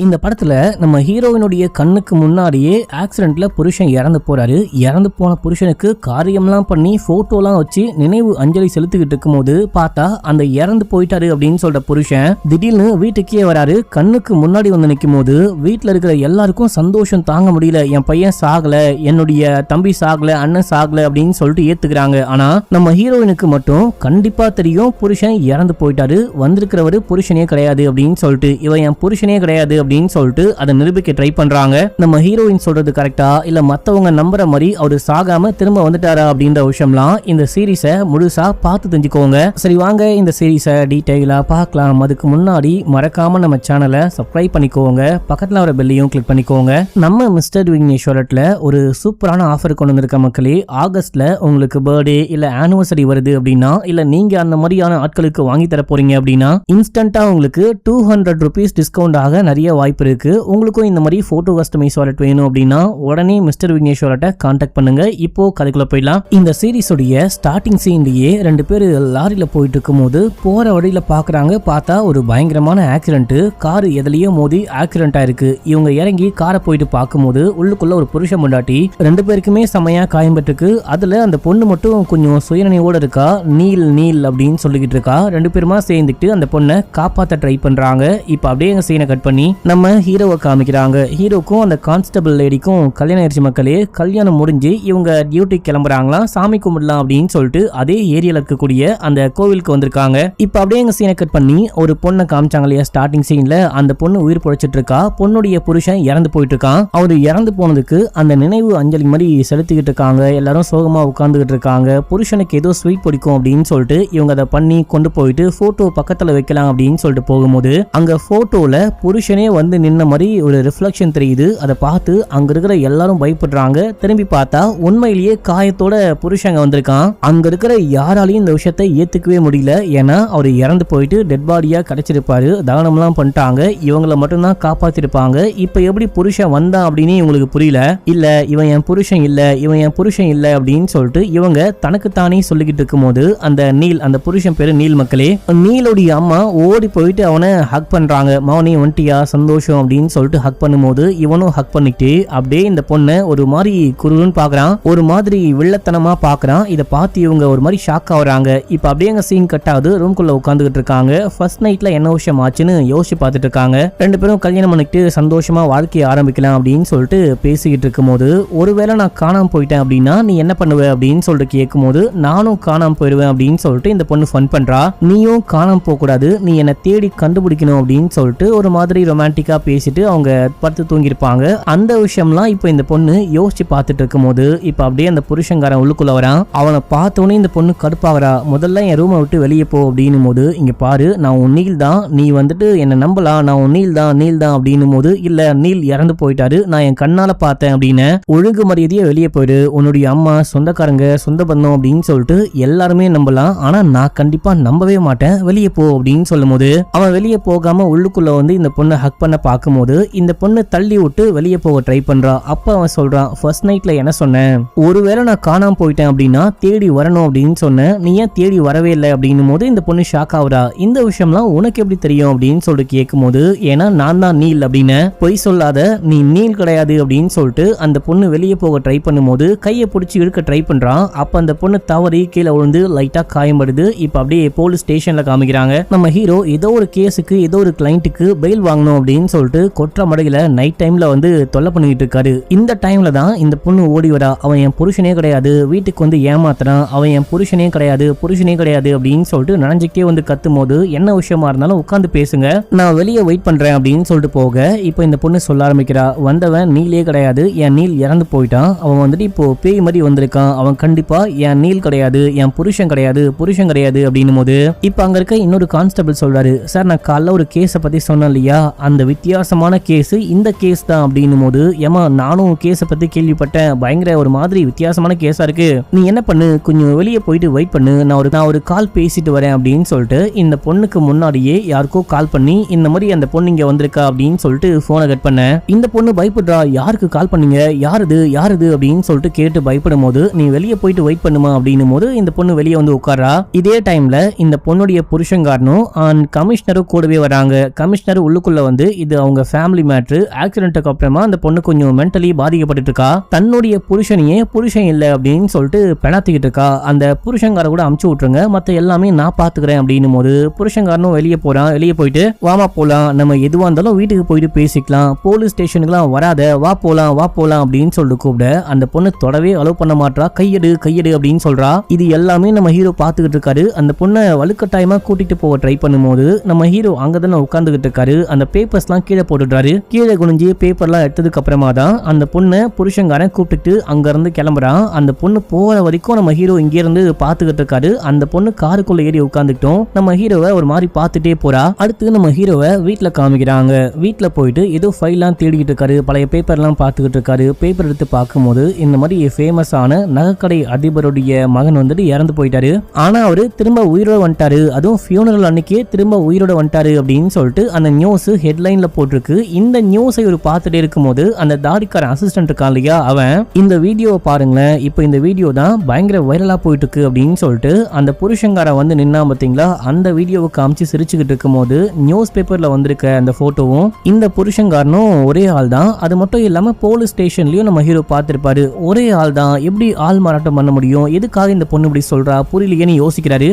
இந்த படத்துல நம்ம ஹீரோயினுடைய கண்ணுக்கு முன்னாடியே ஆக்சிடென்ட்ல புருஷன் இறந்து போறாரு. இறந்து போன புருஷனுக்கு காரியம்லாம் பண்ணி போட்டோலாம் வச்சு நினைவு அஞ்சலி செலுத்திக்கிட்டு இருக்கும் போது பார்த்தா அந்த இறந்து போயிட்டாரு அப்படின்னு சொல்ற புருஷன் திடீர்னு வீட்டுக்கே வராரு. கண்ணுக்கு முன்னாடி வந்து நிற்கும் போது வீட்டுல இருக்கிற எல்லாருக்கும் சந்தோஷம் தாங்க முடியல. என் பையன் சாகல, என்னுடைய தம்பி சாகல, அண்ணன் சாகல அப்படின்னு சொல்லிட்டு ஏத்துக்கிறாங்க. ஆனா நம்ம ஹீரோயினுக்கு மட்டும் கண்டிப்பா தெரியும் புருஷன் இறந்து போயிட்டாரு, வந்திருக்கிறவரு புருஷனே கிடையாது அப்படின்னு சொல்லிட்டு. இவன் என் புருஷனே கிடையாது அப்படின்னு சொல்லிட்டு அதை நிரூபிக்க ட்ரை பண்றாங்க. நம்ம ஹீரோயின் சொல்றது கரெக்டா இல்ல மத்தவங்க நம்புற மாதிரி அவரு சாகாம திரும்ப வந்துட்டாரா அப்படின்ற விஷயம்லாம் இந்த சீரிஸை முழுசா பார்த்து தெரிஞ்சுக்கோங்க. சரி வாங்க இந்த சீரிஸை டீடைலா பார்க்கலாம். அதுக்கு முன்னாடி மறக்காம நம்ம சேனலை சப்ஸ்கிரைப் பண்ணிக்கோங்க, பக்கத்துல வர பெல்லையும் கிளிக் பண்ணிக்கோங்க. நம்ம மிஸ்டர் விக்னேஸ்வரட்ல ஒரு சூப்பரான ஆஃபர் கொண்டு வந்திருக்க மக்களே. ஆகஸ்ட்ல உங்களுக்கு பர்த்டே இல்ல ஆனிவர்சரி வருது அப்படின்னா, இல்ல நீங்க அந்த மாதிரியான ஆட்களுக்கு வாங்கி தர போறீங்க அப்படின்னா இன்ஸ்டன்டா உங்களுக்கு 200 ரூபீஸ் டிஸ்கவுண்ட் ஆக நிறைய வாய்ப்பு இருக்கு. உங்களுக்கும் இந்த மாதிரி போட்டோ கஸ்டமைஸ் வாலெட் வேணும் அப்படின்னா உடனே மிஸ்டர் விக்னேஸ்வரட்ட கான்டாக்ட் பண்ணுங்க. இப்போ கதைக்குள்ள போயிடலாம். இந்த சீரிஸ் உடைய ஸ்டார்டிங் சீன்லயே ரெண்டு பேர் லாரியில போயிட்டு இருக்கும் போது போற வழியில பாக்குறாங்க. பார்த்தா ஒரு பயங்கரமான ஆக்சிடென்ட், கார் எதுலயோ மோதி ஆக்சிடென்ட் ஆயிருக்கு. இவங்க இறங்கி காரை போயிட்டு பார்க்கும்போது உள்ளுக்குள்ள ஒரு புருஷன் முண்டாட்டி ரெண்டு பேருக்குமே செமையா காயம்பட்டுருக்கு. அதுல அந்த பொண்ணு மட்டும் கொஞ்சம் சுயநினைவோட இருக்கா. நீல் நீல் அப்படின்னு சொல்லிக்கிட்டு இருக்கா. ரெண்டு பேருமா சேர்ந்துட்டு அந்த பொண்ணை காப்பாத்த ட்ரை பண்றாங்க. இப்ப அப்படியே எங்க சீனை கட் பண்ணி நம்ம ஹீரோவை காமிக்கிறாங்க. ஹீரோக்கும் அந்த கான்ஸ்டபிள் லேடிக்கும் கல்யாணம் ஆயிடுச்சு மக்களே. கல்யாணம் முடிஞ்சு இவங்க டியூட்டி கிளம்புறாங்களா, சாமி கும்பிடலாம் அப்படின்னு சொல்லிட்டு அதே ஏரியால இருக்கக்கூடிய அந்த கோவிலுக்கு வந்திருக்காங்க. இப்ப அப்படியே எங்க சீனை கட் பண்ணி ஒரு பொண்ணை காமிச்சாங்க இல்லையா ஸ்டார்டிங் சீன்ல. அந்த பொண்ணு உயிர் பொழைச்சிட்டு இருக்கா. பொண்ணுடைய புருஷன் இறந்து போயிட்டு இருக்கான். அவரு இறந்து போனதுக்கு அந்த நினைவு அஞ்சலி மாதிரி செலுத்திக்கிட்டு இருக்காங்க. எல்லாரும் சோகமா உட்கார்ந்துகிட்டு இருக்காங்க. புருஷனுக்கு ஏதோ ஸ்வீட் பிடிக்கும் அப்படின்னு சொல்லிட்டு இவங்க அதை பண்ணி கொண்டு போயிட்டு போட்டோ பக்கத்துல வைக்கலாம் அப்படின்னு சொல்லிட்டு போகும்போது அங்க போட்டோல புருஷனே வந்து நின்ன மாதிரி ஒரு ரிஃப்ளெக்ஷன் தெரியுது. அதை பார்த்து அங்க இருக்கிற எல்லாரும் பயப்படுறாங்க. திரும்பி பார்த்தா உண்மையிலேயே காயத்தோட புருஷங்க வந்திருக்கான். அங்க இருக்கிற யாராலையும் இந்த விஷயத்தை ஏத்துக்கவே முடியல. ஏன்னா அவர் இறந்து போயிட்டு டெட் பாடியா கிடைச்சிருப்பாரு. தானம்லாம் பண்ணிட்டாங்க. இவங்களை மட்டும்தான் காப்பாத்திருப்பாங்க. இப்ப எப்படி புருஷன் வந்தான் அப்படின்னு இவங்களுக்கு புரியல. இல்ல இவன் என் புருஷன் இல்ல, இவன் என் புருஷன் இல்ல அப்படின்னு சொல்லிட்டு இவங்க தனக்கு தானே சொல்லிக்கிட்டு இருக்கும் போது அந்த நீல், அந்த புருஷன் பேரு நீல் மக்களே. நீலோடைய அம்மா ஓடி போயிட்டு அவனை ஹக் பண்றாங்க. மௌனி ஒன்ட்டியா சந்தோஷம் அப்படின்னு சொல்லிட்டு ஹக் பண்ணும்போது இவனும் ஹக் பண்ணிட்டு அப்படியே இந்த பொண்ணை ஒரு மாதிரி குருன்னு பாக்குறான், ஒரு மாதிரி வில்லத்தனமா பாக்குறான். இதை பார்த்து இவங்க ஒரு மாதிரி ஷாக் ஆகுறாங்க. இப்ப அப்படியே எங்க சீன் கட் ஆகுது. ரூம்குள்ள உட்காந்துக்கிட்டு இருக்காங்க. ஃபர்ஸ்ட் நைட்ல என்ன விஷயம் ஆச்சுன்னு யோசிச்சு பார்த்துட்டு இருக்காங்க. ரெண்டு பேரும் கல்யாணம் பண்ணிட்டு சந்தோஷமா வாழ்க்கையை ஆரம்பிக்கலாம் அப்படின்னு சொல்லிட்டு பேசிக்கிட்டு இருக்கும் போது, ஒருவேளை நான் காணாம போயிட்டேன் அப்படின்னா நீ என்ன பண்ணுவ அப்படின்னு சொல்லிட்டு கேட்கும் போது நானும் காணாம போயிடுவேன் அப்படின்னு சொல்லிட்டு இந்த பொண்ணு ஃபன் பண்றா. நீயும் காணாம போக கூடாது, நீ என்ன தேடி கண்டுபிடிக்கணும் அப்படின்னு சொல்லிட்டு ஒரு மாதிரி ரொமான்டிக்கா பேசிட்டு அவங்க படுத்து தூங்கிருப்பாங்க. அந்த விஷயம்லாம் இப்ப இந்த பொண்ணு யோசிச்சு பார்த்துட்டு இருக்கும் போது இப்ப அப்படியே அந்த புருஷங்காரன் உள்ளுக்குள்ள வரான். அவனை பார்த்தோன்னே இந்த பொண்ணு கடுப்பாகிறா. முதல்ல என் ரூமை விட்டு வெளியே போ அப்படின்னும் போது, இங்க பாரு நான் உன் நீல் தான், நீ வந்துட்டு என்ன நம்பலாம், நான் உன் நீல் தான் அப்படின்னும் போது, இல்ல நீல் இறந்து போயிட்டாரு, நான் என் கண்ணால பார்த்தேன் அப்படின்னு ஒழுங்கு மரியாதையே வெளியே போயிடு. உன்னுடைய அம்மா, சொந்தக்காரங்க, சொந்த பந்தம் அப்படின்னு சொல்லிட்டு எல்லாருமே நம்பலாம், ஆனா நான் கண்டிப்பா நம்பவே மாட்டேன், வெளியே போ அப்படின்னு சொல்லும் போது அவன் வெளியே போகாம உள்ளுக்குள்ள வந்து இந்த பொண்ணை ஹக் பண்ண பார்க்கும்போது இந்த பொண்ணு தள்ளி விட்டு வெளியே போக ட்ரை பண்றா. அப்ப அவன் சொல்றான், ஃபர்ஸ்ட் நைட்ல என்ன சொன்னேன், ஒருவேளை நான் காணாம போயிட்டேன் அப்படின்னா தேடி வரணும் அப்படின்னு சொன்னேன், நீ ஏன் தேடி வரவே இல்லை அப்படின்னும் போது இந்த பொண்ணு ஷாக் ஆகுறா. இந்த விஷயம்லாம் உனக்கு எப்படி தெரியும் அப்படின்னு சொல்லிட்டு கேட்கும் போது, ஏன்னா நான் தான் நீல் அப்படின்னு, பொய் சொல்லாத, நீ நீல் கிடையாது அப்படின்னு சொல்லிட்டு அந்த பொண்ணு வெளியே போக ட்ரை பண்ணும்போது கையை பிடிச்சி இழுக்க ட்ரை பண்றான். அப்ப அந்த பொண்ணு தவறி கீழே விழுந்து லைட்டா காயம்படுது. இப்ப அப்படியே போலீஸ் ஸ்டேஷன்ல காமிக்கிறாங்க. நம்ம ஹீரோ ஏதோ ஒரு கேஸுக்கு ஏதோ ஒரு கிளைண்ட்டுக்கு பெயில் வாங்கணும் அப்படின்னு சொல்லிட்டு கொற்ற மடையில நைட் டைம்ல வந்து தொல்லை பண்ணிட்டு இருக்காரு. இந்த டைம்ல தான் இந்த பொண்ணு ஓடி வரா. அவன் என் புருஷனே கிடையாது, வீட்டுக்கு வந்து ஏமாத்துறான், அவன் என் புருஷனே கிடையாது அப்படின்னு சொல்லிட்டு நினைஞ்சுக்கிட்டே வந்து கத்தும் போது, என்ன விஷயமா இருந்தாலும் உட்காந்து பேசுங்க, நான் வெளியே வெயிட் பண்றேன் அப்படின்னு சொல்லிட்டு போக இப்போ இந்த பொண்ணு சொல்ல ஆரம்பிக்கிறா, வந்தவன் நீலே கிடையாது, என் நீல் இறந்து போயிட்டான், அவன் வந்துட்டு இப்போ பேய் மாதிரி வந்திருக்கான், அவன் கண்டிப்பா என் நீல் கிடையாது, என் புருஷன் கிடையாது அப்படின்னும் போது இப்ப அங்க இருக்க இன்னொரு கான்ஸ்டபிள் சொல்றாரு, சார் நான் காலைல ஒரு கேஸை பத்தி சொன்னேன் இல்லையா, அந்த வித்தியாசமான கேஸ் இந்த கேஸ் தான் அப்படின்னும் போது, ஏமா நானும் கேஸை பத்தி கேள்விப்பட்டேன், பயங்கர ஒரு மாதிரி வித்தியாசமான கேஸா இருக்கு, நீ என்ன பண்ணு கொஞ்சம் வெளியே போயிட்டு வெயிட் பண்ணு, நான் ஒரு கால் பேசிட்டு வரேன் அப்படின்னு சொல்லிட்டு இந்த பொண்ணுக்கு முன்னாடியே யாருக்கோ கால் பண்ணி இந்த மாதிரி அந்த பொண்ணு இங்க வந்திருக்கா அப்படின்னு சொல்லிட்டு போனை கட் பண்ண. இந்த பொண்ணு பயப்படுறா, யாருக்கு கால் பண்ணீங்க, யாருது அப்படின்னு சொல்லிட்டு கேட்டு பயப்படும் போது, நீ வெளியே போயிட்டு வெயிட் பண்ணுமா அப்படின்னும் போது இந்த பொண்ணு வெளியே வந்து உட்காரா. இதே டைம்ல இந்த பொண்ணுடைய புருஷங்காரனும் கமிஷனரும் கூடவே வராங்க. கமிஷனர் உள்ளுக்குள்ள வந்து இது அவங்க ஃபேமிலி மேட்ரு. ஆக்சிடென்ட்டுக்கு அப்புறமா அந்த பொண்ணு கொஞ்சம் மென்டலி பாதிக்கப்பட்டு இருக்கா. தன்னுடைய புருஷனையே புருஷன் இல்ல அப்படின்னு சொல்லிட்டு பெணாத்திக்கிட்டு இருக்கா. அந்த புருஷங்கார கூட அமுச்சு விட்டுருங்க, மத்த எல்லாமே நான் பாத்துக்கிறேன் அப்படின்னும் போது புருஷங்காரனும் வெளியே போறான். வெளியே போயிட்டு வாமா போலாம், நம்ம எதுவா இருந்தாலும் வீட்டுக்கு போயிட்டு பேசிக்கலாம், போலீஸ் ஸ்டேஷனுக்குலாம் வராத, வா போலாம் வா போலாம் அப்படின்னு சொல்லிட்டு கூப்பிட அந்த பொண்ணு தொடவே அலோவ் பண்ண மாட்டா. கையெடு கையெடு அப்படின்னு சொல்றா. இது எல்லாமே நம்ம ஹீரோ பாத்துக்கிட்டு இருக்காரு. அந்த பொண்ணை வலுக்கட்டாயமா கூட்டிட்டு போக ட்ரை பண்ணும்போது நம்ம ஹீரோ அங்கதானே உட்கார்ந்துகிட்டு இருக்காரு. அந்த பேப்பர்ஸ் எல்லாம் கீழே போட்டுட்டாரு. கீழே குனிஞ்சு பேப்பர்லாம் எடுத்ததுக்கு அப்புறமா தான் அந்த பொண்ணை புருஷங்காரன் கூப்பிட்டு அங்க இருந்து கிளம்புறான். அந்த பொண்ணு போற வரைக்கும் நம்ம ஹீரோ இங்க இருந்து பாத்துக்கிட்டு இருக்காரு. அந்த பொண்ணு காருக்குள்ள ஏறி உட்காந்துக்கிட்டோம். நம்ம ஹீரோவை ஒரு மாதிரி பாத்துட்டே போறா. அடுத்து நம்ம ஹீரோவை வீட்டுல காமிக்கிறாங்க. வீட்டுல போயிட்டு ஏதோ ஃபைல்லாம் தேடிக்கிட்டு இருக்காரு. பழைய பேப்பர்லாம் பாத்துக்கிட்டு இருக்காரு. பேப்பர் எடுத்து பார்க்கும்போது இந்த மாதிரி ஃபேமஸான நகைக்கடை அதிபருடைய மகன் வந்துட்டு இறந்து போயிட்டாரு. ஆனா அவரு திரும்ப உயிரோட வந்துட்டாரு, அதுவும் ஃபியூனரல் அன்னைக்கே திரும்ப உயிரோட வந்துட்டாரு அப்படின்னு சொல்லிட்டு அந்த நியூஸ் ஹெட்லைன்ல போட்டிருக்கு. இந்த நியூஸை ஒரு பார்த்துட்டே இருக்கும்போது அந்த தாடிக்கார அசிஸ்டன்ட் இருக்கான் இல்லையா, அவன் இந்த வீடியோவை பாருங்களேன், இப்போ இந்த வீடியோ தான் பயங்கர வைரலா போயிட்டு இருக்கு அப்படின்னு சொல்லிட்டு அந்த புருஷங்கார வந்து நின்னா பாத்தீங்களா, அந்த வீடியோவை காமிச்சு சிரிச்சுக்கிட்டு இருக்கும்போது நியூஸ் பேப்பர்ல வந்திருக்க அந்த போட்டோவும் இந்த புருஷங்காரனும் ஒரே ஆள் தான். அது மட்டும் இல்லாம போலீஸ் ஸ்டேஷன்லயும் நம்ம ஹீரோ பார்த்திருப்பாரு. ஒரே ஆள் தான், எப்படி ஆள் மாறாட்டம் பண்ண முடியும், எதுக்காக இந்த பொண்ணு இப்படி சொல்றா புரியலையேன்னு யோசிக்கிறாரு.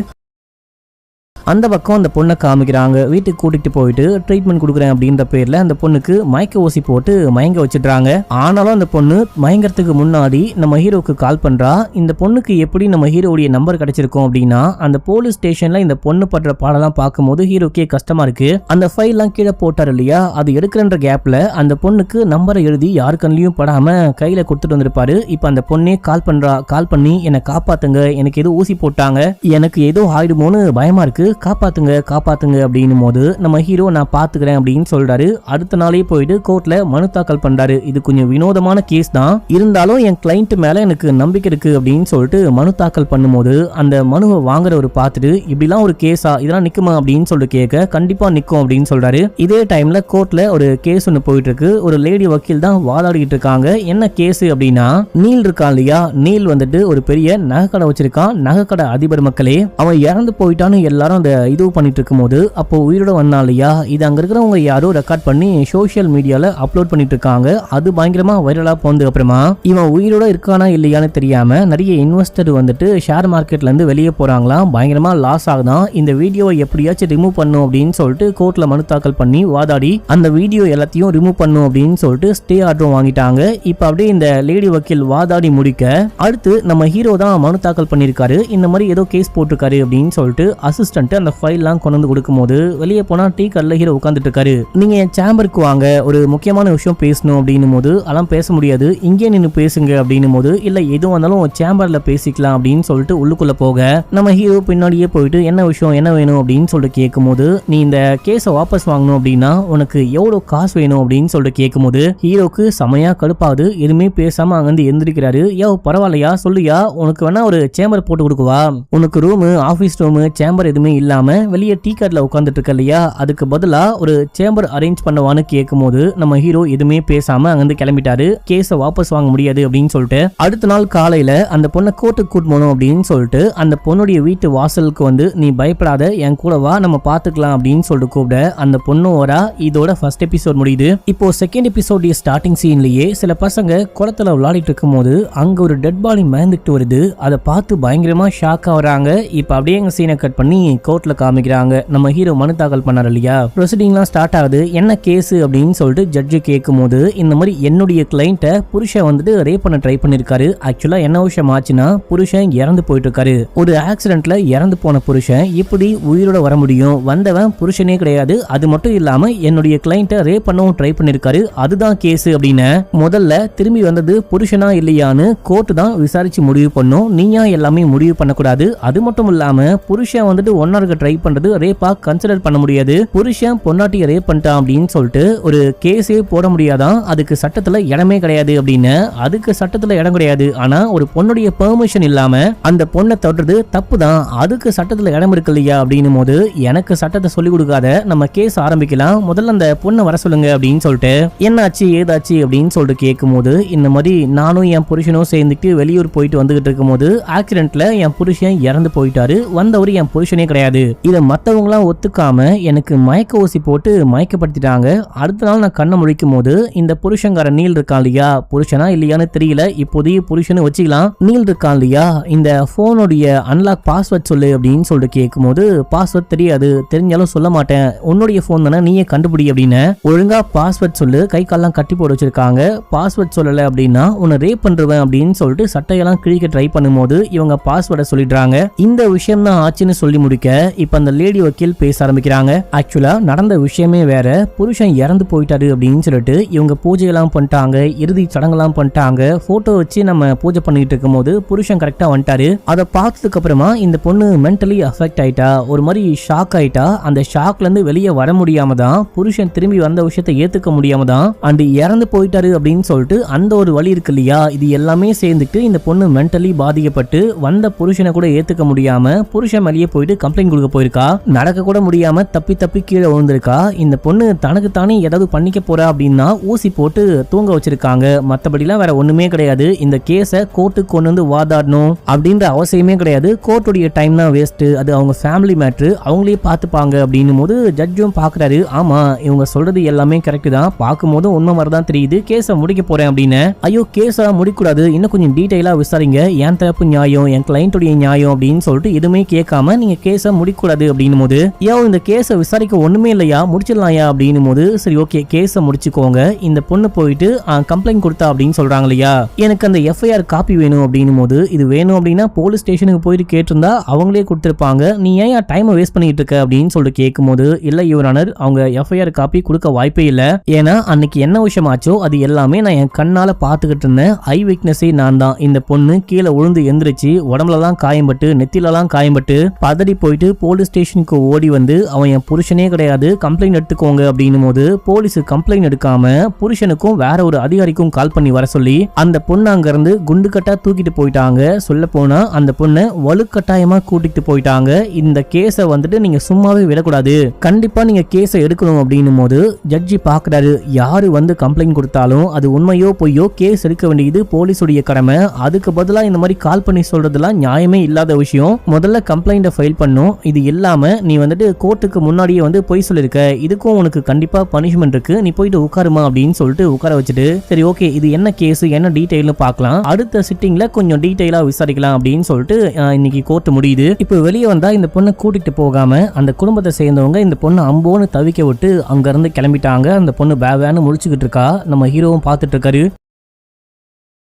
அந்த பக்கம் அந்த பொண்ணை காமிக்கிறாங்க. வீட்டுக்கு கூட்டிட்டு போயிட்டு ட்ரீட்மெண்ட் கொடுக்குறேன் அப்படின்ற பேர்ல அந்த பொண்ணுக்கு மயக்க ஊசி போட்டு மயங்க வச்சிடுறாங்க. ஆனாலும் அந்த பொண்ணு மயங்கறதுக்கு முன்னாடி நம்ம ஹீரோக்கு கால் பண்றா. இந்த பொண்ணுக்கு எப்படி நம்ம ஹீரோடைய நம்பர் கிடைச்சிருக்கும் அப்படின்னா, அந்த போலீஸ் ஸ்டேஷன்ல இந்த பொண்ணு படுற பாடலாம் பார்க்கும்போது ஹீரோக்கே கஷ்டமா இருக்கு. அந்த ஃபைல்லாம் கீழே போட்டார் இல்லையா, அது எடுக்கிறன்ற கேப்ல அந்த பொண்ணுக்கு நம்பரை எழுதி யாரு கண்ணிலையும் படாம கையில கொடுத்துட்டு வந்திருப்பாரு. இப்ப அந்த பொண்ணே கால் பண்றா. கால் பண்ணி என்னை காப்பாத்துங்க, எனக்கு ஏதோ ஊசி போட்டாங்க, எனக்கு ஏதோ ஆயிடுமோன்னு பயமா இருக்கு, காப்பாத்துங்க காப்பாத்துங்க அப்படின்னும் போது நம்ம ஹீரோ நான் பாத்துக்கிறேன் அப்படின்னு சொல்றாரு. அடுத்த நாளே போயிட்டு கோர்ட்ல மனு தாக்கல் பண்றாரு. இது கொஞ்சம் வினோதமான கேஸ் தான், இருந்தாலும் என் கிளைண்ட் மேல எனக்கு நம்பிக்கை இருக்கு அப்படின்னு சொல்லிட்டு மனு தாக்கல் பண்ணும்போது அந்த மனுவை வாங்குறவர் பார்த்துட்டு இப்படிலாம் ஒரு கேஸா, இதெல்லாம் நிக்குமா அப்படின்னு சொல்லிட்டு கேட்க கண்டிப்பா நிக்கும் அப்படின்னு சொல்றாரு. இதே டைம்ல கோர்ட்ல ஒரு கேஸ் ஒன்னு போயிட்டு இருக்கு. ஒரு லேடி வக்கீல் தான் வாதாடிட்டு இருக்காங்க. என்ன கேஸ் அப்படின்னா, நீல் இருக்கான் இல்லையா, நீல் வந்துட்டு ஒரு பெரிய நகைக்கடை வச்சிருக்கான். நகைக்கடை அதிபர் மக்களே, அவன் இறந்து போயிட்டான்னு எல்லாரும் இது பண்ணிட்டு இருக்கும்போது அப்போ உயிரோட வந்தான் இல்லையா, இது அங்க இருக்கிறவங்க யாரோ ரெக்கார்ட் பண்ணி சோசியல் மீடியால அப்லோட் பண்ணிட்டு இருக்காங்க. அது பயங்கரமா வைரலா போனதுக்கு அப்புறமா இவன் உயிரோட இருக்கானா இல்லையான்னு தெரியாம நிறைய இன்வெஸ்டர் வந்துட்டு ஷேர் மார்க்கெட்ல இருந்து வெளியே போறாங்களாம். பயங்கரமா லாஸ் ஆகுதான். இந்த வீடியோவை எப்படியாச்சும் ரிமூவ் பண்ணும் அப்படின்னு சொல்லிட்டு கோர்ட்ல மனு தாக்கல் பண்ணி வாதாடி அந்த வீடியோ எல்லாத்தையும் ரிமூவ் பண்ணும் அப்படின்னு சொல்லிட்டு ஸ்டே ஆர்டரும் வாங்கிட்டாங்க. இப்ப அப்படியே இந்த லேடி வக்கீல் வாதாடி முடிக்க அடுத்து நம்ம ஹீரோ தான் மனு தாக்கல் பண்ணிருக்காரு. இந்த மாதிரி ஏதோ கேஸ் போட்டிருக்காரு அப்படின்னு சொல்லிட்டு அசிஸ்டன்ட் அந்த ஃபைல்லாம் கொண்டு வந்து கொடுக்கும்போது வெளியே போனா டீ கடையில் ஹீரோ உட்காந்துட்டு இருக்காரு. நீங்க என் சேம்பருக்கு வாங்க, ஒரு முக்கியமான விஷயம் பேசணும் அப்படின்னும் போது அதெல்லாம் பேச முடியாது, இங்கே நின்று பேசுங்க அப்படின்னும் போது இல்ல எதுவும் வந்தாலும் சேம்பர்ல பேசிக்கலாம் அப்படின்னு சொல்லிட்டு உள்ளுக்குள்ள போக நம்ம ஹீரோ பின்னாடியே போயிட்டு என்ன விஷயம் என்ன வேணும் அப்படின்னு சொல்லிட்டு கேட்கும்போது, நீ இந்த கேஸை வாபஸ் வாங்கணும் அப்படின்னா உனக்கு எவ்வளவு காசு வேணும் அப்படின்னு சொல்லிட்டு கேட்கும்போது ஹீரோக்கு செமையா கடுப்பாகுது. எதுவுமே பேசாம அங்கிருந்து எந்திரிக்கிறாரு. யோ பரவாயில்லையா சொல்லுயா, உனக்கு வேணா ஒரு சேம்பர் போட்டு கொடுக்குவா, உனக்கு ரூமு ஆபீஸ் ரூமு சேம்பர் எதுவுமே இல்லாம வெளியே டீ கார்ட்ல உட்காந்துட்டு இருக்க இல்லையா, அதுக்கு பதிலா ஒரு சேம்பர் அரேஞ்ச் பண்ணுவான்னு கேட்கும்போது நம்ம ஹீரோ எதுவுமே பேசாம அங்கிருந்து கிளம்பிட்டாரு. கேஸை வாபஸ் வாங்க முடியாது அப்படின்னு சொல்லிட்டு அடுத்த நாள் காலையில அந்த பொண்ணை கோர்ட்டுக்கு கூட்டு போகணும் அப்படின்னு சொல்லிட்டு அந்த பொண்ணுடைய வீட்டு வாசலுக்கு வந்து நீ பயப்படாத என் கூட வா நம்ம பாத்துக்கலாம் அப்படின்னு சொல்லிட்டு கூப்பிட அந்த பொண்ணு வரா. இதோட ஃபர்ஸ்ட் எபிசோட் முடியுது. இப்போ செகண்ட் எபிசோட் ஸ்டார்டிங் சீன்லயே சில பசங்க குளத்துல விளையாடிட்டு இருக்கும் போது அங்க ஒரு டெட் பாடி மயந்துட்டு வருது. அதை பார்த்து பயங்கரமா ஷாக் ஆகுறாங்க. இப்ப அப்படியே எங்க சீனை கட் பண்ணி கோர்ட்ல காமிக்கிறாங்க. நம்ம ஹீரோ மனு தாக்கல் பண்ணார் இல்லையா, ப்ரொசீடிங்லாம் ஸ்டார்ட் ஆகுது. என்ன கேஸ் அப்படின்னு சொல்லிட்டு ஜட்ஜு கேட்கும் போது இந்த மாதிரி என்னுடைய கிளைண்ட்டை புருஷன் வந்துட்டு ரேப் பண்ண ட்ரை பண்ணிருக்காரு. ஆக்சுவலா என்ன விஷயம் ஆச்சுன்னா புருஷன் இறந்து போயிட்டு இருக்காரு. ஒரு ஆக்சிடென்ட்ல இறந்து போன புருஷன் இப்படி உயிரோட வர முடியும், வந்தவன் புருஷனே கிடையாது, அது மட்டும் இல்லாம என்னுடைய கிளைண்ட்டை ரேப் பண்ணவும் ட்ரை பண்ணிருக்காரு, அதுதான் கேஸ் அப்படின்னு முதல்ல திரும்பி வந்தது புருஷனா இல்லையான்னு கோர்ட் தான் விசாரிச்சு முடிவு பண்ணும். நீயா எல்லாமே முடிவு பண்ணக்கூடாது. அது மட்டும் இல்லாம புருஷன் வந்துட்டு ஒன்னா இருக்க ட்ரை பண்றது ரேப்பா கன்சிடர் பண்ண முடியாது. புருஷன் பொண்டாட்டியை ரேப் பண்ணிட்டான் அப்படின்னு சொல்லிட்டு ஒரு கேஸே போட முடியாதான், அதுக்கு சட்டத்துல இடமே கிடையாது அப்படின்னு. அதுக்கு சட்டத்துல இடம் கிடையாது, ஆனா ஒரு பொண்ணுடைய பெர்மிஷன் இல்லாம அந்த பொண்ணை தொடுறது தப்பு தான், அதுக்கு சட்டத்துல இடம் இருக்கு இல்லையா அப்படின்னும் போது எனக்கு சட்டத்தை சொல்லி கொடுக்காத, நம்ம கேஸ் ஆரம்பிக்கலாம், முதல்ல அந்த பொண்ணை வர சொல்லுங்க அப்படின்னு சொல்லிட்டு என்னாச்சு ஏதாச்சு அப்படின்னு சொல்லிட்டு கேட்கும் போது இந்த மாதிரி நானும் என் புருஷனும் சேர்ந்துட்டு வெளியூர் போயிட்டு வந்துகிட்டு இருக்கும் போது ஆக்சிடென்ட்ல என் புருஷன் இறந்து போயிட்டாரு, வந்தவர் என் புருஷனே கிடையாது, கிடையாது. இதை மத்தவங்களாம் ஒத்துக்காம எனக்கு மயக்க ஊசி போட்டு மயக்கப்படுத்திட்டாங்க. அடுத்த நாள் நான் கண்ணை முழிக்கும் போது இந்த புருஷங்கார நீல் இருக்கான் இல்லையா, புருஷனா இல்லையான்னு தெரியல, இப்போதைய புருஷனு வச்சுக்கலாம், நீல் இருக்கான் இல்லையா, இந்த போனுடைய அன்லாக் பாஸ்வேர்ட் சொல்லு அப்படின்னு சொல்லிட்டு கேட்கும் போது பாஸ்வேர்ட் தெரியாது, தெரிஞ்சாலும் சொல்ல மாட்டேன், உன்னுடைய போன் தானே நீயே கண்டுபிடி அப்படின்னு ஒழுங்கா பாஸ்வேர்ட் சொல்லு, கை கால்லாம் கட்டி போட்டு வச்சிருக்காங்க. பாஸ்வேர்ட் சொல்லல அப்படின்னா உன்னை ரேப் பண்றேன் அப்படின்னு சொல்லிட்டு சட்டையெல்லாம் கிழிக்க ட்ரை பண்ணும்போது இவங்க பாஸ்வேர்டை சொல்லிடுறாங்க. இந்த விஷயம் தான் ஆச்சுன்னு சொல்லி முடிக்க இப்ப அந்த லேடி வக்கீல் பேச ஆரம்பிக்கிறாங்க. ஆக்சுவலா நடந்த விஷயமே வேற, புருஷன் இறந்து போயிட்டாரு அப்படின்னு சொல்லிட்டு இவங்க பூஜையெல்லாம் பண்ணிட்டாங்க, இறுதி சடங்கெல்லாம் பண்ணிட்டாங்க, போட்டோ வச்சு நம்ம பூஜை பண்ணிட்டு இருக்கும் போது புருஷன் கரெக்டா வந்துட்டாரு. அதை பார்த்ததுக்கு அப்புறமா இந்த பொண்ணு மென்டலி அஃபெக்ட் ஆயிட்டா, ஒரு மாதிரி ஷாக் ஆயிட்டா. அந்த ஷாக்ல இருந்து வெளியே வர முடியாம தான், புருஷன் திரும்பி வந்த விஷயத்தை ஏத்துக்க முடியாம தான் அண்ட் இறந்து போயிட்டாரு அப்படின்னு சொல்லிட்டு அந்த ஒரு வழி இருக்கு இல்லையா, இது எல்லாமே சேர்ந்துட்டு இந்த பொண்ணு மென்டலி பாதிக்கப்பட்டு வந்த புருஷனை கூட ஏத்துக்க முடியாம புருஷன் மேலேயே போயிட்டு கம்ப்ளைண்ட் கொடுக்க போயிருக்கா. நடக்க கூட முடியாம தப்பி தப்பி கீழே விழுந்திருக்கா. இந்த பொண்ணு தனக்கு தானே ஏதாவது பண்ணிக்க போறா அப்படின்னா ஊசி போட்டு தூங்க வச்சிருக்காங்க. மத்தபடிலாம் வேற ஒண்ணுமே கிடையாது. இந்த கேஸை கோர்ட்டுக்கு கொண்டு வந்து வாதாடணும் அப்படின்ற அவசியமே கிடையாது. கோர்ட்டுடைய டைம் தான் வேஸ்ட், அது அவங்க ஃபேமிலி மேட்ரு, அவங்களே பார்த்துப்பாங்க அப்படின்னும் போது ஜட்ஜும் பாக்குறாரு. ஆமா இவங்க சொல்றது எல்லாமே கரெக்ட் தான், பார்க்கும்போது உண்மை மாதிரி தான் தெரியுது, கேஸை முடிக்க போறேன் அப்படின்னு. ஐயோ கேஸா முடிக்கூடாது, இன்னும் கொஞ்சம் டீடைலா விசாரிங்க, என் தரப்பு நியாயம், என் கிளைண்ட்டுடைய நியாயம் அப்படின்னு சொல்லிட்டு எதுவுமே கேட்காம நீங்க கேஸை முடிக்கூடாது அப்படின்னும் போது, இந்த கேஸை விசாரிக்க ஒண்ணுமே இல்லையா, முடிச்சிடலாம்யா அப்படின்னும் போது, சரி ஓகே கேஸை முடிச்சுக்கோங்க, இந்த பொண்ணு போயிட்டு கம்ப்ளைண்ட் கொடுத்தா அப்படின்னு சொல்றாங்க இல்லையா, எனக்கு அந்த எஃப்ஐஆர் காப்பி வேணும் அப்படின்னும் போது, இது வேணும் அப்படின்னா போலீஸ் ஸ்டேஷனுக்கு போயிட்டு கேட்டிருந்தா அவங்களே கொடுத்திருப்பாங்க, நீ ஏன் டைமை வேஸ்ட் பண்ணிட்டு இருக்க அப்படின்னு சொல்லிட்டு கேட்கும் போது, இல்ல யுவர் ஆனர் அவங்க எஃப்ஐஆர் காப்பி கொடுக்க வாய்ப்பே இல்ல, ஏன்னா அன்னைக்கு என்ன விஷயம் ஆச்சோ அது எல்லாமே நான் என் கண்ணால பாத்துக்கிட்டு இருந்தேன், ஐ விட்னஸே நான் தான். இந்த பொண்ணு கீழே விழுந்து எந்திரிச்சு உடம்புலலாம் காயம்பட்டு நெத்திலலாம் காயம்பட்டு பதறி போயிட்டு போலீஸ் ஸ்டேஷனுக்கு ஓடி வந்து அவன் என் புருஷனே கிடையாது கம்ப்ளைண்ட் எடுத்துக்கோங்க அப்படின்னும் போது போலீஸ் கம்ப்ளைண்ட் எடுக்காம புருஷனுக்கும் வேற ஒரு அதிகாரிக்கும் கால் பண்ணி வர சொல்லி அந்த பொண்ணு அங்க இருந்து குண்டு கட்டா தூக்கிட்டு போயிட்டாங்க. சொல்ல போனா அந்த பொண்ணை வலுக்கட்டாயமா கூட்டிட்டு போயிட்டாங்க. இந்த கேஸை வந்துட்டு நீங்க சும்மாவே விடக்கூடாது, கண்டிப்பா நீங்க கேஸை எடுக்கணும் அப்படின்னும் போது ஜட்ஜி பாக்குறாரு, யாரு வந்து கம்ப்ளைண்ட் கொடுத்தாலும் அது உண்மையோ பொய்யோ கேஸ் எடுக்க வேண்டியது போலீஸுடைய கடமை, அதுக்கு பதிலா இந்த மாதிரி கால் பண்ணி சொல்றதுலாம் நியாயமே இல்லாத விஷயம், முதல்ல கம்ப்ளைண்ட ஃபைல் பண்ணும், இது இல்லாம நீ வந்துட்டு கோர்ட்டுக்கு முன்னாடியே வந்து பொய் சொல்லிருக்க, இதுக்கும் உனக்கு கண்டிப்பா பனிஷ்மெண்ட் இருக்கு, நீ போயிட்டு உட்காருமா அப்படின்னு சொல்லிட்டு உட்கார வச்சுட்டு, சரி ஓகே இது என்ன கேஸ் என்ன டீடைல்னு பார்க்கலாம், அடுத்த சிட்டிங்ல கொஞ்சம் டீடைலா விசாரிக்கலாம் அப்படின்னு சொல்லிட்டு இன்னைக்கு கோர்ட் முடியுது. இப்போ வெளியே வந்தா இந்த பொண்ணை கூட்டிட்டு போகாம அந்த குடும்பத்தை சேர்ந்தவங்க இந்த பொண்ணு அம்போன்னு தவிக்க விட்டு அங்க இருந்து கிளம்பிட்டாங்க. அந்த பொண்ணு பேவேன்னு முழிச்சுக்கிட்டு இருக்கா, நம்ம ஹீரோவும் பார்த்துட்டு இருக்காரு.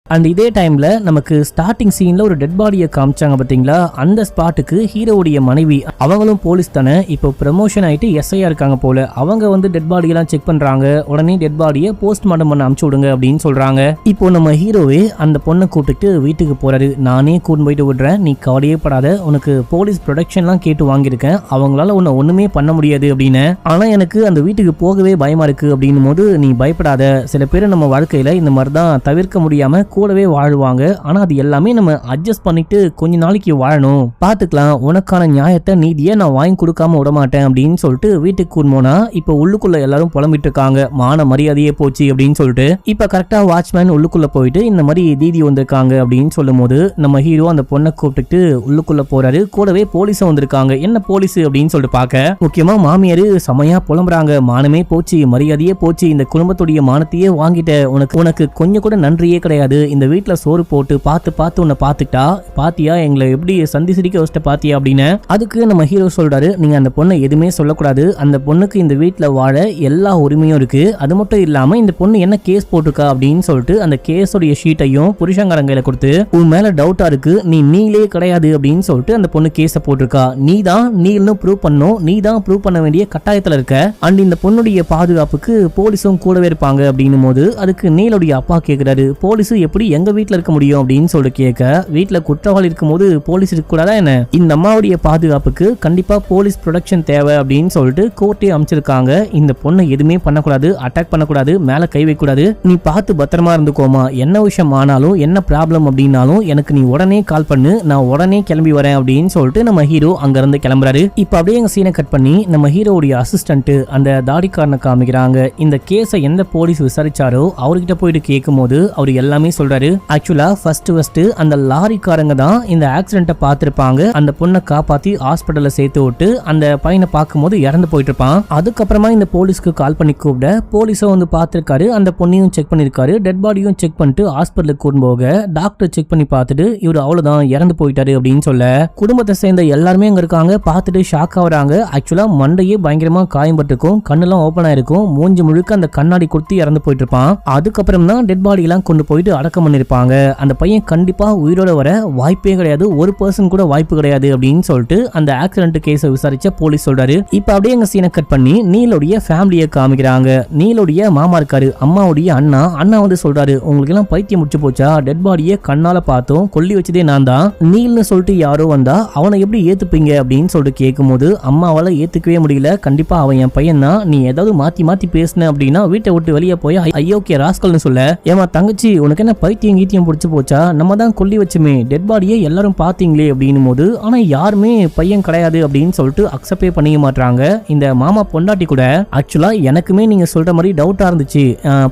அண்ட் இதே டைம்ல நமக்கு ஸ்டார்டிங் சீன்ல ஒரு டெட் பாடியை காமிச்சாங்க பாத்தீங்களா, அந்த ஸ்பாட்டுக்கு ஹீரோவுடைய மனைவி, அவங்களும் போலீஸ் தானே, இப்போ ப்ரமோஷன் ஆயிட்டு எஸ்ஐயா இருக்காங்க போல, அவங்க வந்து டெட் பாடி எல்லாம் செக் பண்றாங்க, உடனே டெட் பாடியை போஸ்ட்மார்ட்டம் பண்ண அனுப்பிச்சு விடுங்க அப்படின்னு சொல்றாங்க. இப்போ நம்ம ஹீரோவே அந்த பொண்ணை கூப்பிட்டு வீட்டுக்கு போறாரு, நானே கூட்டு போயிட்டு விடுறேன், நீ கவலையே படாத, உனக்கு போலீஸ் ப்ரொடெக்ஷன்லாம் கேட்டு வாங்கியிருக்கேன், அவங்களால உன்னை ஒண்ணுமே பண்ண முடியாது அப்படின்னு, ஆனா எனக்கு அந்த வீட்டுக்கு போகவே பயமா இருக்கு அப்படின்னும் போது, நீ பயப்படாத, சில பேர் நம்ம வாழ்க்கையில இந்த மாதிரிதான் தவிர்க்க முடியாம கூடவே வாழ்வாங்க, ஆனா அது எல்லாமே நம்ம அட்ஜஸ்ட் பண்ணிட்டு கொஞ்ச நாளைக்கு வாழணும், பாத்துக்கலாம், உனக்கான நியாயத்தை நீதியை நான் வாங்கி கொடுக்காம விட மாட்டேன் அப்படின்னு சொல்லிட்டு வீட்டுக்கு கூடமோனா இப்ப உள்ளுக்குள்ள எல்லாரும் புலம்பிட்டு இருக்காங்க, மான மரியாதையே போச்சு அப்படின்னு சொல்லிட்டு. இப்ப கரெக்டா வாட்ச்மேன் உள்ளுக்குள்ள போயிட்டு இந்த மாதிரி தீதி வந்திருக்காங்க அப்படின்னு சொல்லும் போது நம்ம ஹீரோ அந்த பொண்ணை கூப்பிட்டு உள்ளுக்குள்ள போறாரு, கூடவே போலீஸும் வந்திருக்காங்க. என்ன போலீஸ் அப்படின்னு சொல்லிட்டு பாக்க முக்கியமா மாமியாரு செமையா புலம்புறாங்க, மானமே போச்சு மரியாதையே போச்சு, இந்த குடும்பத்துடைய மானத்தையே வாங்கிட்ட, உனக்கு கொஞ்சம் கூட நன்றியே கிடையாது, இந்த வீட்டுல சோறு போட்டு பார்த்து உன்னை பார்த்துட்டா பாத்தியா, எங்களை எப்படி சந்தி சிரிக்க வச்சுட்ட பாத்தியா அப்படின்னு. அதுக்கு நம்ம ஹீரோ சொல்றாரு, நீங்க அந்த பொண்ணை எதுவுமே சொல்லக்கூடாது, அந்த பொண்ணுக்கு இந்த வீட்டுல வாழ எல்லா உரிமையும் இருக்கு, அது மட்டும் இல்லாம இந்த பொண்ணு என்ன கேஸ் போட்டிருக்கா அப்படின்னு சொல்லிட்டு அந்த கேஸோடைய ஷீட்டையும் புருஷங்காரங்கையில கொடுத்து, உன் மேல டவுட்டா இருக்கு, நீ நீலே கிடையாது அப்படின்னு சொல்லிட்டு அந்த பொண்ணு கேஸ போட்டிருக்கா, நீ தான் நீல்னு ப்ரூவ் பண்ணும், நீ தான் ப்ரூவ் பண்ண வேண்டிய கட்டாயத்துல இருக்க, அண்ட் இந்த பொண்ணுடைய பாதுகாப்புக்கு போலீஸும் கூடவே இருப்பாங்க அப்படின்னும் போது அதுக்கு நீலுடைய அப்பா கேக்குறாரு, போலீஸ் எப்படி எங்க வீட்டுல இருக்க முடியும் அப்படின்னு சொல்லி கேட்க, வீட்டுல குற்றவாளி இருக்கும் போது போலீஸ் இருக்க கூடாதா என்ன, இந்த அம்மாவுடைய பாதுகாப்புக்கு கண்டிப்பா போலீஸ் ப்ரொடெக்ஷன் தேவை அப்படின்னு சொல்லிட்டு கோர்ட்டே அமைச்சிருக்காங்க, இந்த பொண்ணை எதுவுமே பண்ணக்கூடாது, அட்டாக் பண்ணக்கூடாது, மேல கை வைக்கூடாது, நீ பார்த்து பத்திரமா இருந்துக்கோமா, என்ன விஷயம் ஆனாலும் என்ன ப்ராப்ளம் அப்படின்னாலும் எனக்கு நீ உடனே கால் பண்ணு, நான் உடனே கிளம்பி வரேன் அப்படின்னு சொல்லிட்டு நம்ம ஹீரோ அங்க இருந்து கிளம்புறாரு. இப்ப அப்படியே எங்க சீனை கட் பண்ணி நம்ம ஹீரோவுடைய அசிஸ்டன்ட் அந்த தாடிக்காரனை காமிக்கிறாங்க. இந்த கேஸை எந்த போலீஸ் விசாரிச்சாரோ அவர்கிட்ட போயிட்டு கேட்கும் போது அவர் எல்லாமே சொல்றாரு. ஆக்சுவலா ஃபர்ஸ்ட் அந்த லாரிக்காரங்க தான் இந்த ஆக்சிடென்ட்டை பார்த்திருப்பாங்க. அந்த பொண்ணை காப்பாத்தி ஹாஸ்பிட்டல்ல சேர்த்து விட்டு அந்த பையனை பார்க்கும்போது இறந்து போயிட்டு இருப்பான். அதுக்கப்புறமா இந்த போலீஸ்க்கு கால் பண்ணி கூப்பிட போலீஸும் வந்து பார்த்திருக்காரு. அந்த பொண்ணையும் செக் பண்ணிருக்காரு. டெட் பாடியும் செக் பண்ணிட்டு ஹாஸ்பிட்டலுக்கு கூட்டு போக டாக்டர் செக் பண்ணி பார்த்துட்டு இவர் அவ்வளவுதான் இறந்து போயிட்டாரு அப்படின்னு சொல்ல குடும்பத்தை சேர்ந்த எல்லாருமே அங்க இருக்காங்க. பார்த்துட்டு ஷாக் ஆகுறாங்க. ஆக்சுவலா மண்டையே பயங்கரமா காயம்பட்டிருக்கும். கண்ணெல்லாம் ஓப்பன் ஆயிருக்கும். மூஞ்சி முழுக்க அந்த கண்ணாடி கொடுத்து இறந்து போயிட்டு இருப்பான். அதுக்கப்புறம் தான் டெட் பாடி எல்லாம் கொண்டு போயிட்டு அடக்கம் பண்ணிருப்பாங்க. அந்த பையன் கண்டிப்பா உயிரோட வர வாய்ப்பே கிடையாது, ஒரு பர்சன் கூட வாய்ப்பு கிடையாது அப்படின்னு சொல்லிட்டு அந்த ஆக்சிடென்ட் கேஸை விசாரிச்ச போலீஸ் சொல்றாரு. இப்ப அப்படியே எங்க சீனை கட் பண்ணி நீலோடைய ஃபேமிலியை காமிக்கிறாங்க. நீலோடைய மாமா இருக்காரு, அம்மாவுடைய அண்ணா வந்து சொல்றாரு, உங்களுக்கு எல்லாம் பைத்தியம் முடிச்சு போச்சா, டெட் பாடியை கண்ணால பார்த்தோம், கொல்லி வச்சதே நான் தான், நீல்னு சொல்லிட்டு யாரோ வந்தா அவனை எப்படி ஏத்துப்பீங்க அப்படின்னு சொல்லிட்டு கேட்கும் போது அம்மாவால ஏத்துக்கவே முடியல. கண்டிப்பா அவன் என் பையன் தான், நீ ஏதாவது மாத்தி பேசின அப்படின்னா வீட்டை விட்டு வெளியே போய் ஐயோக்கே ராஸ்கல்னு சொல்ல, ஏமா தங்கச்சி உனக்கு என்ன பைத்தியம் கீத்தியம் பிடிச்சு போச்சா, நம்ம தான் கொல்லி வச்சுமே, டெட் பாடியை எல்லாரும் பாத்தீங்களே அப்படின்னும் போது ஆனா யாருமே பையன் கிடையாது அப்படின்னு சொல்லிட்டு அக்செப்டே பண்ணிக்க மாட்டாங்க. இந்த மாமா பொண்டாட்டி கூட ஆக்சுவலா எனக்குமே நீங்க சொல்ற மாதிரி டவுட்டா இருந்துச்சு,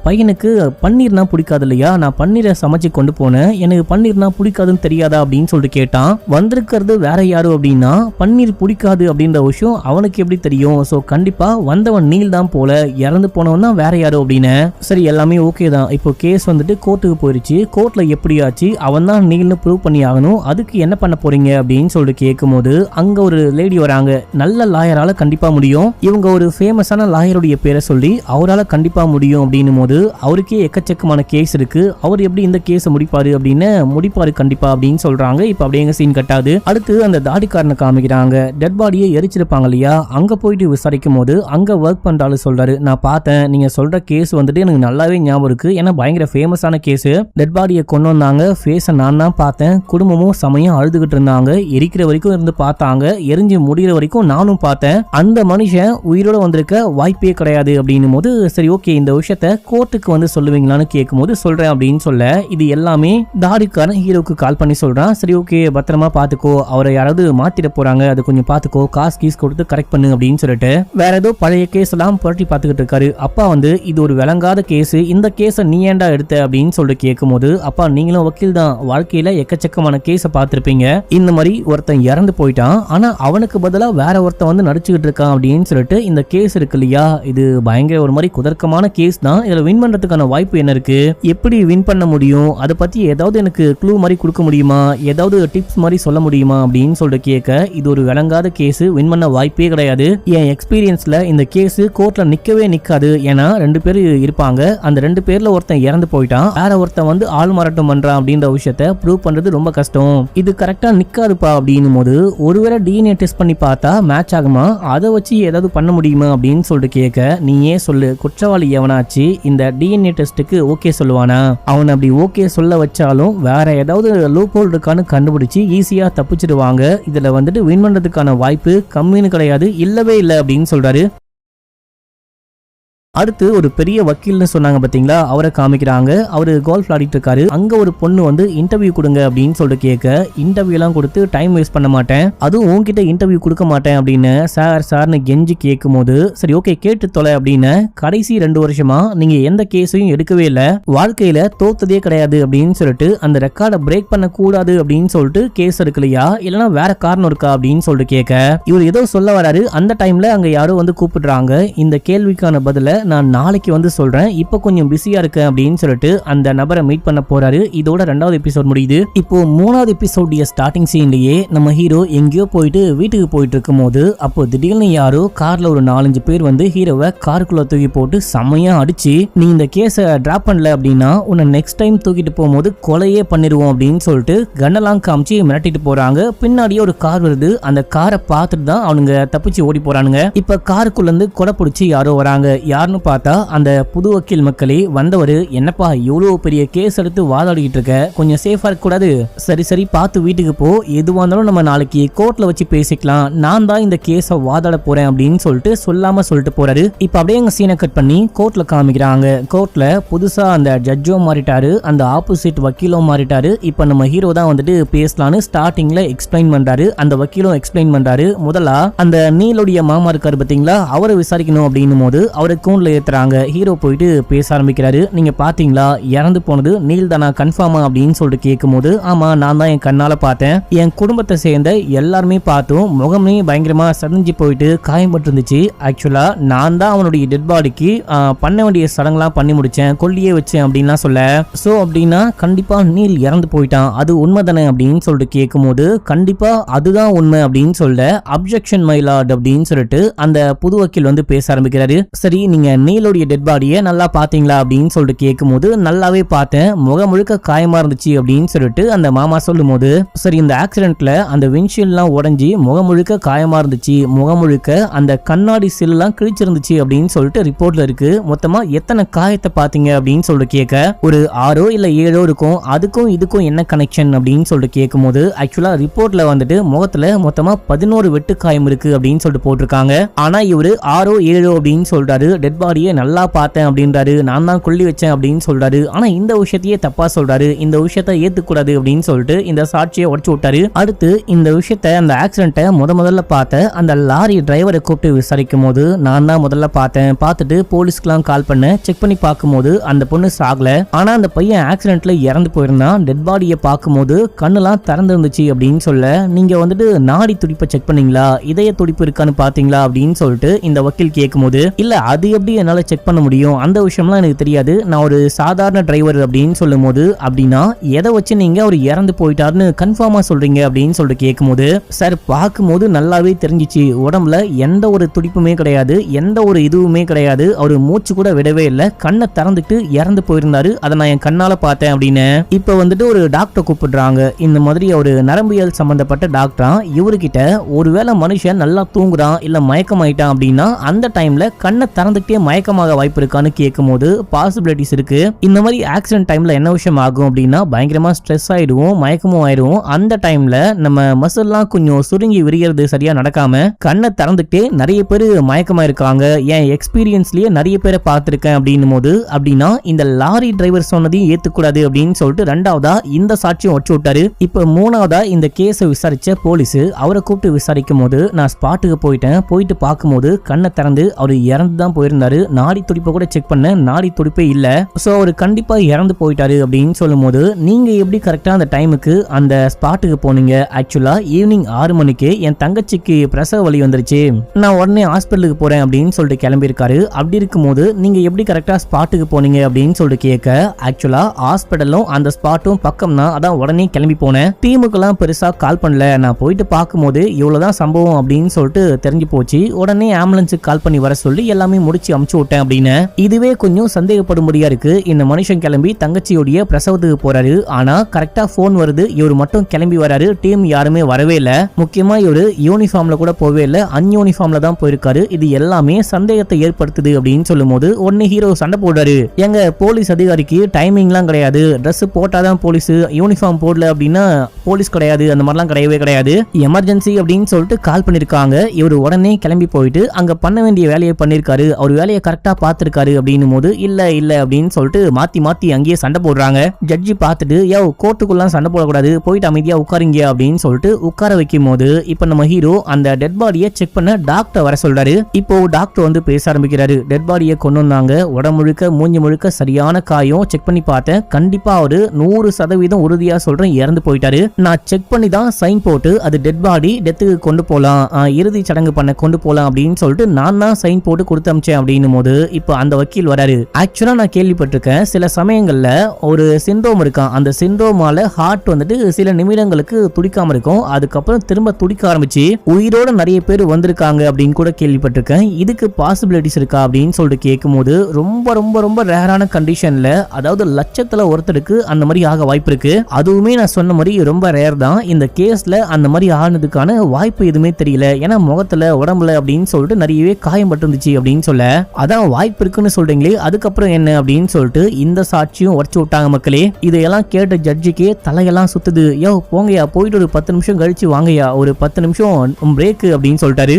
பையனுக்கு பன்னீர்னா பிடிக்காது இல்லையா, நான் பன்னீரை சமைச்சு கொண்டு போனேன், எனக்கு பன்னீர்னா பிடிக்காதுன்னு தெரியாதா அப்படின்னு சொல்லிட்டு கேட்டான். வந்திருக்கிறது வேற யாரு அப்படின்னா பன்னீர் பிடிக்காது அப்படின்ற விஷயம் அவனுக்கு எப்படி தெரியும், சோ கண்டிப்பா வந்தவன் நீல் தான் போல, இறந்து போனவன் தான் வேற யாரு அப்படின்னு. சரி எல்லாமே ஓகே தான். இப்போ கேஸ் வந்துட்டு கோர்ட்டுக்கு போயிருச்சு. கோர்ட்ல எப்படியாச்சு அவன் தான் நீல்னு ப்ரூவ் பண்ணி ஆகணும், அதுக்கு என்ன பண்ண போறீங்க அப்படின்னு சொல்லிட்டு கேட்கும் போது அங்க ஒரு லேடி வராங்க. நல்ல லாயரால கண்டிப்பா முடியும், இவங்க ஒரு ஃபேமஸான லாயருடைய பேரை சொல்லி அவரால கண்டிப்பா முடியும் அப்படின்னும் போது அவருக்கே எக்கச்சக்கமான கேஸ் இருக்கு, அவர் எப்படி இந்த கேஸை முடிப்பாரு அப்படின்னு முடிப்பாரு கண்டிப்பா அப்படின்னு சொல்றாங்க. இப்ப அப்படியே சீன் கட்டாது. அடுத்து அந்த தாடிக்காரனை காமிக்கிறாங்க. டெட் பாடியை எரிச்சிருப்பாங்க இல்லையா, அங்க போயிட்டு விசாரிக்கும் போது அங்க ஒர்க் பண்றாலும் சொல்றாரு, நான் பார்த்தேன் நீங்க சொல்ற கேஸ் வந்துட்டு எனக்கு நல்லாவே ஞாபகம் இருக்கு, ஏன்னா பயங்கர ஃபேமஸான கேஸ், டெட் பாடியை கொண்டு வந்தாங்க, ஃபேஸை நான் தான் பார்த்தேன், குடும்பமும் சமயம் அழுதுகிட்டு இருந்தாங்க, எரிக்கிற வரைக்கும் இருந்து பார்த்தாங்க, எரிஞ்சு முடிகிற வரைக்கும் நானும் பார்த்தேன், அந்த மனுஷன் உயிரோட வந்திருக்க வாய்ப்பே கிடையாது அப்படின்னும் போது சரி ஓகே இந்த விஷயத்த கோர்ட்டுக்கு வந்து சொல்லுவீங்களான்னு கேட்கும் போது சொல்றேன் அப்படின்னு சொல்ல இது எல்லாமே தாடிக்காரன் ஹீரோக்கு கால் பண்ணி சொல்றான். சரி ஓகே பத்திரமா பாத்துக்கோ, அவரை யாராவது மாத்திட போறாங்க, அது கொஞ்சம் பாத்துக்கோ, காசு கீஸ் கொடுத்து கரெக்ட் பண்ணு அப்படின்னு சொல்லிட்டு வேற ஏதோ பழைய கேஸ் எல்லாம் புரட்டி பாத்துக்கிட்டு இருக்காரு. அப்பா வந்து இது ஒரு விளங்காத கேஸ், இந்த கேஸை நீ ஏண்டா எடுத்த அப்படின்னு சொல்லிட்டு கேட்கும் போது அப்பா நீங்களும் வக்கீல் தான், வாழ்க்கையில எக்கச்சக்கமான கேஸை பார்த்திருப்பீங்க, இந்த மாதிரி ஒருத்தன் இறந்து போயிட்டான், ஆனா அவனுக்கு பதிலா வேற ஒருத்தன் வந்து நடிச்சுக்கிட்டு இருக்கான் அப்படின்னு சொல்லிட்டு இந்த கேஸ் இருக்கு இல்லையா, இது பயங்கர ஒரு மாதிரி குதர்க்கமான கேஸ் தான், இதுல வின் பண்றதுக்கான வாய்ப்பு என்ன இருக்கு, எப்படி வின் பண்ண முடியும், அதை பத்தி ஏதாவது எனக்கு க்ளூ மாதிரி கொடுக்க முடியுமா, ஏதாவது டிப்ஸ் மாதிரி சொல்ல முடியுமா அப்படின்னு சொல்லிட்டு கேட்க இது ஒரு விளங்காத கேஸ், வின் பண்ண வாய்ப்பே கிடையாது, என் எக்ஸ்பீரியன்ஸ்ல இந்த கேஸ் கோர்ட்ல நிக்கவே நிக்காது, ஏன்னா 2 பேர் இருப்பாங்க, அந்த 2 பேர்ல ஒருத்தன் இறந்து போயிட்டான், வேற ஒருத்தன் வந்து ஆள் மாறாட்டம் பண்றான் அப்படின்ற விஷயத்த ப்ரூவ் பண்றது ரொம்ப கஷ்டம், இது கரெக்டா நிக்காதுப்பா அப்படின்னும் போது ஒருவேளை டிஎன்ஏ டெஸ்ட் பண்ணி பார்த்தா மேட்ச் ஆகுமா, அதை வச்சு ஏதாவது பண்ண முடியுமா அப்படின்னு சொல்லிட்டு கேட்க நீயே சொல்லு, குற்றவாளி எவனாச்சு இந்த டிஎன்ஏ டெஸ்ட்டுக்கு ஓகே சொல்லுவானா, அவன் அப்படி ஓகே சொல்ல வச்சாலும் வேற ஏதாவது லூப் ஹோல் இருக்கான்னு கண்டுபிடிச்சு ஈஸியா தப்பிச்சிடுவாங்க, இதுல வந்துட்டு வின் பண்றதுக்கான வாய்ப்பு கம்மின்னு கிடையாது, இல்லவே இல்லை அப்படின்னு சொல்றாரு. அடுத்து ஒரு பெரிய வக்கீல்னு சொன்னாங்க பாத்தீங்களா, அவரை காமிக்கிறாங்க. அவரு கோல்ஃப் ஆடிட்டு இருக்காரு. அங்க ஒரு பொண்ணு வந்து இன்டர்வியூ கொடுங்க அப்படின்னு சொல்லிட்டு கேட்க இன்டர்வியூ எல்லாம் கொடுத்து டைம் வேஸ்ட் பண்ண மாட்டேன், அதுவும் உன்கிட்ட இன்டர்வியூ கொடுக்க மாட்டேன் அப்படின்னு சார்னு கெஞ்சி கேட்கும் போது சரி ஓகே கேட்டு தொலை அப்படின்னு, கடைசி 2 வருஷமா நீங்க எந்த கேஸையும் எடுக்கவே இல்லை, வாழ்க்கையில தோத்ததே கிடையாது அப்படின்னு சொல்லிட்டு அந்த ரெக்கார்டை பிரேக் பண்ண கூடாது அப்படின்னு சொல்லிட்டு கேஸ் எடுக்கலையா, இல்லைன்னா வேற காரணம் இருக்கா அப்படின்னு சொல்லிட்டு கேட்க இவர் ஏதோ சொல்ல வராரு. அந்த டைம்ல அங்க யாரோ வந்து கூப்பிடுறாங்க. இந்த கேள்விக்கான பதில நான் நாளைக்கு வந்து சொல்றேன், இப்ப கொஞ்சம் பிஸியா இருக்கேன் அப்படின்னு சொல்லிட்டு அந்த நபரை மீட் பண்ண போறாரு. இதோட 2வது எபிசோட் முடியுது. இப்போ 3வது எபிசோடைய ஸ்டார்டிங் சீன்லயே நம்ம ஹீரோ எங்கேயோ போயிட்டு வீட்டுக்கு போயிட்டு இருக்கும் போது அப்போ திடீர்னு யாரோ கார்ல ஒரு 4-5 பேர் வந்து ஹீரோவை காருக்குள்ள தூக்கி போட்டு செம்மையா அடிச்சு, நீ இந்த கேஸை டிராப் பண்ணல அப்படின்னா உன்னை நெக்ஸ்ட் டைம் தூக்கிட்டு போகும்போது கொலையே பண்ணிடுவோம் அப்படின்னு சொல்லிட்டு கண்ணெல்லாம் காமிச்சு மிரட்டிட்டு போறாங்க. பின்னாடியே ஒரு கார் வருது, அந்த காரை பார்த்துட்டு தான் அவனுங்க தப்பிச்சு ஓடி போறானுங்க. இப்ப காருக்குள்ள இருந்து கொலை பிடிச்சி யாரோ வராங்க. யாருன்னு பார்த்தா அந்த புது வக்கீல் மக்களே வந்தவரு, என்னப்பா இவ்வளவு பெரிய கேஸ் எடுத்து வாதாடிக்கிட்டு இருக்க, கொஞ்சம் சேஃபா இருக்க கூடாது, சரி பார்த்து வீட்டுக்கு போ, எதுவா இருந்தாலும் நம்ம நாளைக்கு கோர்ட்ல வச்சு பேசிக்கலாம், நான் தான் இந்த கேஸை வாதாட போறேன் அப்படின்னு சொல்லிட்டு சொல்லாம சொல்லிட்டு போறாரு. இப்ப அப்படியே எங்க சீனை கட் பண்ணி கோர்ட்ல காமிக்கிறாங்க. கோர்ட்ல புதுசா அந்த ஜட்ஜும் மாறிட்டாரு, அந்த ஆப்போசிட் வக்கீலும் மாறிட்டாரு. இப்ப நம்ம ஹீரோ தான் வந்துட்டு பேசலான்னு ஸ்டார்டிங்ல எக்ஸ்பிளைன் பண்றாரு, அந்த வக்கீலும் எக்ஸ்பிளைன் பண்றாரு. முதல்ல அந்த நீலுடைய மாமா இருக்காரு பாத்தீங்களா, அவரை விசாரிக்கணும் அப்படின்னும் போது அவருக்கும் போன்ல ஏத்துறாங்க. ஹீரோ போயிட்டு பேச ஆரம்பிக்கிறாரு. நீங்க பாத்தீங்களா இறந்து போனது நீல் தானா கன்ஃபார்மா அப்படின்னு சொல்லிட்டு கேட்கும்போது ஆமா நான் தான் என் கண்ணால பார்த்தேன். என் குடும்பத்தை சேர்ந்த எல்லாருமே பார்த்தோம். முகமே பயங்கரமா சதஞ்சு போயிட்டு காயம்பட்டு இருந்துச்சு. ஆக்சுவலா நான் தான் அவனுடைய டெட் பாடிக்கு பண்ண வேண்டிய சடங்கெல்லாம் பண்ணி முடிச்சேன், கொல்லியே வச்சேன் அப்படின்லாம் சொல்ல. சோ அப்படின்னா கண்டிப்பா நீல் இறந்து போயிட்டான், அது உண்மைதானே அப்படின்னு சொல்லிட்டு கேட்கும்போது கண்டிப்பா அதுதான் உண்மை அப்படின்னு சொல்ல அப்ஜெக்ஷன் மை லார்ட் அப்படின்னு சொல்லிட்டு அந்த புது வக்கீல் வந்து பேச ஆரம்பிக்கிறாரு. சரி நீங்க நீலோடைய டெட் பாடியை நல்லா பாத்தீங்களா அப்படின்னு சொல்லிட்டு கேட்கும்போது நல்லாவே பார்த்தேன், முகம் முழுக்க காயமா இருந்துச்சு அப்படின்னு சொல்லிட்டு அந்த மாமா சொல்லும் போது சரி இந்த ஆக்சிடென்ட்ல அந்த விண்ட்ஷீல்ட்லாம் உடைஞ்சி முகம் முழுக்க காயமா இருந்துச்சு, முகம் முழுக்க அந்த கண்ணாடி சில்லாம் கிழிச்சிருந்துச்சு அப்படின்னு சொல்லிட்டு ரிப்போர்ட்ல இருக்கு. மொத்தமா எத்தனை காயத்தை பாத்தீங்க அப்படின்னு சொல்லிட்டு கேட்க ஒரு 6 இல்ல 7 இருக்கும், அதுக்கும் இதுக்கும் என்ன கனெக்ஷன் அப்படின்னு சொல்லிட்டு கேட்கும்போது ஆக்சுவலா ரிப்போர்ட்ல வந்துட்டு முகத்துல மொத்தமா 11 வெட்டு காயம் இருக்கு அப்படின்னு சொல்லிட்டு போட்டிருக்காங்க. ஆனா இவரு 6 7 அப்படின்னு சொல்றாரு. டெட் பாடியை நல்லா பார்த்தேன் அப்படின்றாரு, நான் தான் கொல்லி வச்சேன் அப்படின்னு சொல்றாரு. ஆனா இந்த விஷயத்தையே தப்பா சொல்றாரு, இந்த விஷயத்தை ஏத்துக்கூடாது அப்படின்னு சொல்லிட்டு இந்த சாட்சியை உடைச்சு விட்டாரு. அடுத்து இந்த விஷயத்த அந்த ஆக்சிடென்ட்டை முதல்ல பார்த்த அந்த லாரி டிரைவரை கூப்பிட்டு விசாரிக்கும் போது நான் தான் முதல்ல பார்த்தேன், பார்த்துட்டு போலீஸ்க்குலாம் கால் பண்ண செக் பண்ணி பார்க்கும்போது அந்த பொண்ணு சாகல, ஆனா அந்த பையன் ஆக்சிடென்ட்ல இறந்து போயிருந்தான். டெட் பாடியை பார்க்கும்போது கண்ணெல்லாம் திறந்து இருந்துச்சு அப்படின்னு சொல்ல நீங்க வந்துட்டு நாடி துடிப்பை செக் பண்ணீங்களா, இதய துடிப்பு இருக்கான்னு பாத்தீங்களா அப்படின்னு சொல்லிட்டு இந்த வக்கீல் கேட்கும்போது இல்ல அது எப்படி என்னால செக் பண்ண முடியும், அந்த விஷயம்லாம் எனக்கு தெரியாது, நான் ஒரு சாதாரண டிரைவர் அப்படின்னு சொல்லும் போது அப்படின்னா எதை வச்சு நீங்க அவர் இறந்து போயிட்டாருன்னு கன்ஃபார்மா சொல்றீங்க அப்படின்னு சொல்லிட்டு கேட்கும்போது சார் பார்க்கும்போது நல்லாவே தெரிஞ்சிச்சு, உடம்புல எந்த ஒரு துடிப்புமே கிடையாது, எந்த ஒரு இதுவுமே கிடையாது, அவரு மூச்சு கூட விடவே இல்லை, கண்ணை திறந்துட்டு இறந்து போயிருந்தாரு, அதை நான் என் கண்ணால பார்த்தேன் அப்படின்னு. இப்ப வந்துட்டு ஒரு டாக்டர் கூப்பிடுறாங்க. இந்த மாதிரி ஒரு நரம்பியல் சம்பந்தப்பட்ட டாக்டரா, இவர்கிட்ட ஒருவேளை மனுஷன் நல்லா தூங்குறான் இல்ல மயக்கமாயிட்டான் அப்படின்னா அந்த டைம்ல கண்ணை திறந்துட்டே மயக்கமாக வாய்ப்பு இருக்கான்னு கேட்கும்போது பாசிபிலிட்டிஸ் இருக்கு. இந்த மாதிரி ஆக்சிடென்ட் டைம்ல என்ன விஷயம் ஆகும் அப்படின்னா பயங்கரமா ஸ்ட்ரெஸ் ஆயிடுவோம், மயக்கமும் ஆயிடுவோம். அந்த டைம்ல நம்ம மசில்லாம் கொஞ்சம் சுருங்கி விரிகிறது சரியா நடக்காம கண்ணை திறந்துட்டே நிறைய பேர் மயக்கமா இருக்காங்க. என் எக்ஸ்பீரியன்ஸ்லயே நிறைய பேரை பார்த்திருக்கேன் அப்படின்னும் போது அப்படின்னா இந்த லாரி டிரைவர் சொன்னதையும் ஏத்துக்கூடாது அப்படின்னு சொல்லிட்டு ரெண்டாவதா இந்த சாட்சியம் வச்சு விட்டாரு. இப்ப மூணாவதா இந்த கேஸை விசாரிச்ச போலீஸ் அவரை கூப்பிட்டு விசாரிக்கும் போது நான் ஸ்பாட்டுக்கு போயிட்டேன், போயிட்டு பார்க்கும்போது கண்ணை திறந்து அவர் இறந்து தான் போயிருந்தாரு, நாடி துடிப்பை கூட செக் பண்ண நாடி துடிப்பே இல்ல, சோ அவர் கண்டிப்பா இறந்து போயிட்டாரு அப்படின்னு சொல்லும் போது நீங்க எப்படி கரெக்டா அந்த டைமுக்கு அந்த ஸ்பாட்டுக்கு போனீங்க? ஆக்சுவலா ஈவினிங் 6 மணிக்கு என் தங்கச்சிக்கு பிரசவ வலி வந்துருச்சு, நான் உடனே ஹாஸ்பிட்டலுக்கு போறேன் அப்படின்னு சொல்லிட்டு கிளம்பி இருக்காரு. அப்படி இருக்கும்போது நீங்க எப்படி கரெக்டா ஸ்பாட்டுக்கு போனீங்க அப்படின்னு சொல்லிட்டு கேட்க ஆக்சுவலா ஹாஸ்பிட்டலும் அந்த ஸ்பாட்டும் பக்கம் தான், அதான் உடனே கிளம்பி போனேன், டீமுக்கெல்லாம் பெருசா கால் பண்ணல, நான் போயிட்டு பார்க்கும்போது இவ்வளவுதான் சம்பவம் அப்படின்னு சொல்லிட்டு தெரிஞ்சு போச்சு, உடனே ஆம்புலன்ஸுக்கு கால் பண்ணி வர சொல்லி எல்லாமே முடிச்சு அமுச்சு விட்டேன் அப்படின்னு. இதுவே கொஞ்சம் சந்தேகப்படும்படியா இருக்கு. இந்த மனுஷன் கிளம்பி தங்கச்சியோடைய பிரசவத்துக்கு போறாரு, ஆனா கரெக்டா போன் வருது, இவர் மட்டும் கிளம்பி வராரு, டீம் யாருமே வரவே இல்ல, முக்கியமா இவரு யூனிஃபார்ம்ல கூட போவே இல்ல, அன்யூனிஃபார்ம்ல தான் போயிருக்காரு, இது எல்லாமே சந்தேகத்தை ஏற்படுத்துது அப்படின்னு சொல்லும் போது உடனே ஹீரோ சண்டை போடுறாரு. எங்க போலீஸ் அதிகாரிக்கு டைமிங்லாம் கிடையாது, ட்ரெஸ் போட்டாதான் போலீஸ், யூனிஃபார்ம் போடல அப்படின்னா போலீஸ் கிடையாது, அந்த மாதிரிலாம் கிடையவே கிடையாது, எமர்ஜென்சி அப்படின்னு சொல்லிட்டு கால் பண்ணிருக்காங்க. இவர் உடனே கிளம்பி போயிட்டு அங்க பண்ண வேண்டிய வேலையை பண்ணிருக்காரு, அவர் வேலையை கரெக்டா பார்த்திருக்காரு அப்படின்னும் போது இல்ல இல்ல அப்படின்னு சொல்லிட்டு மாத்தி மாத்தி அங்கேயே சண்டை போடுறாங்க. ஜட்ஜி பார்த்துட்டு யோ கோர்ட்டுக்குள்ள சண்டை போடக்கூடாது, போயிட்டு அமைதியா உட்காருங்க அப்படின்னு சொல்லிட்டு உட்கார வைக்கும் போது இப்ப நம்ம ஹீரோ அந்த டெட் பாடியை செக் பண்ண டாக்டர் வர சொல்றாரு. இப்போ டாக்டர் வந்து பேச ஆரம்பிக்கிறாரு. டெட் பாடியை கொண்டு வந்தாங்க, உடம்பு முழுக்க மூஞ்சி முழுக்க சரியான காயம், செக் பண்ணி பார்த்தேன், கண்டிப்பா அவரு 100% உறுதியா சொல்றேன் இறந்து போயிட்டாரு, நான் செக் பண்ணி தான் சைன் போட்டு அது டெட் பாடி டெத்துக்கு கொண்டு போலாம், இறுதி சடங்கு பண்ண கொண்டு போலாம் அப்படின்னு சொல்லிட்டு நான் தான் சைன் போட்டு கொடுத்து அமிச்சேன் அப்படின்னும் போது இப்போ அந்த வக்கீல் வராரு. ஆக்சுவலா நான் கேள்விப்பட்டிருக்கேன் சில சமயங்கள்ல ஒரு சிண்ட்ரோம் இருக்கான், அந்த சிண்ட்ரோமால ஹார்ட் வந்துட்டு சில நிமிடங்களுக்கு துடிக்காம இருக்கும், அதுக்கப்புறம் திரும்ப துடிக்க ஆரம்பிச்சு உயிரோட நிறைய பேர் வந்திருக்காங்க அப்படின்னு கூட கேள்விப்பட்டிருக்கேன், இதுக்கு பாசிபிலிட்டிஸ் இருக்கா அப்படின்னு சொல்லிட்டு கேட்கும்போது ரொம்ப ரொம்ப ரொம்ப ரேரான கண்டிஷன்ல, அதாவது லட்சத்துல ஒருத்தருக்கு அந்த மாதிரி ஆக வாய்ப்பு இருக்கு, அதுவுமே நான் சொன்ன மாதிரி ரொம்ப ரேர் தான், இந்த கேஸ்ல அந்த மாதிரி ஆனதுக்கான வாய்ப்பு எதுவுமே தெரியல, ஏன்னா முகத்துல உடம்புல அப்படின்னு சொல்லிட்டு நிறையவே காயம் பட்டிருந்துச்சு அப்படின்னு சொல்ல அதான் வாய்ப்பு இருக்குன்னு சொல்றீங்களே அதுக்கப்புறம் என்ன அப்படின்னு சொல்லிட்டு இந்த சாட்சியும் உடச்சு விட்டாங்க மக்களே. இதையெல்லாம் கேட்ட ஜட்ஜிக்கு தலையெல்லாம் சுத்துது. யோ போங்கயா, போயிட்டு ஒரு 10 நிமிஷம் கழிச்சு வாங்கயா, ஒரு 10 நிமிஷம் பிரேக் அப்படின்னு சொல்லிட்டாரு.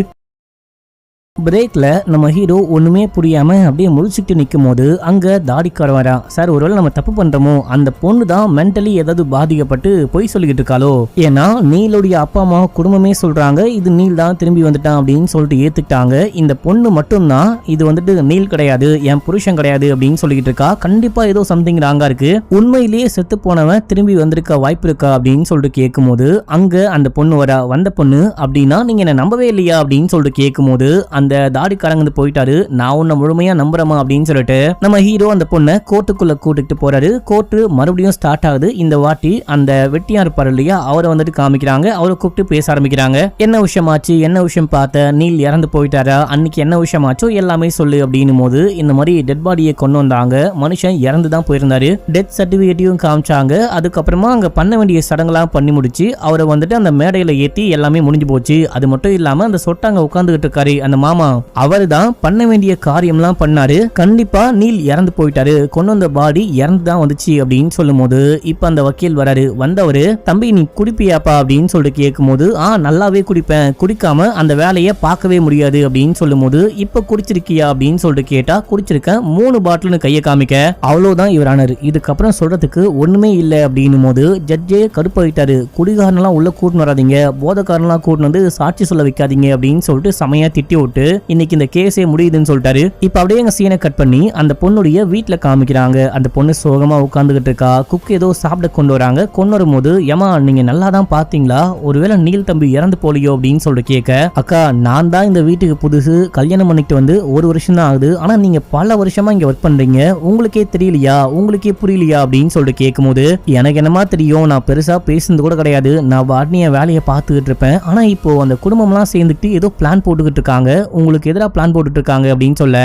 பிரேக்ல நம்ம ஹீரோ ஒண்ணுமே புரியாம அப்படியே முழிச்சுட்டு நிக்கும் போது அங்க தாடிக்கார வரா. சார், ஒருவேளை நம்ம தப்பு பண்றோமோ, அந்த பொண்ணு தான் மென்டலி ஏதாவது பாதிக்கப்பட்டு பொய் சொல்லிக்கிட்டு இருக்காளோ, ஏன்னா நீலுடைய அப்பா அம்மா குடும்பமே சொல்றாங்க இது நீல் தான் திரும்பி வந்துட்டான் அப்படின்னு சொல்லிட்டு ஏத்துக்கிட்டாங்க. இந்த பொண்ணு மட்டும்தான் இது வந்துட்டு நீல் கிடையாது, என் புருஷன் கிடையாது அப்படின்னு சொல்லிக்கிட்டு இருக்கா. கண்டிப்பா ஏதோ சம்திங் ராங்கா இருக்கு, உண்மையிலேயே செத்து போனவன் திரும்பி வந்திருக்க வாய்ப்பு இருக்கா அப்படின்னு சொல்லிட்டு கேட்கும் போது அங்க அந்த பொண்ணு வரா. வந்த பொண்ணு அப்படின்னா நீங்க என்ன நம்பவே இல்லையா அப்படின்னு சொல்லிட்டு கேட்கும் போது அந்த தாடிக்காரங்க போயிட்டாரு. நான் உன்னை முழுமையா நம்புறமா அப்படின்னு சொல்லிட்டு நம்ம ஹீரோ அந்த பொண்ணை கோர்ட்டுக்குள்ள கூட்டிட்டு போறாரு. கோர்ட்டு மறுபடியும் ஸ்டார்ட் ஆகுது. இந்த வாட்டி அந்த வெட்டியா இருப்பாரு இல்லையா, அவரை வந்துட்டு காமிக்கிறாங்க. அவரை கூப்பிட்டு பேச ஆரம்பிக்கிறாங்க. என்ன விஷயம் ஆச்சு, என்ன விஷயம் பார்த்த, நீல் இறந்து போயிட்டாரா, அன்னைக்கு என்ன விஷயம் ஆச்சோ எல்லாமே சொல்லு அப்படின்னும் போது இந்த மாதிரி டெட் பாடியை கொண்டு வந்தாங்க. மனுஷன் இறந்து தான் போயிருந்தாரு. டெத் சர்டிபிகேட்டையும் காமிச்சாங்க. அதுக்கப்புறமா அங்க பண்ண வேண்டிய சடங்கெல்லாம் பண்ணி முடிச்சு அவரை வந்துட்டு அந்த மேடையில ஏத்தி எல்லாமே முடிஞ்சு போச்சு. அது மட்டும் இல்லாம அந்த சொட்டாங்க உட்கார்ந்துகிட்டு இருக்காரு அந்த மாமா, அவரு தான் பண்ண வேண்டிய காரியம்லாம் பண்ணாரு. கண்டிப்பா நீல் இறந்து போயிட்டாரு, கொண்டு வந்த பாடி இறந்து தான் வந்துச்சு அப்படின்னு சொல்லும் போது இப்ப அந்த வக்கீல் வராரு. வந்தவரு, தம்பி நீ குடிப்பியாப்பா அப்படின்னு சொல்லிட்டு கேட்கும் போது நல்லாவே குடிப்பேன், குடிக்காம அந்த வேலையை பார்க்கவே முடியாது அப்படின்னு சொல்லும் போது இப்ப குடிச்சிருக்கியா அப்படின்னு சொல்லிட்டு கேட்டா குடிச்சிருக்கேன் 3 பாட்டில்னு கையை காமிக்க. அவ்வளவுதான் இவரானர், இதுக்கப்புறம் சொல்றதுக்கு ஒண்ணுமே இல்லை அப்படின்னும் போது ஜட்ஜே கடுப்பாயிட்டாரு. குடிகாரனெல்லாம் உள்ள கூட்டின்னு வராதீங்க, போதக்காரனெல்லாம் கூட்டின்னு வந்து சாட்சி சொல்ல வைக்காதீங்க அப்படின்னு சொல்லிட்டு செமையா திட்டி விட்டு இன்னைக்கு இந்த கேஸே முடியுதுன்னு சொல்லிட்டாரு. இப்ப அப்படியே எங்க சீனை கட் பண்ணி அந்த பொண்ணுடைய வீட்டுல காமிக்கிறாங்க. அந்த பொண்ணு சோகமா உட்கார்ந்துகிட்டு இருக்கா. குக் ஏதோ சாப்பிட கொண்டு வராங்க. கொண்டு வரும்போது ஏமா நீங்க நல்லா தான் பாத்தீங்களா, ஒருவேளை நீல் தம்பி இறந்து போலியோ அப்படின்னு சொல்லிட்டு கேட்க, அக்கா நான் தான் இந்த வீட்டுக்கு புதுசு, கல்யாணம் பண்ணிட்டு வந்து 1 வருஷம் தான் ஆகுது, ஆனா நீங்க பல வருஷமா இங்க ஒர்க் பண்றீங்க, உங்களுக்கே தெரியலையா, உங்களுக்கே புரியலையா அப்படின்னு சொல்லிட்டு கேட்கும் போது எனக்கு என்னமா தெரியும், நான் பெருசா பேசுனது கூட கிடையாது, நான் வாட்னிய வேலையை பார்த்துக்கிட்டு இருப்பேன், ஆனா இப்போ அந்த குடும்பம்லாம் சேர்ந்துட்டு ஏதோ பிளான் போட்டுக்கிட்டு இருக்காங்க, உங்களுக்கு எதிராக பிளான் போட்டுட்டு இருக்காங்க அப்படின்னு சொல்ல,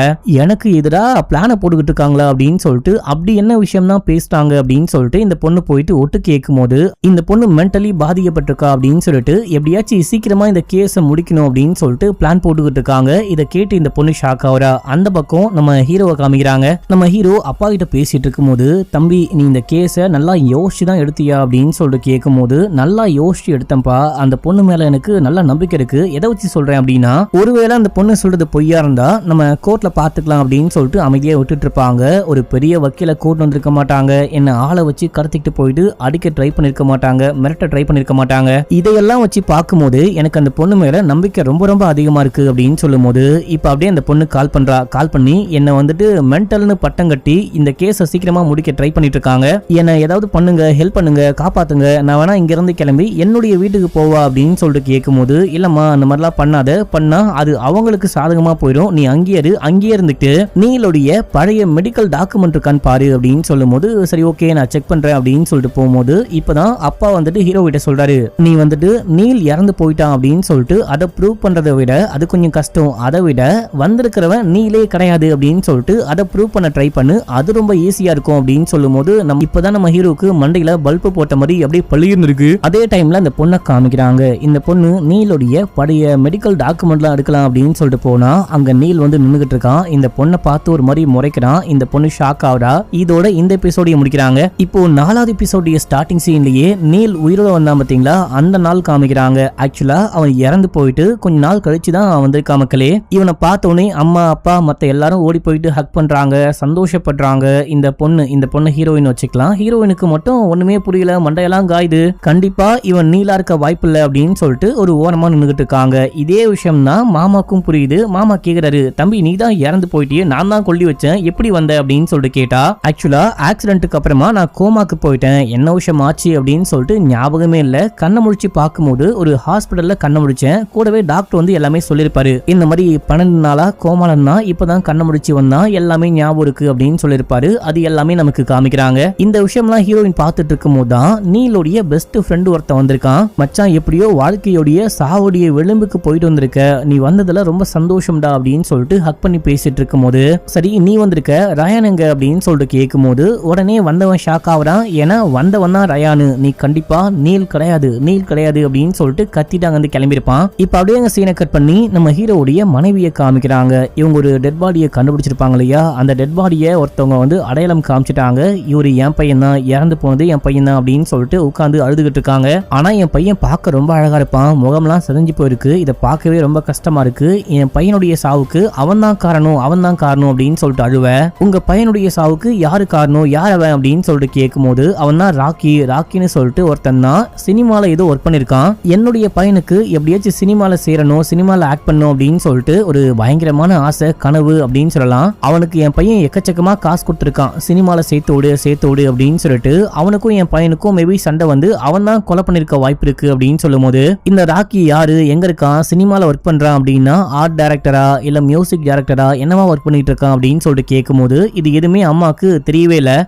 எனக்கு எதிராக பிளான போட்டுக்கிட்டு இருக்காங்களா அப்படின்னு சொல்லிட்டு அப்படி என்ன விஷயம் தான் பேசிட்டாங்க அப்படின்னு சொல்லிட்டு இந்த பொண்ணு போயிட்டு ஒட்டு கேட்கும் போது இந்த பொண்ணு மென்டலி பாதிக்கப்பட்டிருக்கா அப்படின்னு சொல்லிட்டு எப்படியாச்சும் சீக்கிரமா இந்த கேஸை முடிக்கணும் அப்படின்னு சொல்லிட்டு பிளான் போட்டுக்கிட்டு இருக்காங்க. இதை கேட்டு இந்த பொண்ணு ஷாக் ஆகுறா. அந்த பக்கம் நம்ம ஹீரோவை காமிக்கிறாங்க. நம்ம ஹீரோ அப்பா கிட்ட பேசிட்டு இருக்கும் போது, தம்பி நீ இந்த கேஸை நல்லா யோசிச்சு தான் எடுத்தியா அப்படின்னு சொல்லிட்டு கேட்கும் போது, நல்லா யோசிச்சு எடுத்தப்பா, அந்த பொண்ணு மேல எனக்கு நல்ல நம்பிக்கை இருக்கு, எதை வச்சு சொல்றேன் அப்படின்னா, ஒருவேளை அந்த பொண்ணு சொல்றது பொய்யா இருந்தா நம்ம கோர்ட்ல பாத்துக்கலாம் அப்படின்னு சொல்லிட்டு அமைதியா விட்டுட்டு இருப்பாங்க. ஒரு பெரிய வக்கீல கோர்ட் வந்திருக்க மாட்டாங்க, என்ன ஆளை வச்சு கடத்திட்டு போயிட்டு அடிக்க ட்ரை பண்ணிருக்க மாட்டாங்க, மிரட்ட ட்ரை பண்ணிருக்க மாட்டாங்க. இதையெல்லாம் வச்சு பார்க்கும்போது எனக்கு அந்த பொண்ணு மேல நம்பிக்கை ரொம்ப ரொம்ப அதிகமா இருக்கு அப்படின்னு சொல்லும் போது இப்ப அப்படியே அந்த பொண்ணு கால் பண்றா. கால் பண்ணி என்ன வந்துட்டு மென்டல்னு பட்டம் கட்டி இந்த கேஸை சீக்கிரமா முடிக்க ட்ரை பண்ணிட்டு இருக்காங்க, என்ன ஏதாவது பண்ணுங்க, ஹெல்ப் பண்ணுங்க, காப்பாத்துங்க, நான் வேணா இங்க இருந்து கிளம்பி என்னுடைய வீட்டுக்கு போவா அப்படின்னு சொல்லிட்டு கேட்கும் போது, இல்லம்மா அந்த மாதிரிலாம் பண்ணாத, பண்ணா அது அவங்களுக்கு சாதகமா போயிடும், நீ அங்கேயே இருந்துட்டு நீலுடைய பழைய மெடிக்கல் டாக்குமெண்ட் இருக்கான்னு பாரு அப்படின்னு சொல்லும் போது, சரி ஓகே நான் செக் பண்றேன் அப்படின்னு சொல்லிட்டு போகும்போது இப்பதான் அப்பா வந்துட்டு ஹீரோ கிட்ட சொல்றாரு, நீ வந்துட்டு நீல் இறந்து போயிட்டான் அப்படின்னு சொல்லிட்டு அதை ப்ரூவ் பண்றதை விட அது கொஞ்சம் கஷ்டம், அதை விட வந்திருக்கிறவன் நீலே கிடையாது அப்படின்னு சொல்லிட்டு அதை ப்ரூவ் பண்ண ட்ரை பண்ணு, அது ரொம்ப ஈஸியா இருக்கும் அப்படின்னு சொல்லும் போது நம்ம இப்பதான் நம்ம ஹீரோக்கு மண்டையில பல்பு போட்ட மாதிரி அப்படியே பள்ளியும் இருக்கு. அதே டைம்ல அந்த பொண்ணை காமிக்கிறாங்க. இந்த பொண்ணு நீலுடைய பழைய மெடிக்கல் டாக்குமெண்ட்லாம் எடுக்கலாம் அப்படின்னு சொல்லிட்டு போனா அங்க நீல் வந்து நின்னுகிட்டு இருக்கான். இந்த பொண்ணை பார்த்து ஒரு மாதிரி முறைக்கிறான். இந்த பொண்ணு ஷாக் ஆகுறா. இதோட இந்த எபிசோட முடிக்கிறாங்க. இப்போ 4வது எபிசோடைய ஸ்டார்டிங் சீன்லயே நீல் உயிரோட வந்தான் பாத்தீங்களா, அந்த நாள் காமிக்கிறாங்க. ஆக்சுவலா அவன் இறந்து போயிட்டு கொஞ்ச நாள் கழிச்சு தான் வந்திருக்கா மக்களே. இவனை பார்த்தோன்னே அம்மா அப்பா மத்த எல்லாரும் ஓடி போயிட்டு ஹக் பண்றாங்க, சந்தோஷப்படுறாங்க. இந்த பொண்ணு ஹீரோயின் வச்சுக்கலாம். ஹீரோயினுக்கு மட்டும் ஒண்ணுமே புரியல, மண்டையெல்லாம் காயுது. கண்டிப்பா இவன் நீலா இருக்க வாய்ப்பு இல்லை அப்படின்னு சொல்லிட்டு ஒரு ஓரமா நின்னுகிட்டு இருக்காங்க. இதே விஷயம் தான் மாமாக்கும் புரியுது. மாமா கேக்குறாரு, தம்பி நீ தான் இறந்து போயிட்டியே, நான் தான் கொல்லி வச்சேன், எப்படி வந்த அப்படின்னு சொல்லிட்டு கேட்டா, ஆக்சுவலா ஆக்சிடென்ட்டுக்கு அப்புறமா நான் கோமாக்கு போயிட்டேன், என்ன விஷயம் ஆச்சு அப்படின்னு சொல்லிட்டு ஞாபகமே இல்ல, கண்ணை முடிச்சு பார்க்கும்போது ஒரு ஹாஸ்பிட்டல்ல கண்ணை முடிச்சேன், கூடவே டாக்டர் வந்து எல்லாமே சொல்லிருப்பாரு, இந்த மாதிரி 12 நாளா கோமாலன்னா இப்பதான் கண்ணை முடிச்சு வந்தான், எல்லாமே ஞாபகம் இருக்கு அப்படின்னு சொல்லிருப்பாரு. அது எல்லாமே நமக்கு காமிக்கிறாங்க. இந்த விஷயம்லாம் ஹீரோயின் பார்த்துட்டு இருக்கும் போதுதான் நீலோடைய பெஸ்ட் ஃப்ரெண்ட் ஒருத்தன் வந்திருக்கான். மச்சான் எப்படியோ வாழ்க்கையோடைய சாவுடைய விளிம்புக்கு போயிட்டு வந்திருக்க, நீ வந்ததுல ரொம்ப சந்தோஷம்டா அப்படின்னு சொல்லிட்டு ஹக் பண்ணி பேசிட்டு இருக்கும் போது, சரி நீ வந்திருக்க, ரயான் எங்க அப்படின்னு சொல்லிட்டு கேட்கும் போது உடனே வந்தவன் ஷாக் ஆகுறான். ஏன்னா வந்தவன் தான் ரயானு, நீ கண்டிப்பா நீல் கிடையாது அப்படின்னு சொல்லிட்டு கத்திட்டாங்க வந்து கிளம்பிருப்பான். இப்ப அப்படியே எங்க சீனை கட் பண்ணி நம்ம ஹீரோடைய மனைவியை காமிக்கிறாங்க. இவங்க ஒரு டெட் பாடியை கண்டுபிடிச்சிருப்பாங்க இல்லையா, அந்த டெட் பாடியை ஒருத்தவங்க வந்து அடையாளம் காமிச்சிட்டாங்க. இவரு என் பையன் தான், இறந்து போனது என் பையன் தான் அப்படின்னு சொல்லிட்டு உட்காந்து அழுதுகிட்டு இருக்காங்க. ஆனா என் பையன் பார்க்க ரொம்ப அழகா இருப்பான், முகம்லாம் செதஞ்சு போயிருக்கு, இதை பார்க்கவே ரொம்ப கஷ்டமா இருக்கு, என் பையனுடைய சாவுக்கு அவன் தான் காரணம் அப்படின்னு சொல்லிட்டு அழுவ, உங்க பையனுடைய சாவுக்கு யாரு காரணம், யார் அவன் அப்படின்னு சொல்லிட்டு கேட்கும்போது அவன் தான் ராக்கின்னு சொல்லிட்டு ஒருத்தன் தான் சினிமால ஏதோ ஒர்க் பண்ணிருக்கான், என்னுடைய பையனுக்கு எப்படியாச்சும் சினிமால சேரணும், சினிமால ஆக்ட் பண்ணணும் அப்படின்னு சொல்லிட்டு ஒரு பயங்கரமான ஆசை, கனவு அப்படின்னு சொல்லலாம். அவனுக்கு என் பையன் எக்கச்சக்கமா காசு கொடுத்துருக்கான், சினிமால சேர்த்து விடு அப்படின்னு சொல்லிட்டு அவனுக்கும் என் பையனுக்கும் மேபி சண்டை வந்து அவன் தான் கொலை பண்ணிருக்க வாய்ப்பு இருக்கு அப்படின்னு சொல்லும் போது, இந்த ராக்கி யாரு, எங்க இருக்கான், சினிமால ஒர்க் பண்றான் அப்படின்னா ஆர்ட் டைரக்டரா இல்ல மியூசிக் டைரக்டரா என்னவா ஒர்க் பண்ணிட்டு இருக்கான் அப்படின்னு சொல்லிட்டு கேட்கும்போது இது எதுவுமே அம்மாக்கு தெரியவே இல்லை.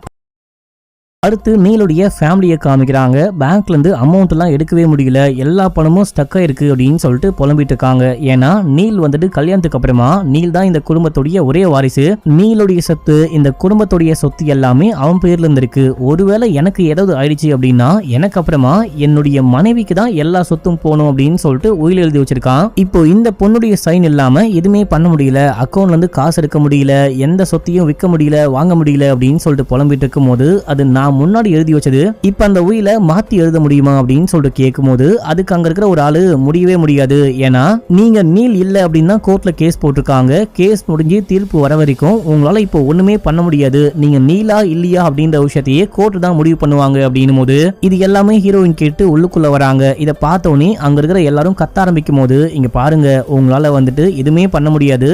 அடுத்து நீலுடைய ஃபேமிலியை காமிக்கிறாங்க. பேங்க்ல இருந்து அமௌண்ட் எல்லாம் எடுக்கவே முடியல, எல்லா பணமும் ஸ்டக் ஆயிருக்கு அப்படின்னு சொல்லிட்டு புலம்பிட்டு இருக்காங்க. ஏன்னா நீல் வந்துட்டு கல்யாணத்துக்கு அப்புறமா நீல் தான் இந்த குடும்பத்துடைய ஒரே வாரிசு, நீலுடைய சொத்து இந்த குடும்பத்துடைய சொத்து எல்லாமே அவன் பேர்ல இருந்திருக்கு. ஒருவேளை எனக்கு ஏதாவது ஆயிடுச்சு அப்படின்னா எனக்கு அப்புறமா என்னுடைய மனைவிக்கு தான் எல்லா சொத்தும் போகணும் அப்படின்னு சொல்லிட்டு உயில் எழுதி வச்சிருக்கான். இப்போ இந்த பொண்ணுடைய சைன் இல்லாம எதுவுமே பண்ண முடியல, அக்கௌண்ட்ல இருந்து காசு எடுக்க முடியல, எந்த சொத்தையும் விற்க முடியல, வாங்க முடியல அப்படின்னு சொல்லிட்டு புலம்பிட்டு இருக்கும் போது, அது நான் முன்னாடி எழுதி வச்சது, இப்ப அந்த உயில மாத்தி எழுத முடியுமா அப்படின்னு சொல்லிட்டு கேட்கும்போது அதுக்கு அங்க இருக்கிற ஒரு ஆளு முடியவே முடியாது, ஏன்னா நீங்க நீல் இல்ல அப்படின்னா கோர்ட்ல கேஸ் போட்டிருக்காங்க, கேஸ் முடிஞ்சு தீர்ப்பு வர வரைக்கும் உங்களால இப்போ ஒண்ணுமே பண்ண முடியாது, நீங்க நீலா இல்லையா அப்படின்ற விஷயத்தையே கோர்ட் தான் முடிவு பண்ணுவாங்க அப்படின்னும் போது இது எல்லாமே ஹீரோயின் கேட்டு உள்ளுக்குள்ள வராங்க. இதை பார்த்தோன்னே அங்க இருக்கிற எல்லாரும் கத்த ஆரம்பிக்கும் போது, இங்க பாருங்க உங்களால வந்துட்டு எதுவுமே பண்ண முடியாது,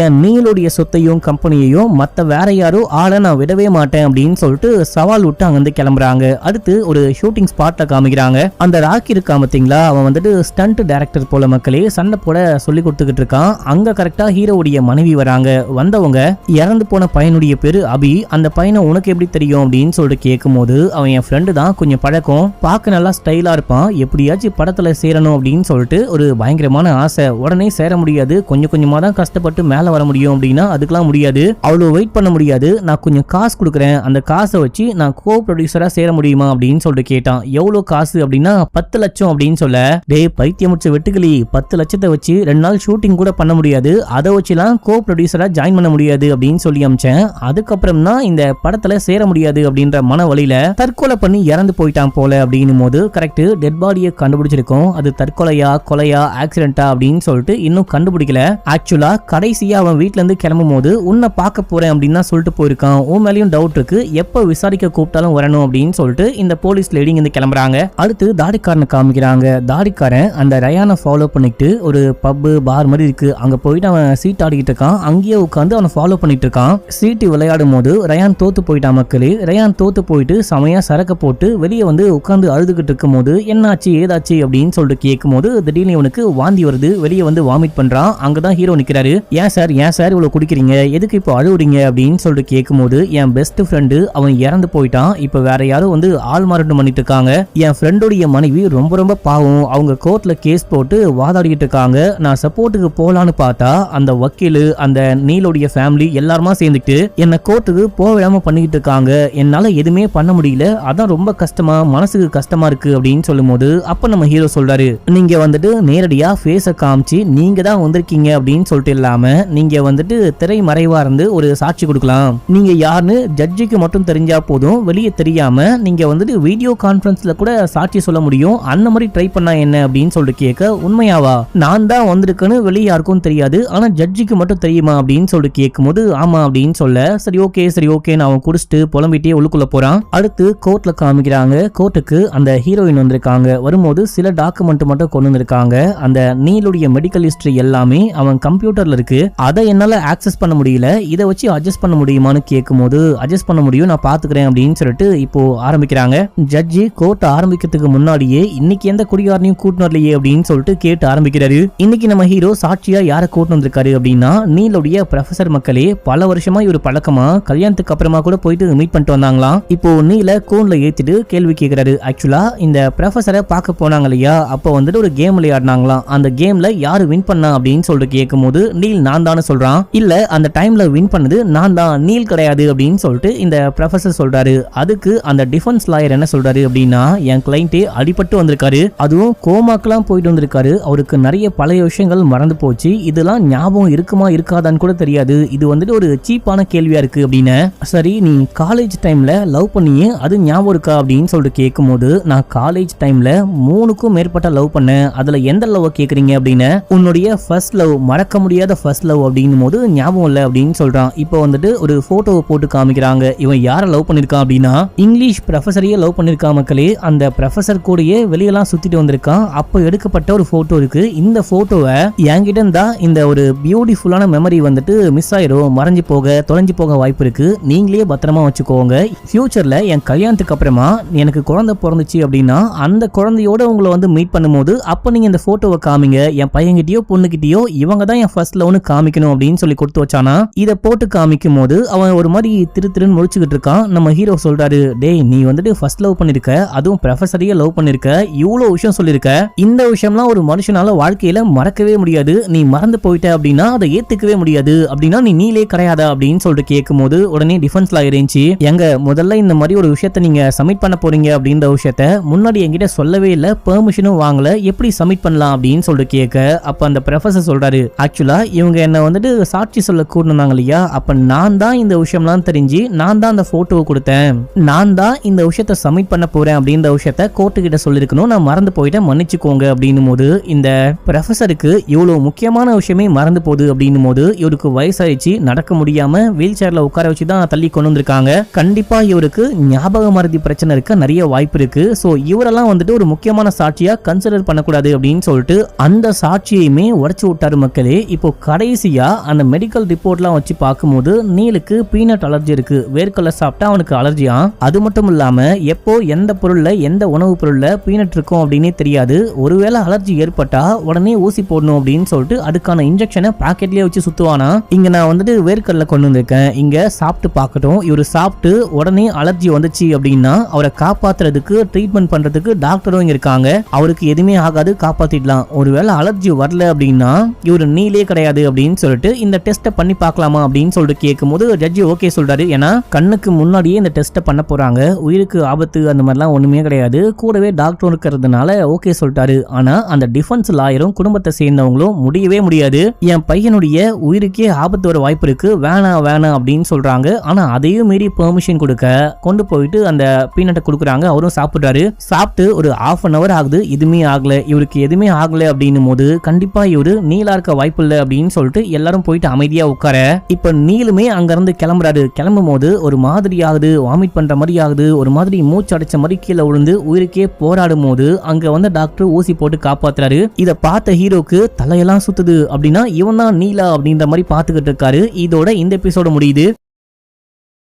என் நீலுடைய சொத்தையும் கம்பெனியையும் மத்த வேற யாரோ ஆளை நான் விடவே மாட்டேன் அப்படின்னு சொல்லிட்டு சவால் விட்டு அங்க வந்து கிளம்புறாங்க. அடுத்து ஒரு ஷூட்டிங் ஸ்பாட்ல காமிக்கிறாங்க. அந்த ராக்கி இருக்கா பாத்தீங்களா, அவன் வந்துட்டு ஸ்டண்ட் டைரக்டர் போல மக்களே சண்டை போட சொல்லி கொடுத்துக்கிட்டு இருக்கான். அங்க கரெக்டா ஹீரோவுடைய மனைவி வராங்க. வந்தவங்க இறந்து போன பையனுடைய பேரு அபி, அந்த பையனை உனக்கு எப்படி தெரியும் அப்படின்னு சொல்லிட்டு கேட்கும்போது அவன் என் ஃப்ரெண்டு தான், கொஞ்சம் பழக்கம், பார்க்க நல்லா ஸ்டைலா இருப்பான், எப்படியாச்சும் படத்துல சேரணும் அப்படின்னு சொல்லிட்டு ஒரு பயங்கரமான ஆசை, உடனே சேர முடியாது, கொஞ்சம் கொஞ்சமா தான் கஷ்டப்பட்டு மேல வர முடியும் அப்படின்னா அதுக்கெல்லாம் முடியாது, அவ்வளவு வெயிட் பண்ண முடியாது, நான் கொஞ்சம் காசு கொடுக்குறேன், அந்த காசை வச்சு நான் கோ ப்ரொடியூசரா சேர முடியுமா அப்படின்னு சொல்லிட்டு கேட்டான். எவ்வளவு காசு அப்படின்னா 10 லட்சம் அப்படின்னு சொல்ல, டேய் பைத்தியம் முடிச்ச வெட்டுக்கிளி, 10 லட்சத்தை வச்சு 2 நாள் ஷூட்டிங் கூட பண்ண முடியாது, அதை வச்சுலாம் கோ ப்ரொடியூசரா ஜாயின் பண்ண முடியாது அப்படின்னு சொல்லி அமிச்சேன். அதுக்கப்புறம் தான் இந்த படத்துல சேர முடியாது அப்படின்ற மன வழியில தற்கொலை பண்ணி இறந்து போயிட்டான் போல அப்படின்னும் போது, கரெக்ட் டெட் பாடியை கண்டுபிடிச்சிருக்கோம், அது தற்கொலையா கொலையா ஆக்சிடென்டா அப்படின்னு சொல்லிட்டு இன்னும் கண்டுபிடிக்கல. ஆக்சுவலா கடைசியா அவன் வீட்டுல இருந்து கிளம்பும் போது உன்னை பார்க்க போறேன் அப்படின்னு தான் சொல்லிட்டு போயிருக்கான், உன் மேலேயும் டவுட் இருக்கு, எப்ப விசாரிக்க கூப்பிட்டாலும் வரணும் அப்படின்னு சொல்லிட்டு இந்த போலீஸ் லேடி இங்க கிளம்புறாங்க. அடுத்து தாடிக்காரனை காமிக்கிறாங்க. தாடிக்காரன் அந்த ரயானை ஃபாலோ பண்ணிட்டு ஒரு பப் பார் மாதிரி இருக்கு, அங்க போயிட்டு அவன் சீட் ஆடிக்கிட்டு இருக்கான், அங்கேயே உட்காந்து அவனை ஃபாலோ பண்ணிட்டு இருக்கான். சீட்டு விளையாடும் போது ரயான் தோத்து போயிட்டான் மக்களே. ரயான் தோத்து போயிட்டு செமையா சரக்க போட்டு வெளியே வந்து உட்காந்து அழுதுகிட்டு இருக்கும் போது என்னாச்சு ஏதாச்சு அப்படின்னு சொல்லிட்டு கேட்கும் போது திடீர்னு இவனுக்கு வாந்தி வருது, வெளியே வந்து வாமிட் பண்றான். அங்கதான் ஹீரோ நிக்கிறாரு. ஏன் சார் இவ்வளவு குடிக்கிறீங்க, எதுக்கு இப்போ அழுவுறீங்க அப்படின்னு சொல்லிட்டு கேட்கும் போது, என் பெஸ்ட் ஃப்ரெண்டு அவன் இறந்து போயிட்டான், இப்ப வேற யாரும் வந்து ஆள் மாறாட்டம் பண்ணிட்டு இருக்காங்க, என் ஃப்ரெண்டோடைய மனைவி ரொம்ப ரொம்ப பாவம், அவங்க கோர்ட்ல கேஸ் போட்டு வாதாடிட்டு இருக்காங்க, நான் சப்போர்ட்டுக்கு போலான்னு பார்த்தா அந்த வக்கீலு அந்த நீலோடைய ஃபேமிலி எல்லாருமா சேர்ந்துட்டு என்ன கோர்ட்டுக்கு போகாம பண்ணிக்கிட்டு இருக்காங்க, என்னால எதுவுமே பண்ண முடியல, அதான் ரொம்ப கஷ்டமா மனசுக்கு கஷ்டமா இருக்கு அப்படின்னு சொல்லும் போது அப்ப நம்ம ஹீரோ சொல்றாரு, நீங்க வந்துட்டு நேரடியா ஃபேஸ காமிச்சு நீங்க தான் வந்திருக்கீங்க அப்படின்னு சொல்லிட்டு இல்லாம நீங்க வந்துட்டு திரை மறைவா இருந்து ஒரு சாட்சி கொடுக்கலாம், நீங்க யாருன்னு ஜட்ஜிக்கு மட்டும் தெரிஞ்சா போதும், வெளியே தெரியாம நீங்க வந்துட்டு வீடியோ கான்ஃபரன்ஸ்ல கூட சாட்சி சொல்ல முடியும், அந்த மாதிரி ட்ரை பண்ணா என்ன அப்படின்னு சொல்லிட்டு கேட்க, உண்மையாவா நான் தான் வந்திருக்கேன்னு வெளியே யாருக்கும் தெரியாது, ஆனா ஜட்ஜிக்கு மட்டும் தெரியுமா அப்படின்னு சொல்லிட்டு கேட்கும்போது ஆமா அப்படின்னு சொல்ல, சரி ஓகே அவன் குடிச்சிட்டு புலம்பிட்டே உள்ளுக்குள்ள போறான். அடுத்து கோர்ட்ல காமிக்கிறாங்க. கோர்ட்டுக்கு அந்த ஹீரோயின் வந்திருக்காங்க. வரும்போது சில டாக்குமெண்ட் மட்டும் கொண்டு வந்திருக்காங்க. அந்த நீலுடைய மெடிக்கல் ஹிஸ்டரி எல்லாமே அவன் கம்ப்யூட்டர்ல இருக்கு, அதை என்னால ஆக்சஸ் பண்ண முடியல, இதை வச்சு அட்ஜஸ்ட் பண்ண முடியுமான்னு கேட்கும்போது அட்ஜஸ்ட் பண்ண முடியும், நான் பாத்துக்கிறேன் அப்படின்னு சொல்லிட்டு இப்போ ஆரம்பிக்கிறாங்க. ஜட்ஜி கோர்ட் ஆரம்பிக்கிறதுக்கு முன்னாடியே இன்னைக்கு எந்த குடிகாரனையும் கூட்டு வரலையே அப்படின்னு சொல்லிட்டு கேட்டு ஆரம்பிக்கிறாரு. இன்னைக்கு நம்ம ஹீரோ சாட்சியா யாரை கூட்டு வந்திருக்காரு அப்படின்னா நீலுடைய ப்ரொஃபசர் மக்களே. பல வருஷமா இவர் பழக்கமா கல்யாணத்துக்கு அப்புறமா கூட போயிட்டு மீட் பண்ணிட்டு வந்தாங்களாம். இப்போ நீல கோன்ல ஏத்திட்டு கேள்வி கேட்கிறாரு. ஆக்சுவலா இந்த ப்ரொஃபசரை பார்க்க போனாங்க இல்லையா, அப்போ வந்துட்டு ஒரு கேம் விளையாடினாங்களாம், அந்த கேம்ல யாரு வின் பண்ணா அப்படின்னு சொல்லிட்டு கேட்கும்போது நீல் நான் தான் சொல்றான். இல்ல அந்த டைம்ல வின் பண்ணது நான் தான், நீல் கிடையாது அப்படின்னு சொல்லிட்டு இந்த ப்ரொஃபசர் சொல்றாரு. அதுக்கு அந்த டிஃபென்ஸ் லாயர் என்ன சொல்றாரு அப்படின்னா, என் கிளைண்டே அடிபட்டு வந்திருக்காரு, அதுவும் கோமாக்கெல்லாம் போயிட்டு வந்திருக்காரு, அவருக்கு நிறைய பழைய விஷயங்கள் மறந்து போச்சு, இதெல்லாம் ஞாபகம் இருக்குமா இருக்காதான்னு கூட தெரியாது, இது வந்துட்டு ஒரு சீப்பான கேள்வியா இருக்கு அப்படின்னு. சரி, நீ காலேஜ் டைம்ல லவ் பண்ணியே அது ஞாபகம் இருக்கா அப்படின்னு சொல்லிட்டு கேட்கும்போது, நான் காலேஜ் டைம்ல 3க்கும் மேற்பட்ட லவ் பண்ணேன், அதுல எந்த லவ் கேக்குறீங்க அப்படின்னு. உன்னுடைய ஃபர்ஸ்ட் லவ், மறக்க முடியாத ஃபர்ஸ்ட் லவ் அப்படின்னும் போது ஞாபகம் இல்லை அப்படின்னு சொல்றான். இப்போ வந்துட்டு ஒரு போட்டோவை போட்டு காமிக்கிறாங்க. இவன் யாரை லவ் பண்ணிருக்கான் அப்படின்னா, இங்கிலீஷ் ப்ரொஃபஸரையே லவ் பண்ணிருக்கான் மக்களே. அந்த ப்ரொஃபஸர் கூடயே வெளியெல்லாம் சுத்திட்டு வந்திருக்கான். அப்போ எடுக்கப்பட்ட ஒரு போட்டோ இருக்கு. இந்த போட்டோவை என்கிட்ட இருந்தா இந்த ஒரு பியூட்டிஃபுல்லான மெமரி வந்துட்டு மிஸ் ஆயிரும், மறைஞ்சு போக தொலைஞ்சு போக வாய்ப்பு இருக்கு, நீங்களே பத்திரமா வச்சுக்கோங்க. ஃபியூச்சர்ல என் கல்யாணத்துக்கு அப்புறமா எனக்கு குழந்தை பிறந்துச்சு அப்படின்னா அந்த குழந்தையோட உங்களை வந்து மீட் பண்ணும்போது அப்ப நீங்க இந்த போட்டோவை காமிங்க, என் பையன்கிட்டயோ பொண்ணுகிட்டயோ இவங்க தான் என் ஃபர்ஸ்ட் லவ்னு காமிக்கணும் அப்படின்னு சொல்லி கொடுத்து வச்சானா. இதை போட்டு காமிக்கும் போது அவன் ஒரு மாதிரி திருன்னு முடிச்சுக்கிட்டு இருக்கான். நம்ம ஹீரோ சொல்றாரு, டேய் நீ வந்துட்டு ஃபர்ஸ்ட் லவ் பண்ணிருக்க, அதுவும் ப்ரொஃபஸரையே லவ் பண்ணிருக்க, இவ்வளவு விஷயம் சொல்லிருக்க, இந்த விஷயம்லாம் ஒரு மனுஷனால வாழ்க்கையில மறக்கவே முடியாது, நீ மறந்து போயிட்ட அப்படின்னா அதை ஏத்துக்கவே முடியாது, அப்படின்னா நீ நீலே கிடையாதா அப்படின்னு சொல்லிட்டு கேட்கும் போது உடனே டிஃபென்ஸ்ல இருந்துச்சு, எங்க முதல்ல இந்த மாதிரி ஒரு விஷயத்த நீங்க சப்மிட் பண்ண போறீங்க அப்படின்ற விஷயத்த முன்னாடி என்கிட்ட சொல்லவே இல்லை, பெர்மிஷனும் வாங்கல, எப்படி சப்மிட் பண்ணலாம் அப்படின்னு சொல்லிட்டு கேட்க, அப்ப அந்த ப்ரொஃபசர் சொல்றாரு, ஆக்சுவலா இவங்க என்ன வந்துட்டு சாட்சி சொல்ல கூட்டினாங்க இல்லையா, அப்ப நான் தான் இந்த விஷயம்லாம் தெரிஞ்சு நான் தான் அந்த போட்டோவை கொடுத்தேன், நான் தான் இந்த விஷயத்த சப்மிட் பண்ண போறேன் அப்படின்ற விஷயத்த கோர்ட்டு கிட்ட சொல்லிருக்கணும், நான் மறந்து போயிட்டேன் மன்னிச்சுக்கோங்க அப்படின்னும் போது இந்த ப்ரொஃபசருக்கு இவ்வளவு முக்கியமான விஷயமே மறந்து போகுது அப்படின்னும் போது இவருக்கு வயசாயிடுச்சு, நடக்க முடியாம வீல் சேர்ல உட்கார வச்சு தான் தள்ளி கொண்டு வந்திருக்காங்க, கண்டிப்பா இவருக்கு ஞாபக மறதி பிரச்சனை இருக்க நிறைய வாய்ப்பு இருக்கு, சோ இவரெல்லாம் வந்துட்டு ஒரு முக்கியமான சாட்சியா கன்சிடர் பண்ணக்கூடாது அப்படின்னு சொல்லிட்டு அந்த சாட்சியுமே உடைச்சு விட்டாரு மக்களே. இப்போ கடைசியா அந்த மெடிக்கல் ரிப்போர்ட்லாம் வச்சு பார்க்கும்போது நீலுக்கு பீனட் அலர்ஜி இருக்கு, வேர்க்கடலை சாப்பிட்டா அவனுக்கு அலர்ஜியா, அது மட்டும் இல்லாம எப்போ எந்த பொருள்ல எந்த உணவு பொருள்ல பீனட் இருக்கும் அப்படின்னே தெரியாது, ஒருவேளை அலர்ஜி ஏற்பட்டா உடனே ஊசி போடணும் அப்படின்னு சொல்லிட்டு அதுக்கான இன்ஜெக்ஷனை பாக்கெட்லயே வச்சு சுத்துவானா. இங்க நான் வந்துட்டு வேர்க்கடலை கொண்டு வந்திருக்கேன், இங்க சாப்பிட்டு பார்க்கட்டும், இவரு சாப்பிட்டு உடனே அலர்ஜி வந்துச்சு அப்படின்னா அவரை காப்பாத்துறதுக்கு ட்ரீட்மெண்ட் பண்றதுக்கு டாக்டரும் இங்க இருக்காங்க, அவருக்கு எதுவுமே ஆகாது, காப்பாத்திடலாம், ஒருவேளை அலர்ஜி வரல அப்படின்னா இவரு நீலே கிடையாது அப்படின்னு சொல்லிட்டு இந்த டெஸ்ட்டை பண்ணி பார்க்கலாமா அப்படின்னு சொல்லிட்டு கேட்கும்போது ஜட்ஜி ஓகே சொல்றாரு. ஏன்னா கண்ணுக்கு முன்னாடியே இந்த டெஸ்ட்டை பண்ண போறாங்க, உயிருக்கு ஆபத்து அந்த மாதிரிலாம் ஒண்ணுமே கிடையாது, கூடவே டாக்டர் இருக்கிறதுனால ஓகே சொல்லிட்டாரு. ஆனா அந்த டிஃபென்ஸ் லாயரும் குடும்பத்தை சேர்ந்தவங்களும் முடியவே முடியாது, என் பையனுடைய உயிருக்கே ஆபத்து வர வாய்ப்பு இருக்கு, வேணாம் வேணாம் அப்படின்னு சொல்றாங்க. ஆனா அதையும் மீறி பெர்மிஷன் கொடுக்க கொண்டு போயிட்டு அந்த பீனட்டை கொடுக்குறாங்க, அவரும் சாப்பிடுறாரு. சாப்பிட்டு ஒரு ½ an hour ஆகுது, எதுவுமே ஆகல, இவருக்கு எதுவுமே ஆகல அப்படின்னும் போது கண்டிப்பா இவரு நீலா இருக்க வாய்ப்பு இல்லை அப்படின்னு சொல்லிட்டு எல்லாரும் போயிட்டு அமைதியா உட்கார, இப்ப நீலுமே அங்க இருந்து கிளம்புறாரு. கிளம்பும் போது ஒரு மாதிரி ஆகுது, வாமிட் பண்ற மாதிரி ஆகுது, ஒரு மாதிரி மூச்சு அடைச்ச மாதிரி கீழே விழுந்து உயிருக்கே போராடும் போது அங்க வந்து டாக்டர் ஊசி போட்டு காப்பாத்துறாரு. இத பார்த்த ஹீரோக்கு தலையெல்லாம் சுத்துது, அப்படின்னா இவன் தான் நீலா அப்படின்ற மாதிரி பாத்துக்கிட்டு இருக்காரு. இதோட இந்த எபிசோட முடியுது.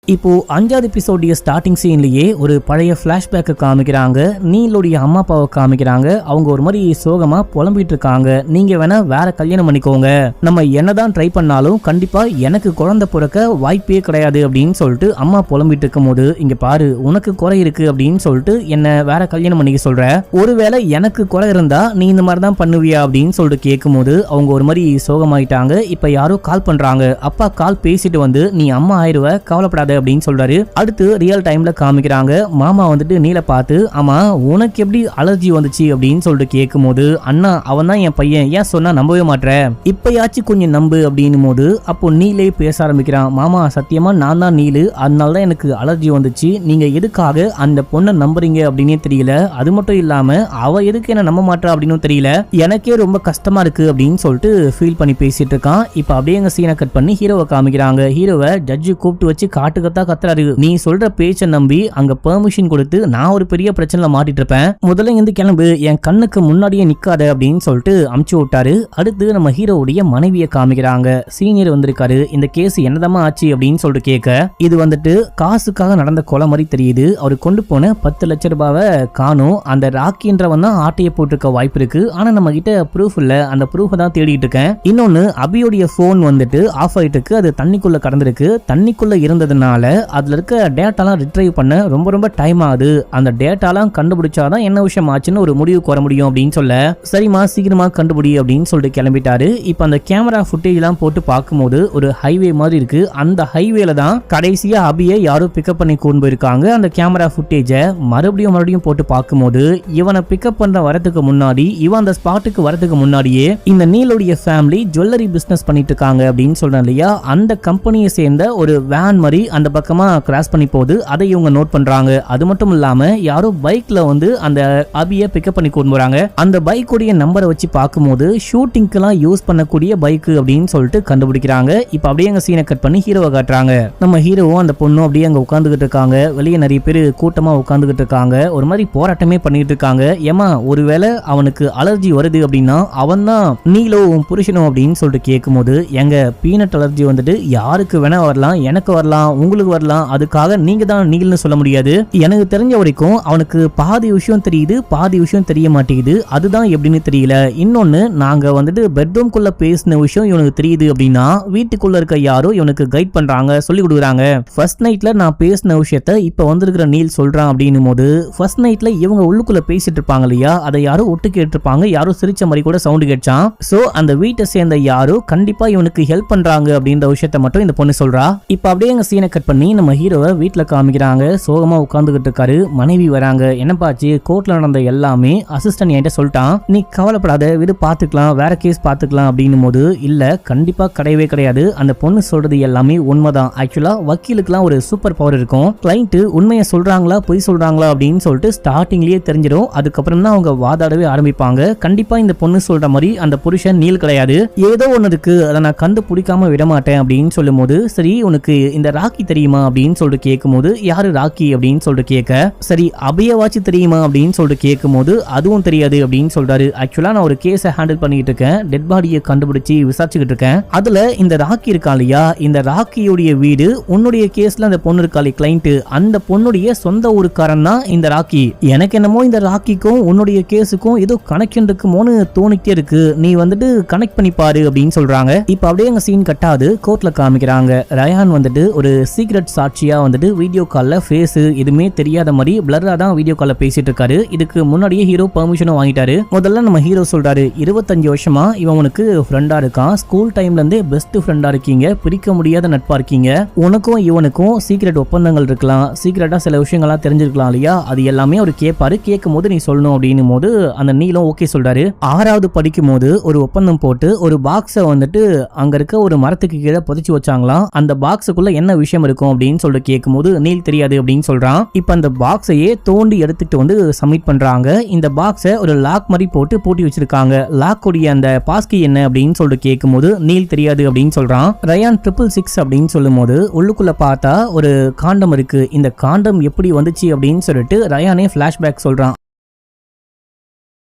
இப்போ 5வது எபிசோடைய ஸ்டார்டிங் சீன்லயே ஒரு பழைய பிளாஷ்பேக்கை காமிக்கிறாங்க, நீலுடைய அம்மா அப்பாவை காமிக்கிறாங்க, அவங்க ஒரு மாதிரி சோகமா புலம்பிட்டு இருக்காங்க, நீங்க வேணா வேற கல்யாணம் பண்ணிக்கோங்க, நம்ம என்னதான் ட்ரை பண்ணாலும் கண்டிப்பா எனக்கு குழந்தை பிறக்க வாய்ப்பே கிடையாது அப்படின்னு சொல்லிட்டு அம்மா புலம்பிட்டு இருக்கும் போது, இங்க பாரு உனக்கு குறை இருக்கு அப்படின்னு சொல்லிட்டு என்ன வேற கல்யாணம் பண்ணிக்க சொல்ற, ஒருவேளை எனக்கு குறை இருந்தா நீ இந்த மாதிரி தான் பண்ணுவியா அப்படின்னு சொல்லிட்டு கேட்கும் போது அவங்க ஒரு மாதிரி சோகமாயிட்டாங்க. இப்ப யாரோ கால் பண்றாங்க, அப்பா கால் பேசிட்டு வந்து நீ அம்மா ஆயிடுவ கவலைப்படாத அப்படின்னு சொல்றாரு. அடுத்து ரியல் டைம்ல காமிக்கிறாங்க, மாமா வந்துட்டு நீல பார்த்து, ஆமா உனக்கு எப்படி அலர்ஜி வந்துச்சு அப்படின்னு சொல்லிட்டு கேட்கும் போது, அண்ணா அவன் தான் என் பையன், ஏன் சொன்னா நம்பவே மாட்டேற, இப்பயாச்சும் கொஞ்சம் நம்பு அப்படின்னும் போது அப்போ நீலே பேச ஆரம்பிக்கிறான், மாமா சத்தியமா நான் தான் நீலு, அதனாலதான் எனக்கு அலர்ஜி வந்துச்சு, நீங்க எதுக்காக அந்த பொண்ணை நம்புறீங்க அப்படின்னே தெரியல, அது மட்டும் இல்லாம அவ எதுக்கு என்ன நம்ப மாட்டா அப்படின்னு தெரியல, எனக்கே ரொம்ப கஷ்டமா இருக்கு அப்படின்னு சொல்லிட்டு ஃபீல் பண்ணி பேசிட்டு இருக்கான். இப்ப அப்படியே எங்க சீனை கட் பண்ணி ஹீரோவை காமிக்கிறாங்க. ஹீரோவை ஜட்ஜு கூப்பிட்டு வச்சு காட்டுக்கத்தா கத்துறாரு, நீ சொல்ற பேச்சை நம்பி அங்க பெர்மிஷன் கொடுத்து நான் ஒரு பெரிய பிரச்சனைல மாட்டிட்டு இருப்பேன், முதல்ல இருந்து கிளம்பு, என் கண்ணுக்கு முன்னாடியே நிக்காத அப்படின்னு சொல்லிட்டு அமுச்சு விட்டாரு. அடுத்து நம்ம ஹீரோவுடைய மனைவியை காமிக்கிறாங்க. சீனியர் வந்திருக்காரு, இந்த கேஸ் என்னதாமா ஆச்சு அப்படின்னு சொல்லிட்டு கேட்க, இது வந்துட்டு காசுக்காக நடந்த கொலை மாதிரி தெரியுது, அவரு கொண்டு போன 10 லட்சம் ரூபாவை காணும், அந்த ராக்கின்றவன் தான் ஆட்டையை போட்டிருக்க வாய்ப்பு இருக்கு, ஆனா நம்ம கிட்ட ப்ரூஃப் இல்ல, அந்த ப்ரூஃப் தான் தேடிட்டு இருக்கேன், இன்னொன்னு அபியோடைய போன் வந்துட்டு ஆஃப் ஆயிட்டு இருக்கு, அது தண்ணிக்குள்ள கடந்திருக்கு, தண்ணிக்குள்ள இருந்ததுனால இருக்கிறனால அதுல இருக்க டேட்டாலாம் ரிட்ரைவ் பண்ண ரொம்ப ரொம்ப டைம் ஆகுது. அந்த டேட்டாலாம் கண்டுபிடிச்சாதான் என்ன விஷயம் ஆச்சுன்னு ஒரு முடிவுக்கு வர முடியும் அப்படின்னு சொல்ல, சரிமா சீக்கிரமா கண்டுபிடி அப்படின்னு சொல்லிட்டு கிளம்பிட்டாரு. இப்ப அந்த கேமரா ஃபுட்டேஜ் எல்லாம் போட்டு பார்க்கும்போது ஒரு ஹைவே மாதிரி இருக்கு. அந்த ஹைவேல தான் கடைசியா அபியை யாரோ பிக்கப் பண்ணி கொண்டு போயிருக்காங்க. அந்த கேமரா ஃபுட்டேஜ மறுபடியும் போட்டு பார்க்கும்போது இவனை பிக்கப் பண்ற வரதுக்கு முன்னாடி, இவன் அந்த ஸ்பாட்டுக்கு வரதுக்கு முன்னாடியே இந்த நீலோடைய ஃபேமிலி ஜுவல்லரி பிசினஸ் பண்ணிட்டு இருக்காங்க அப்படின்னு சொல்றேன் இல்லையா, அந்த கம்பெனியை சேர்ந்த ஒரு வேன் மாதிரி அந்த பக்கமா கிராஸ் பண்ணி போகுது. அதை இவங்க நோட் பண்றாங்க. அது மட்டும் இல்லாம யாரோ பைக்ல வந்து அந்த அபியை பிக்கப் பண்ணி கொண்டு போறாங்க. அந்த பைக் உடைய நம்பரை வச்சு பார்க்கும்போது ஷூட்டிங்க்குலாம் யூஸ் பண்ணக்கூடிய பைக் அப்படின்னு சொல்லிட்டு கண்டுபிடிக்கிறாங்க. இப்ப அப்படியே அங்க சீனை கட் பண்ணி ஹீரோவை காட்டுறாங்க. நம்ம ஹீரோவும் அந்த பொண்ணும் அப்படியே அங்க உட்காந்துக்கிட்டு இருக்காங்க. வெளியே நிறைய பேர் கூட்டமா உட்காந்துக்கிட்டு இருக்காங்க. ஒரு மாதிரி போராட்டமே பண்ணிட்டு இருக்காங்க. ஏமா ஒருவேளை அவனுக்கு அலர்ஜி வருது அப்படின்னா அவன் தான் நீலோ புருஷனும் அப்படின்னு சொல்லிட்டு கேட்கும்போது, எங்க பீனட் அலர்ஜி வந்துட்டு யாருக்கு வேணா வரலாம், எனக்கு வரலாம், உங்களுக்கு வரலாம், அதுக்காக நீங்க தான் நீல்னு சொல்ல முடியாது. எனக்கு தெரிஞ்ச வரைக்கும் அவனுக்கு பாதி விஷயம் தெரியுது, பாதி விஷயம் தெரிய மாட்டேங்குது. அதுதான் எப்படின்னு தெரியல. இன்னொன்னு, நாங்க வந்துட்டு பெட்ரூம்குள்ள பேசின விஷயம் இவனுக்கு தெரியுது அப்படின்னா வீட்டுக்குள்ள இருக்க யாரோ இவனுக்கு கைட் பண்றாங்க, சொல்லி கொடுக்குறாங்க. ஃபர்ஸ்ட் நைட்ல நான் பேசின விஷயத்த இப்ப வந்திருக்கிற நீல் சொல்றான் அப்படின்னும் போது, ஃபர்ஸ்ட் நைட்ல இவங்க உள்ளுக்குள்ள பேசிட்டு இருப்பாங்க இல்லையா, அதை யாரோ ஒட்டு கேட்டிருப்பாங்க. யாரோ சிரிச்ச மாதிரி கூட சவுண்ட் கேட்சான். சோ அந்த வீட்டை சேர்ந்த யாரோ கண்டிப்பா இவனுக்கு ஹெல்ப் பண்றாங்க அப்படின்ற விஷயத்த மட்டும் இந்த பொண்ணு சொல்றா. இப்ப அப்படியே எங்க சீனை கட் பண்ணி நம்ம ஹீரோவை வீட்டுல காமிக்கிறாங்க. சோகமா உட்கார்ந்துகிட்டு இருக்காரு. மனைவி வராங்க. என்னப்பாச்சு, கோர்ட்ல நடந்த எல்லாமே அசிஸ்டன்ட் என்கிட்ட சொல்லிட்டான், நீ கவலைப்படாத, விடு பாத்துக்கலாம், வேற கேஸ் பாத்துக்கலாம் அப்படின்னும் போது, இல்ல கண்டிப்பா கிடையவே கிடையாது, அந்த பொண்ணு சொல்றது எல்லாமே உண்மைதான். ஆக்சுவலா வக்கீலுக்குலாம் ஒரு சூப்பர் பவர் இருக்கும். கிளைண்ட் உண்மையை சொல்றாங்களா பொய் சொல்றாங்களா அப்படின்னு சொல்லிட்டு ஸ்டார்டிங்லயே தெரிஞ்சிடும். அதுக்கப்புறம் தான் அவங்க வாதாடவே ஆரம்பிப்பாங்க. கண்டிப்பா இந்த பொண்ணு சொல்ற மாதிரி அந்த புருஷன் நீல் கிடையாது, ஏதோ ஒன்னு இருக்கு, அதை நான் கண்டு பிடிக்காம விட மாட்டேன் அப்படின்னு சொல்லும் போது, சரி உனக்கு இந்த ராக்கி தெரியுமா அப்படின்னு சொல்லிட்டு கேட்கும் போது, யாரு ராக்கி அப்படின்னு சொல்லிட்டு கேட்க, சரி அபயவாச்சு தெரியுமா அப்படின்னு சொல்லிட்டு கேட்கும் போது, அதுவும் தெரியாது அப்படின்னு சொல்றாரு. ஆக்சுவலா நான் ஒரு கேஸை ஹேண்டில் பண்ணிட்டு இருக்கேன், டெட் பாடியை கண்டுபிடிச்சு விசாரிச்சுக்கிட்டு இருக்கேன். அதுல இந்த ராக்கி இருக்கா இல்லையா, இந்த ராக்கியுடைய வீடு உன்னுடைய கேஸ்ல அந்த பொண்ணு இருக்காளி கிளைண்ட், அந்த பொண்ணுடைய சொந்த ஊருக்காரன் தான் இந்த ராக்கி. எனக்கு என்னமோ இந்த ராக்கிக்கும் உன்னுடைய கேஸுக்கும் ஏதோ கனெக்ஷன் இருக்குமோன்னு தோணிட்டே இருக்கு, நீ வந்துட்டு கனெக்ட் பண்ணி பாரு அப்படின்னு சொல்றாங்க. இப்ப அப்படியே அங்க சீன் கட்டாது கோர்ட்ல காமிக்கிறாங்க. ரயான் வந்துட்டு ஒரு சீக்ரெட் சாட்சியா வந்துட்டு வீடியோ கால்ல ஃபேஸ் எதுவுமே தெரியாத மாதிரி பிளரா தான் வீடியோ கால்ல பேசிட்டு இருக்காரு. இதுக்கு முன்னாடியே ஹீரோ பெர்மிஷனும் வாங்கிட்டாரு. முதல்ல நம்ம ஹீரோ சொல்றாரு, 25 வருஷமா இவன் உனக்கு ஃப்ரெண்டா இருக்கான், ஸ்கூல் டைம்ல இருந்தே பெஸ்ட் ஃப்ரெண்டா இருக்கீங்க, பிரிக்க முடியாத நட்பா இருக்கீங்க, உனக்கும் இவனுக்கும் சீக்ரெட் ஒப்பந்தங்கள் இருக்கலாம், சீக்ரெட்டா சில விஷயங்கள்லாம் தெரிஞ்சிருக்கலாம் இல்லையா, அது எல்லாமே அவர் கேட்பாரு. கேட்கும் போது நீ சொல்லணும் அப்படின்னும் போது அந்த நீலம் ஓகே சொல்றாரு. 6வது படிக்கும் போது ஒரு ஒப்பந்தம் போட்டு ஒரு பாக்ஸை வந்துட்டு அங்க இருக்க ஒரு மரத்துக்கு கீழே புதைச்சு வச்சாங்களாம். அந்த பாக்ஸுக்குள்ள என்ன விஷயம் இருக்கும் அப்படின்னு சொல்லிட்டு கேட்கும் போது நீல் தெரியாது அப்படின்னு சொல்றான். இப்ப அந்த பாக்ஸையே தோண்டி எடுத்துட்டு வந்து சப்மிட் பண்றாங்க. இந்த பாக்ஸை ஒரு லாக் மாதிரி போட்டு பூட்டி வச்சிருக்காங்க. லாக் உடைய அந்த பாஸ்கி என்ன அப்படின்னு சொல்லிட்டு கேட்கும் போது நீல் தெரியாது அப்படின்னு சொல்றான். ரயான் 666 அப்படின்னு சொல்லும் போது உள்ளுக்குள்ள பார்த்தா ஒரு காண்டம் இருக்கு. இந்த காண்டம் எப்படி வந்துச்சு அப்படின்னு சொல்லிட்டு ரயானே பிளாஷ்பேக் சொல்றான்.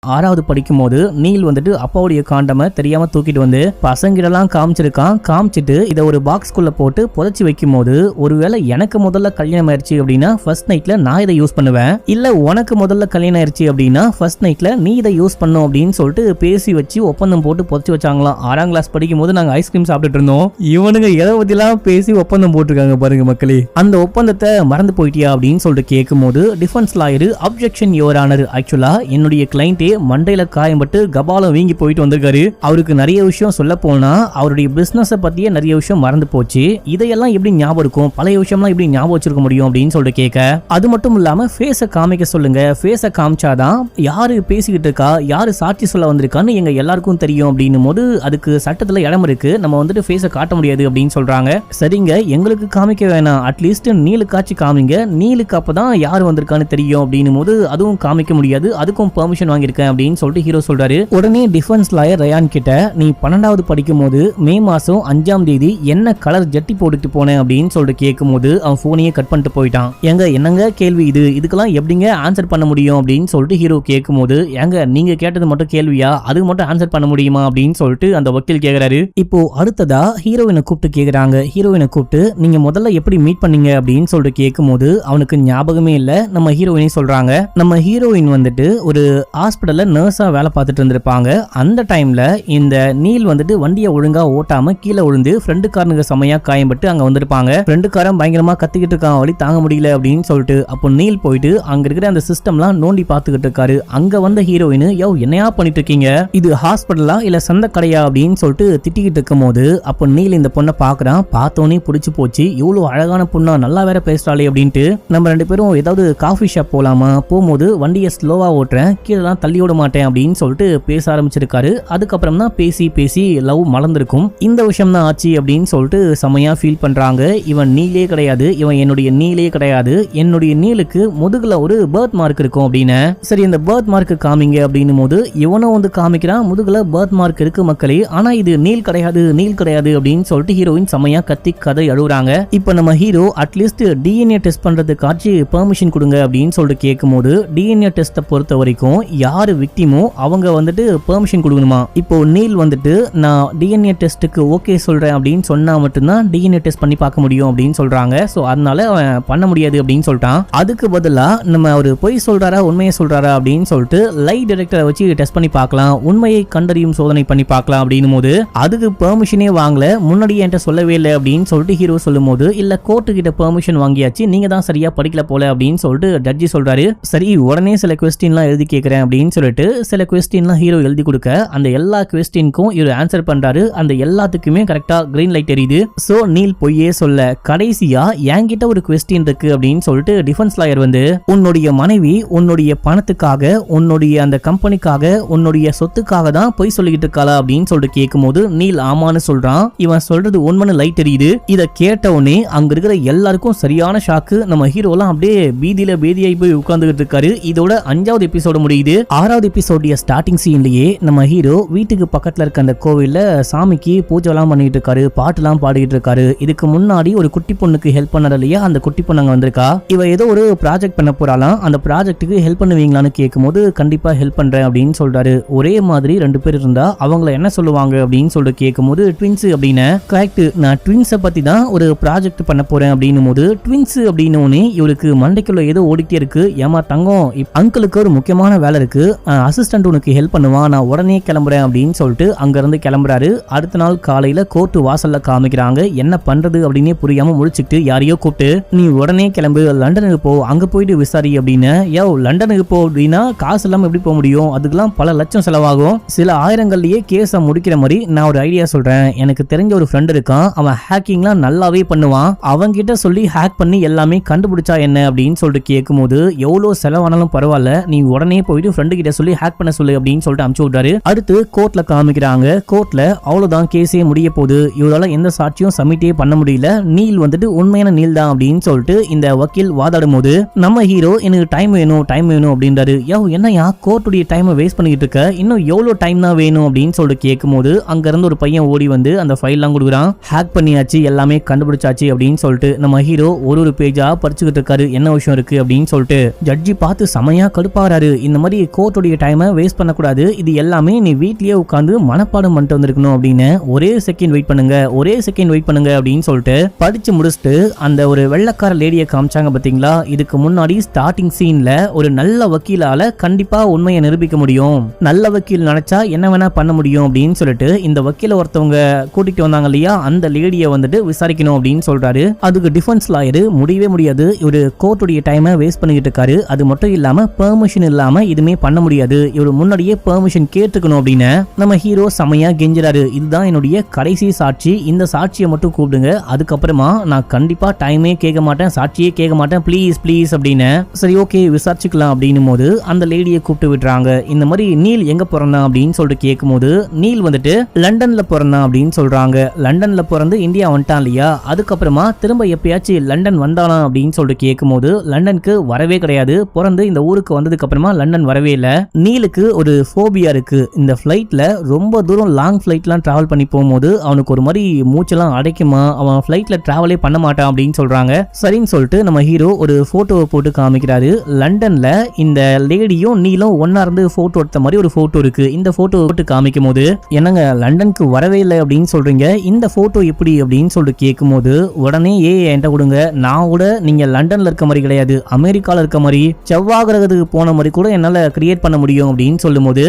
6வது படிக்கும் போது நீல் வந்துட்டு அப்பாவுடைய காண்டமை தெரியாம தூக்கிட்டு வந்து பசங்கிடலாம் காமிச்சிருக்கான். காமிச்சிட்டு இதை ஒரு பாக்ஸ்குள்ள போட்டு புதைச்சி வைக்கும் போது, ஒருவேளை எனக்கு முதல்ல கல்யாணம் ஆயிடுச்சு அப்படின்னா ஃபர்ஸ்ட் நைட்ல நான் இதை யூஸ் பண்ணுவேன், இல்ல உனக்கு முதல்ல கல்யாணம் ஆயிடுச்சு அப்படின்னா ஃபர்ஸ்ட் நைட்ல நீ இதை யூஸ் பண்ணும் அப்படின்னு சொல்லிட்டு பேசி வச்சு ஒப்பந்தம் போட்டு புதைச்சி வச்சாங்களாம். 6ஆம் கிளாஸ் படிக்கும் போது நாங்க ஐஸ்கிரீம் சாப்பிட்டுட்டு இருந்தோம். இவனுங்க எதை பத்திலாம் பேசி ஒப்பந்தம் போட்டிருக்காங்க பாருங்க மக்களே. அந்த ஒப்பந்தத்தை மறந்து போயிட்டியா அப்படின்னு சொல்லிட்டு கேட்கும் போது defence lawyer, objection your honour, ஆக்சுவலா என்னுடைய கிளைண்டே மண்டையில காயம்பட்டு கபாலம் வீங்கி போயிட்டு வந்திருக்காரு. அவருக்கு நிறைய விஷயம் சொல்ல போனா அவருடைய பிசினஸ் பத்தியே நிறைய விஷயம் மறந்து போச்சு. இதையெல்லாம் எப்படி ஞாபகம் இருக்கும், பழைய விஷயம்லாம் எப்படி ஞாபகம் வச்சிருக்க முடியும் அப்படின்னு சொல்லிட்டு கேட்க, அது மட்டும் இல்லாம ஃபேஸை காமிக்க சொல்லுங்க, ஃபேஸை காமிச்சாதான் யாரு பேசிக்கிட்டு இருக்கா, யாரு சாட்சி சொல்ல வந்திருக்கான்னு எங்க எல்லாருக்கும் தெரியும் அப்படின்னும் போது, அதுக்கு சட்டத்துல இடம் இருக்கு, நம்ம வந்துட்டு ஃபேஸை காட்ட முடியாது அப்படின்னு சொல்றாங்க. சரிங்க, எங்களுக்கு காமிக்க வேணாம், அட்லீஸ்ட் நீலுக்காச்சு காமிங்க, நீலுக்கு அப்பதான் யாரு வந்திருக்கான்னு தெரியும் அப்படின்னும் போது அதுவும் காமிக்க முடியாது, அதுக்கும் பெர்மிஷன் வாங்கியிருக்கேன் அப்படின்னு சொல்லிட்டு ஹீரோ சொல்றாரு. உடனே டிஃபென்ஸ் லாயர் ரயான் கிட்ட, நீ 12வது படிக்கும் போது மே மாசம் 5ஆம் தேதி என்ன கலர் ஜட்டி போட்டுட்டு போனேன் அப்படின்னு சொல்லிட்டு கேட்கும் போது அவன் போனையே கட் பண்ணிட்டு போயிட்டான். எங்க என்னங்க கேள்வி இது, இதுக்கெல்லாம் எப்படிங்க ஆன்சர் பண்ண முடியும் அப்படின்னு சொல்லிட்டு ஹீரோ கேட்கும் போது, எங்க நீங்க கேட்டது மட்டும் கேள்வியா, அதுக்கு மட்டும் ஆன்சர் பண்ண முடியுமா அப்படின்னு சொல்லிட்டு அந்த வக்கீல் கேக்குறாரு. இப்போ அடுத்ததா ஹீரோயினை கூப்பிட்டு கேக்குறாங்க. ஹீரோயினை கூப்பிட்டு, நீங்க முதல்ல எப்படி மீட் பண்ணீங்க அப்படின்னு சொல்லிட்டு கேட்கும் போது அவனுக்கு ஞாபகமே இல்ல. நம்ம ஹீரோயினே சொல்றாங்க. நம்ம ஹீரோயின் வந்துட்டு ஒரு ஹாஸ்பிடல் ஹாஸ்பிட்டல்ல நர்ஸா வேலை பார்த்துட்டு இருந்திருப்பாங்க. அந்த டைம்ல இந்த நீல் வந்துட்டு வண்டியை ஒழுங்கா ஓட்டாம கீழே விழுந்து ஃப்ரெண்டுக்காரனுக்கு செமையா காயம்பட்டு அங்க வந்திருப்பாங்க. ஃப்ரெண்டுக்காரன் பயங்கரமா கத்திக்கிட்டு இருக்கான், வழி தாங்க முடியல அப்படின்னு சொல்லிட்டு அப்போ நீல் போயிட்டு அங்க இருக்கிற அந்த சிஸ்டம்லாம் நோண்டி பார்த்துக்கிட்டு இருக்காரு. அங்க வந்த ஹீரோயின் யோ என்னையா பண்ணிட்டு இருக்கீங்க, இது ஹாஸ்பிட்டலா இல்ல சந்த கடையா அப்படின்னு சொல்லிட்டு திட்டிக்கிட்டு இருக்கும் போது அப்போ நீல் இந்த பொண்ணை பாக்குறான். பார்த்தோன்னே பிடிச்சு போச்சு, இவ்வளவு அழகான பொண்ணா நல்லா வேற பேசுறாளே அப்படின்ட்டு நம்ம ரெண்டு பேரும் ஏதாவது காஃபி ஷாப் போலாமா, போகும்போது வண்டியை ஸ்லோவா ஓட்டுறேன், கீழே தள்ளி விட மாட்டேன் அப்படின்னு சொல்லிட்டு பேச ஆரம்பிச்சிருக்காரு. அதுக்கப்புறம் தான் பேசி பேசி லவ் மலர்ந்திருக்கும். இந்த விஷயம் தான் ஆச்சு அப்படின்னு சொல்லிட்டு செமையா ஃபீல் பண்றாங்க. இவன் நீலே கிடையாது, இவன் என்னுடைய நீலே கிடையாது, என்னுடைய நீலுக்கு முதுகுல ஒரு பர்த் மார்க் இருக்கும் அப்படின்னு. சரி இந்த பர்த் மார்க் காமிங்க அப்படின்னும் போது இவனும் வந்து காமிக்கிறான், முதுகுல பர்த் மார்க் இருக்கு மக்களே, ஆனா இது நீல் கிடையாது நீல் கிடையாது அப்படின்னு சொல்லிட்டு ஹீரோயின் செமையா கத்தி கதை அழுகுறாங்க. இப்ப நம்ம ஹீரோ அட்லீஸ்ட் டிஎன்ஏ டெஸ்ட் பண்றதுக்காச்சு பெர்மிஷன் கொடுங்க அப்படின்னு சொல்லிட்டு கேட்கும் போது டிஎன்ஏ டெஸ்ட்டை பொறுத்த வரைக்கும் யாரு விக்டிமோ அவங்க வந்துட்டு பெர்மிஷன் கொடுக்கணுமா. இப்போ நீல் வந்துட்டு நான் டிஎன்ஏ டெஸ்ட்டுக்கு ஓகே சொல்றேன் அப்படின்னு சொன்னா மட்டும்தான் டிஎன்ஏ டெஸ்ட் பண்ணி பார்க்க முடியும் அப்படின்னு சொல்றாங்க. சோ அதனால அவன் பண்ண முடியாது அப்படின்னு சொல்லிட்டான். அதுக்கு பதிலா நம்ம ஒரு பொய் சொல்றாரா உண்மையை சொல்றாரா அப்படின்னு சொல்லிட்டு லை டிடெக்டரை வச்சு டெஸ்ட் பண்ணி பார்க்கலாம், உண்மையை கண்டறியும் சோதனை பண்ணி பார்க்கலாம் அப்படின்னும் போது அதுக்கு பெர்மிஷனே வாங்கல, முன்னாடி என்கிட்ட சொல்லவே இல்லை அப்படின்னு சொல்லிட்டு ஹீரோ சொல்லும் போது இல்ல கோர்ட்டு கிட்ட பெர்மிஷன் வாங்கியாச்சு, நீங்க தான் சரியா படிக்கல போல அப்படின்னு சொல்லிட்டு ஜட்ஜி சொல்றாரு. சரி உடனே சில கொஸ்டின்லாம் எழுதி கேட்கிறேன் அப்படின்னு சொல்லிட்டு சில கொஸ்டின்லாம் ஹீரோ எழுதி கொடுக்க அந்த எல்லா கொஸ்டினுக்கும் இவர் ஆன்சர் பண்றாரு. அந்த எல்லாத்துக்குமே கரெக்டா கிரீன் லைட் தெரியுது. சோ நீல் பொய்யே சொல்ல கடைசியா என்கிட்ட ஒரு கொஸ்டின் இருக்கு அப்படின்னு சொல்லிட்டு டிஃபென்ஸ் லாயர் வந்து உன்னுடைய மனைவி உன்னுடைய பணத்துக்காக உன்னுடைய அந்த கம்பெனிக்காக உன்னுடைய சொத்துக்காக தான் பொய் சொல்லிக்கிட்டு இருக்காளா அப்படின்னு சொல்லிட்டு கேட்கும்போது நீல் ஆமான்னு சொல்றான். இவன் சொல்றது உண்மைன்னு லைட் தெரியுது. இதை கேட்ட உடனே அங்க இருக்கிற எல்லாருக்கும் சரியான ஷாக்கு. நம்ம ஹீரோலாம் அப்படியே பீதியில பேதியாய் போய் உட்கார்ந்துகிட்டு இருக்காரு. இதோட 5வது எபிசோடு முடியுது. 6வது எபிசோடைய ஸ்டார்டிங் சீன்லயே நம்ம ஹீரோ வீட்டுக்கு பக்கத்துல இருக்க அந்த கோவில்ல சாமிக்கு பூஜை எல்லாம் பண்ணிட்டு இருக்காரு, பாட்டு எல்லாம் பாடிட்டு இருக்காரு. இதுக்கு முன்னாடி ஒரு குட்டி பொண்ணுக்கு ஹெல்ப் பண்ணாரு இல்லையா, அந்த குட்டி பொண்ணு அங்க வந்திருக்கா. இவ ஏதோ ஒரு ப்ராஜெக்ட் பண்ண போறாளாம். அந்த ப்ராஜெக்ட்டுக்கு ஹெல்ப் பண்ணுவீங்களான்னு கேட்கும்போது கண்டிப்பா ஹெல்ப் பண்றேன் அப்படின்னு சொல்றாரு. ஒரே மாதிரி 2 பேர் இருந்தா அவங்கள என்ன சொல்லுவாங்க அப்படின்னு சொல்லிட்டு கேட்கும்போது ட்வின்ஸ் அப்படின்னு. கரெக்ட், நான் ட்வின்ஸை பத்தி தான் ஒரு ப்ராஜெக்ட் பண்ண போறேன் அப்படின்னும் போது ட்வின்ஸ் அப்படின்னு இவருக்கு மண்டைக்குள்ள ஏதோ ஓடிட்டே இருக்கு. ஏமா தங்கம், அங்கிளுக்கு ஒரு முக்கியமான வேலை இருக்கு, அசிஸ்டன்ட் உனக்கு ஹெல்ப் பண்ணுவான், நான் உடனே கிளம்புறேன் அப்படின்னு சொல்லிட்டு அங்க இருந்து கிளம்புறாரு. அடுத்த நாள் காலையில கோர்ட்டு வாசல்ல காமிக்கிறாங்க. என்ன பண்றது அப்படின்னு புரியாம முழிச்சுட்டு யாரையோ கூப்பிட்டு நீ உடனே கிளம்பு, லண்டனுக்கு போ, அங்க போயிட்டு விசாரி அப்படின்னு. யோ லண்டனுக்கு போ அப்படின்னா காசு இல்லாம எப்படி போக முடியும், அதுக்கெல்லாம் பல லட்சம் செலவாகும், சில ஆயிரங்கள்லயே கேஸ முடிக்கிற மாதிரி நான் ஒரு ஐடியா சொல்றேன். எனக்கு தெரிஞ்ச ஒரு ஃப்ரெண்ட் இருக்கான், அவன் ஹேக்கிங்லாம் நல்லாவே பண்ணுவான், அவங்க கிட்ட சொல்லி ஹேக் பண்ணி எல்லாமே கண்டுபிடிச்சா என்ன அப்படின்னு சொல்லிட்டு கேட்கும்போது எவ்வளவு செலவானாலும் பரவாயில்ல, நீ உடனே போயிட்டு ஃப்ரெண்டு கிட்ட சொல்லி ஹேக் பண்ண சொல்லு அப்படின்னு சொல்லிட்டு அனுப்பிச்சு விட்டாரு. அடுத்து கோர்ட்ல காமிக்கிறாங்க. கோர்ட்ல அவ்வளவுதான், கேஸே முடிய போகுது, இவரால எந்த சாட்சியும் சப்மிட்டே பண்ண முடியல, நீல் வந்துட்டு உண்மையான நீல் தான் அப்படின்னு சொல்லிட்டு இந்த வக்கீல் வாதாடும் போது நம்ம ஹீரோ எனக்கு டைம் வேணும் அப்படின்றாரு. என்னையா கோர்ட்டுடைய டைமை வேஸ்ட் பண்ணிட்டு இருக்க, இன்னும் எவ்வளவு டைம் தான் வேணும் அப்படின்னு சொல்லிட்டு கேட்கும்போது அங்க இருந்து ஒரு பையன் ஓடி வந்து அந்த ஃபைல் எல்லாம் கொடுக்குறான். ஹேக் பண்ணியாச்சு, எல்லாமே கண்டுபிடிச்சாச்சு அப்படின்னு சொல்லிட்டு நம்ம ஹீரோ ஒரு பேஜா படிச்சுக்கிட்டு இருக்காரு, என்ன விஷயம் இருக்கு அப்படின்னு சொல்லிட்டு. ஜட்ஜி பார்த்து செமையா கடுப்பாறாரு. இந்த மாதிரி கோர்ட்டுடைய டைமை வேஸ்ட் பண்ணக்கூடாது, இது எல்லாமே நீ வீட்லயே உட்காந்து மனப்பாடம் பண்ணிட்டு வந்திருக்கணும் அப்படின்னு. ஒரே செகண்ட் வெயிட் பண்ணுங்க அப்படின்னு சொல்லிட்டு படிச்சு முடிச்சுட்டு அந்த ஒரு வெள்ளக்கார லேடியை காமிச்சாங்க பாத்தீங்களா. இதுக்கு முன்னாடி ஸ்டார்டிங் சீன்ல ஒரு நல்ல வக்கீலால கண்டிப்பா உண்மையை நிரூபிக்க முடியும், நல்ல வக்கீல் நினைச்சா என்ன வேணா பண்ண முடியும் அப்படின்னு சொல்லிட்டு இந்த வக்கீல ஒருத்தவங்க கூட்டிட்டு வந்தாங்க இல்லையா, அந்த லேடியை வந்துட்டு விசாரிக்கணும் அப்படின்னு சொல்றாரு. அதுக்கு டிஃபென்ஸ் லாயர் முடியவே முடியாது, இவரு கோர்ட்டுடைய டைமை வேஸ்ட் பண்ணிட்டு இருக்காரு, அது மட்டும் இல்லாம பெர்மிஷன் இல்லாம இதுமே பண்ண முடியாது, இவரு முன்னாடியே பெர்மிஷன் கேட்டுக்கணும் அப்படின்னு நம்ம ஹீரோ செமையா கெஞ்சுறாரு. இதுதான் என்னுடைய கடைசி சாட்சி, இந்த சாட்சியை மட்டும் கூப்பிடுங்க, அதுக்கப்புறமா நான் கண்டிப்பா டைமே கேட்க மாட்டேன், சாட்சியே கேட்க மாட்டேன், ப்ளீஸ் அப்படின்னு. சரி ஓகே விசாரிச்சுக்கலாம் அப்படின்னும் போது அந்த லேடியை கூப்பிட்டு விட்டுறாங்க. இந்த மாதிரி நீல் எங்க பிறந்தான் அப்படின்னு சொல்லிட்டு கேட்கும்போது நீல் வந்துட்டு லண்டன்ல பிறந்தான் அப்படின்னு சொல்றாங்க. லண்டன்ல பிறந்து இந்தியா வந்துட்டான் இல்லையா, அதுக்கப்புறமா திரும்ப எப்பயாச்சும் லண்டன் வந்தானா அப்படின்னு சொல்லிட்டு கேட்கும்போது லண்டனுக்கு வரவே கிடையாது, பிறந்து இந்த ஊருக்கு வந்ததுக்கு அப்புறமா லண்டன் வரவே இல்லை. நீலுக்கு ஒரு ஃபோபியா இருக்கு, இந்த ஃபிளைட்ல ரொம்ப தூரம் லாங் ஃபிளைட்லாம் டிராவல் பண்ணி போகும்போது அவனுக்கு ஒரு மாதிரி மூச்செல்லாம் அடைக்குமா, அவன் ஃபிளைட்ல டிராவலே பண்ண மாட்டான் அப்படின்னு சொல்றாங்க. சரின்னு சொல்லிட்டு நம்ம ஹீரோ ஒரு போட்டோவை போட்டு காமிக்கிறாரு. லண்டன்ல இந்த லேடியும் நீலும் ஒன்னா இருந்து போட்டோ எடுத்த மாதிரி ஒரு போட்டோ இருக்கு. இந்த போட்டோ போட்டு காமிக்கும் போது என்னங்க லண்டனுக்கு வரவே இல்லை அப்படின்னு சொல்றீங்க, இந்த போட்டோ எப்படி அப்படின்னு சொல்லிட்டு கேட்கும்போது உடனே என்கிட்ட கொடுங்க, நான் கூட நீங்க லண்டன்ல இருக்க மாதிரி கிடையாது, அமெரிக்கால இருக்க மாதிரி செவ்வாய் கிரகத்துக்கு போன மாதிரி கூட என்னால கிரியேட் பண்ண முடியும் அப்படின்னு சொல்லும்போது